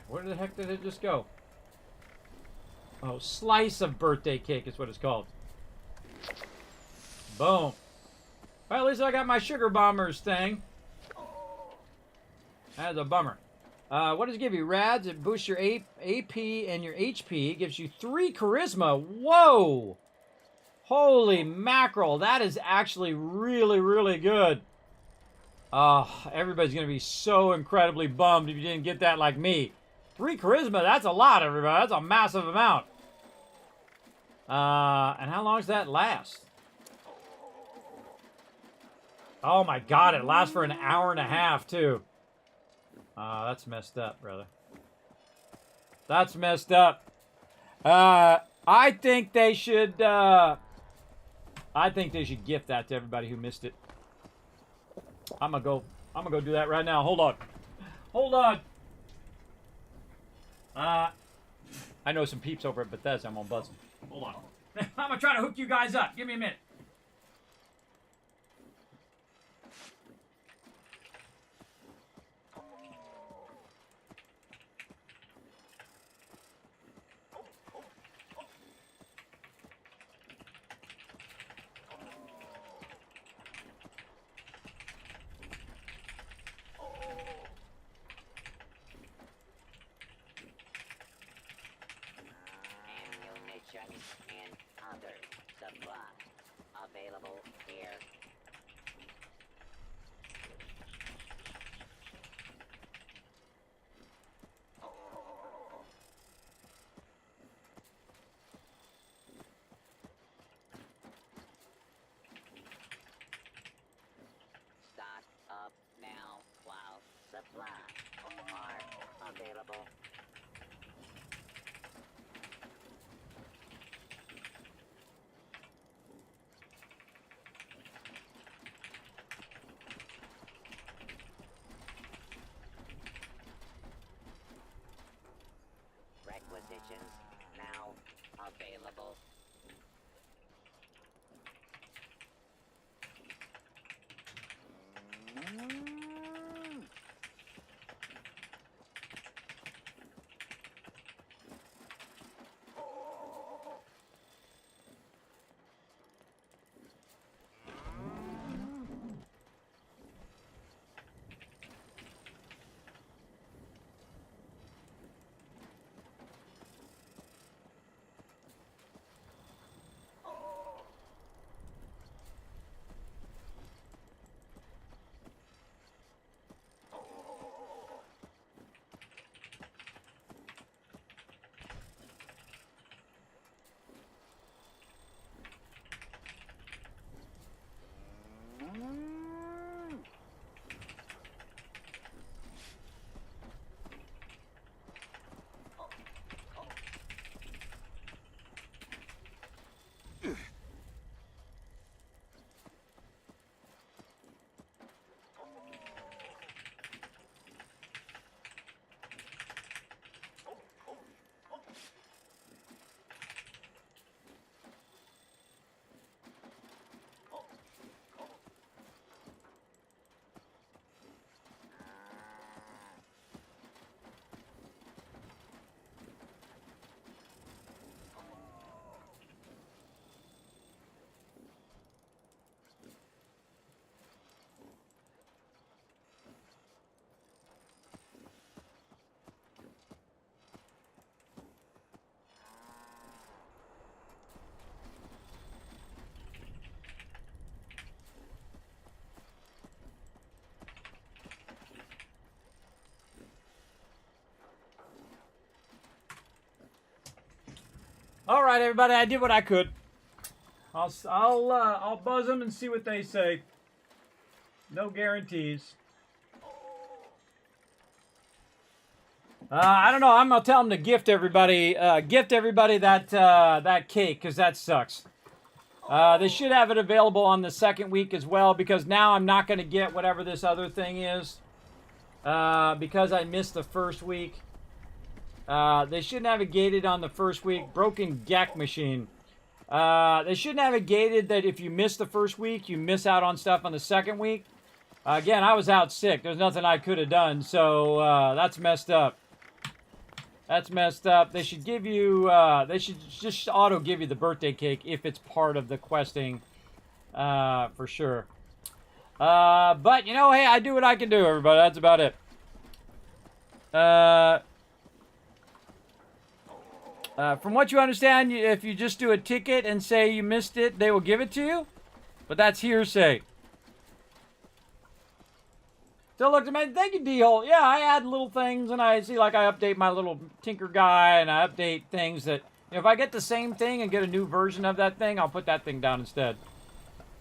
Where the heck did it just go? Oh, slice of birthday cake is what it's called. Boom. Well, at least I got my sugar bombers thing. That's a bummer. What does it give you? Rads, it boosts your AP and your HP. It gives you 3 charisma. Whoa! Holy mackerel. That is actually really, really good. Everybody's going to be so incredibly bummed if you didn't get that like me. 3 charisma, that's a lot, everybody. That's a massive amount. And how long does that last? Oh my god, it lasts for an hour and a half, too. That's messed up, brother. That's messed up. I think they should gift that to everybody who missed it. I'm gonna go do that right now. Hold on. Hold on. I know some peeps over at Bethesda. I'm gonna buzz them. Hold on. I'm gonna try to hook you guys up. Give me a minute. And other supplies available here. Stock up now while supplies are available. Requisitions now available. All right, everybody, I did what I could. I'll buzz them and see what they say. No guarantees. I don't know. I'm gonna tell them to gift everybody that cake, because that sucks. They should have it available on the second week as well, because now I'm not gonna get whatever this other thing is, because I missed the first week. They shouldn't have it gated on the first week. Broken Gek machine. They shouldn't have it gated that if you miss the first week, you miss out on stuff on the second week. Again, I was out sick. There's nothing I could have done, so that's messed up. That's messed up. They should give you, they should just auto give you the birthday cake if it's part of the questing, for sure. But, you know, hey, I do what I can do, everybody. That's about it. From what you understand, if you just do a ticket and say you missed it, they will give it to you. But that's hearsay. Still looks amazing. Thank you, D-Hole. Yeah, I add little things, and I see, like, I update my little Tinker guy, and I update things that, you know, if I get the same thing and get a new version of that thing, I'll put that thing down instead.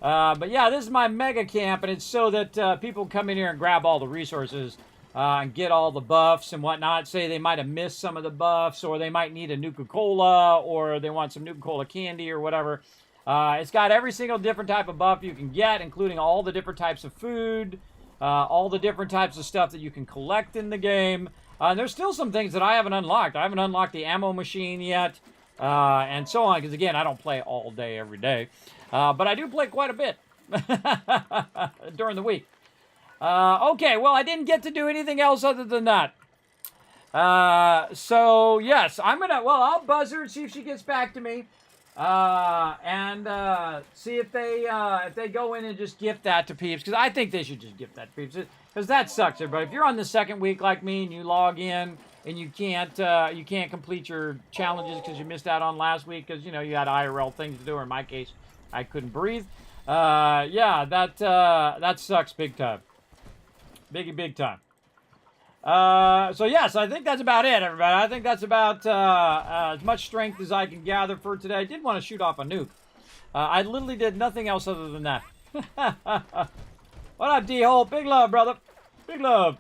But yeah, this is my mega camp, and it's so that people come in here and grab all the resources and get all the buffs and whatnot. Say they might have missed some of the buffs, or they might need a Nuka-Cola, or they want some Nuka-Cola candy or whatever. It's got every single different type of buff you can get, including all the different types of food, all the different types of stuff that you can collect in the game. And there's still some things that I haven't unlocked. I haven't unlocked the ammo machine yet, and so on, because again, I don't play all day, every day. But I do play quite a bit during the week. Okay, well, I didn't get to do anything else other than that. So, yes, I'll buzz her and see if she gets back to me. And see if they go in and just gift that to peeps, because I think they should just gift that to peeps, because that sucks, everybody. If you're on the second week like me and you log in and you can't complete your challenges because you missed out on last week because, you know, you had IRL things to do, or in my case, I couldn't breathe. Yeah, that sucks big time. Big time. So yes, I think that's about it, everybody. I think that's about as much strength as I can gather for today. I did want to shoot off a nuke. I literally did nothing else other than that. What up, D-Hole? Big love, brother. Big love.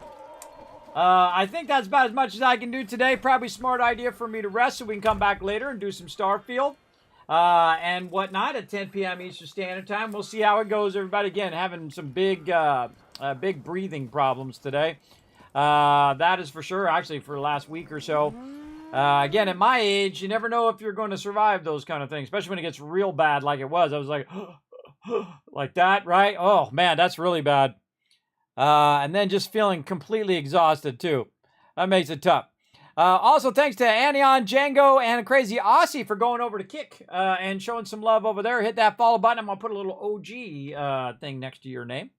I think that's about as much as I can do today. Probably smart idea for me to rest so we can come back later and do some Starfield and whatnot at 10 p.m. Eastern Standard Time. We'll see how it goes, everybody. Again, having some big breathing problems today. That is for sure, actually, for the last week or so. Again, at my age, you never know if you're going to survive those kind of things, especially when it gets real bad like it was. I was like, like that, right? Oh, man, that's really bad. And then just feeling completely exhausted, too. That makes it tough. Also, thanks to Anion, Django, and Crazy Aussie for going over to Kick and showing some love over there. Hit that follow button. I'm going to put a little OG thing next to your name.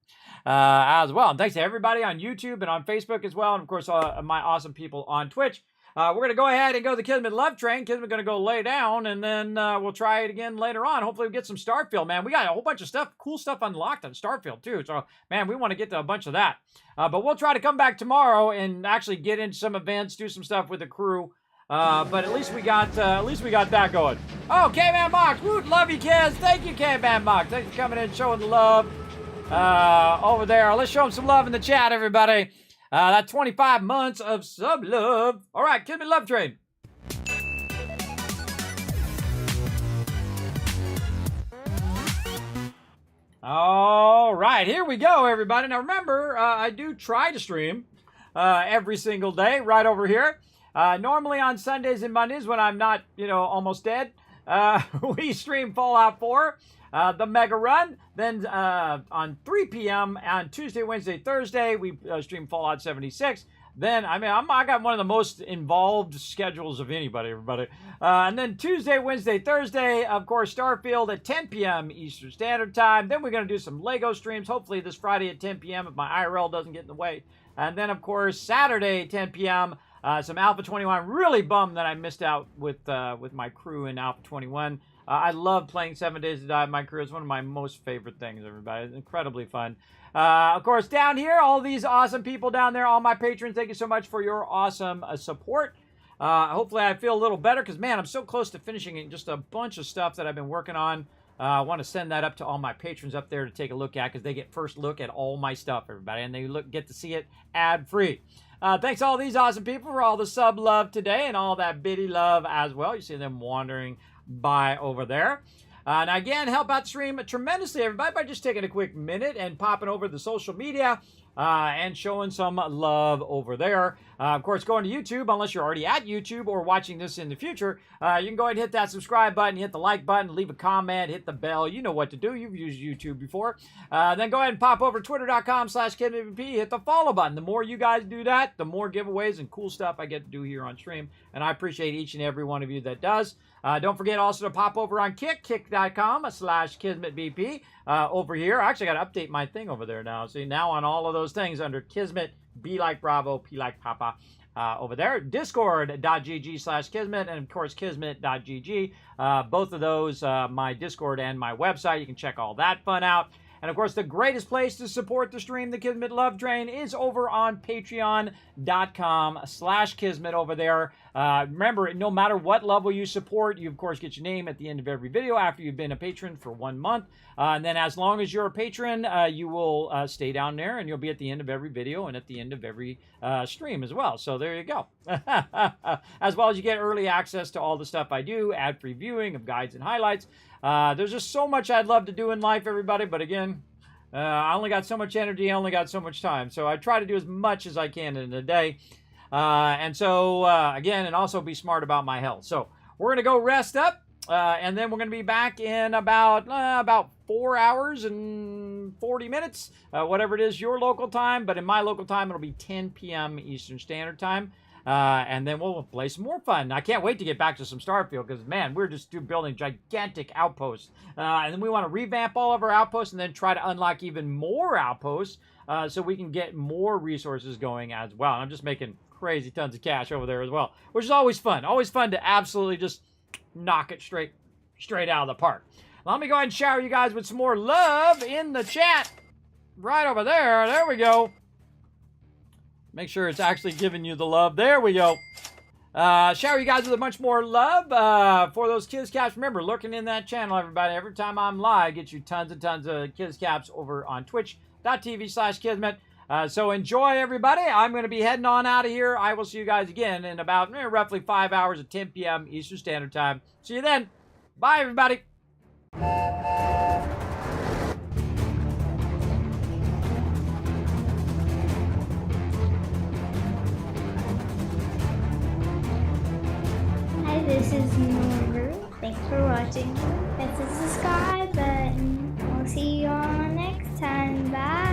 As well. And thanks to everybody on YouTube and on Facebook as well. And of course, my awesome people on Twitch. We're going to go ahead and go to the Kismet Love Train. Kismet's going to go lay down, and then we'll try it again later on. Hopefully we get some Starfield, man. We got a whole bunch of stuff, cool stuff unlocked on Starfield too. So, man, we want to get to a bunch of that. But we'll try to come back tomorrow and actually get into some events, do some stuff with the crew. But at least we got that going. Oh, K-Man Mox. Woot, love you, kids. Thank you, K-Man Mox. Thanks for coming in and showing the love. Over there. Let's show them some love in the chat, everybody. That 25 months of sub love. All right, Kismet Love Train. All right, here we go, everybody. Now remember, I do try to stream every single day right over here. Normally on Sundays and Mondays when I'm not, almost dead, we stream Fallout 4. The Mega Run. Then on 3 p.m. on Tuesday, Wednesday, Thursday, we stream Fallout 76. Then, I got one of the most involved schedules of anybody, everybody. And then Tuesday, Wednesday, Thursday, of course, Starfield at 10 p.m. Eastern Standard Time. Then we're going to do some Lego streams, hopefully this Friday at 10 p.m. if my IRL doesn't get in the way. And then, of course, Saturday, 10 p.m., some Alpha 21. Really bummed that I missed out with my crew in Alpha 21. I love playing 7 Days to Die with my crew. It's one of my most favorite things, everybody. It's incredibly fun. Of course, down here, all these awesome people down there, all my patrons, thank you so much for your awesome support. Hopefully I feel a little better because, man, I'm so close to finishing just a bunch of stuff that I've been working on. I want to send that up to all my patrons up there to take a look at because they get first look at all my stuff, everybody, and they get to see it ad-free. Thanks to all these awesome people for all the sub love today and all that biddy love as well. You see them wandering by over there. And again, help out the stream tremendously, everybody, by just taking a quick minute and popping over the social media. and showing some love over there. Of course, going to YouTube, unless you're already at YouTube or watching this in the future, you can go ahead and hit that subscribe button, hit the like button, leave a comment, hit the bell. You know what to do. You've used YouTube before. Then go ahead and pop over to twitter.com/KismetBP, hit the follow button. The more you guys do that, the more giveaways and cool stuff I get to do here on stream. And I appreciate each and every one of you that does. Don't forget also to pop over on kick.com/KismetBP over here. I actually got to update my thing over there now. See, now on all of those things under Kismet, B like Bravo, P like Papa, over there. Discord.gg/Kismet, and of course Kismet.gg. Both of those, my Discord and my website. You can check all that fun out. And of course, the greatest place to support the stream, the Kismet Love Train, is over on patreon.com/Kismet over there. Remember, no matter what level you support, you of course get your name at the end of every video after you've been a patron for 1 month. And then as long as you're a patron, you will stay down there and you'll be at the end of every video and at the end of every stream as well. So there you go. As well as you get early access to all the stuff I do, ad-free viewing of guides and highlights. There's just so much I'd love to do in life, everybody, but again, I only got so much energy, I only got so much time, so I try to do as much as I can in a day, and so, again, and also be smart about my health. So, we're going to go rest up, and then we're going to be back in about 4 hours and 40 minutes, whatever it is your local time, but in my local time, it'll be 10 p.m. Eastern Standard Time. And then we'll play some more fun. I can't wait to get back to some Starfield because, man, we're just building gigantic outposts. And then we want to revamp all of our outposts and then try to unlock even more outposts so we can get more resources going as well. And I'm just making crazy tons of cash over there as well, which is always fun. Always fun to absolutely just knock it straight out of the park. Let me go ahead and shower you guys with some more love in the chat. Right over there. There we go. Make sure it's actually giving you the love. There we go. Shower you guys with a bunch more love for those Kiz Caps. Remember, lurking in that channel, everybody. Every time I'm live, get you tons and tons of Kiz Caps over on twitch.tv/Kismet. So enjoy, everybody. I'm going to be heading on out of here. I will see you guys again in about roughly 5 hours at 10 p.m. Eastern Standard Time. See you then. Bye, everybody. Hi, this is Norbert. Thanks for watching. Hit the subscribe button. We'll see you all next time. Bye.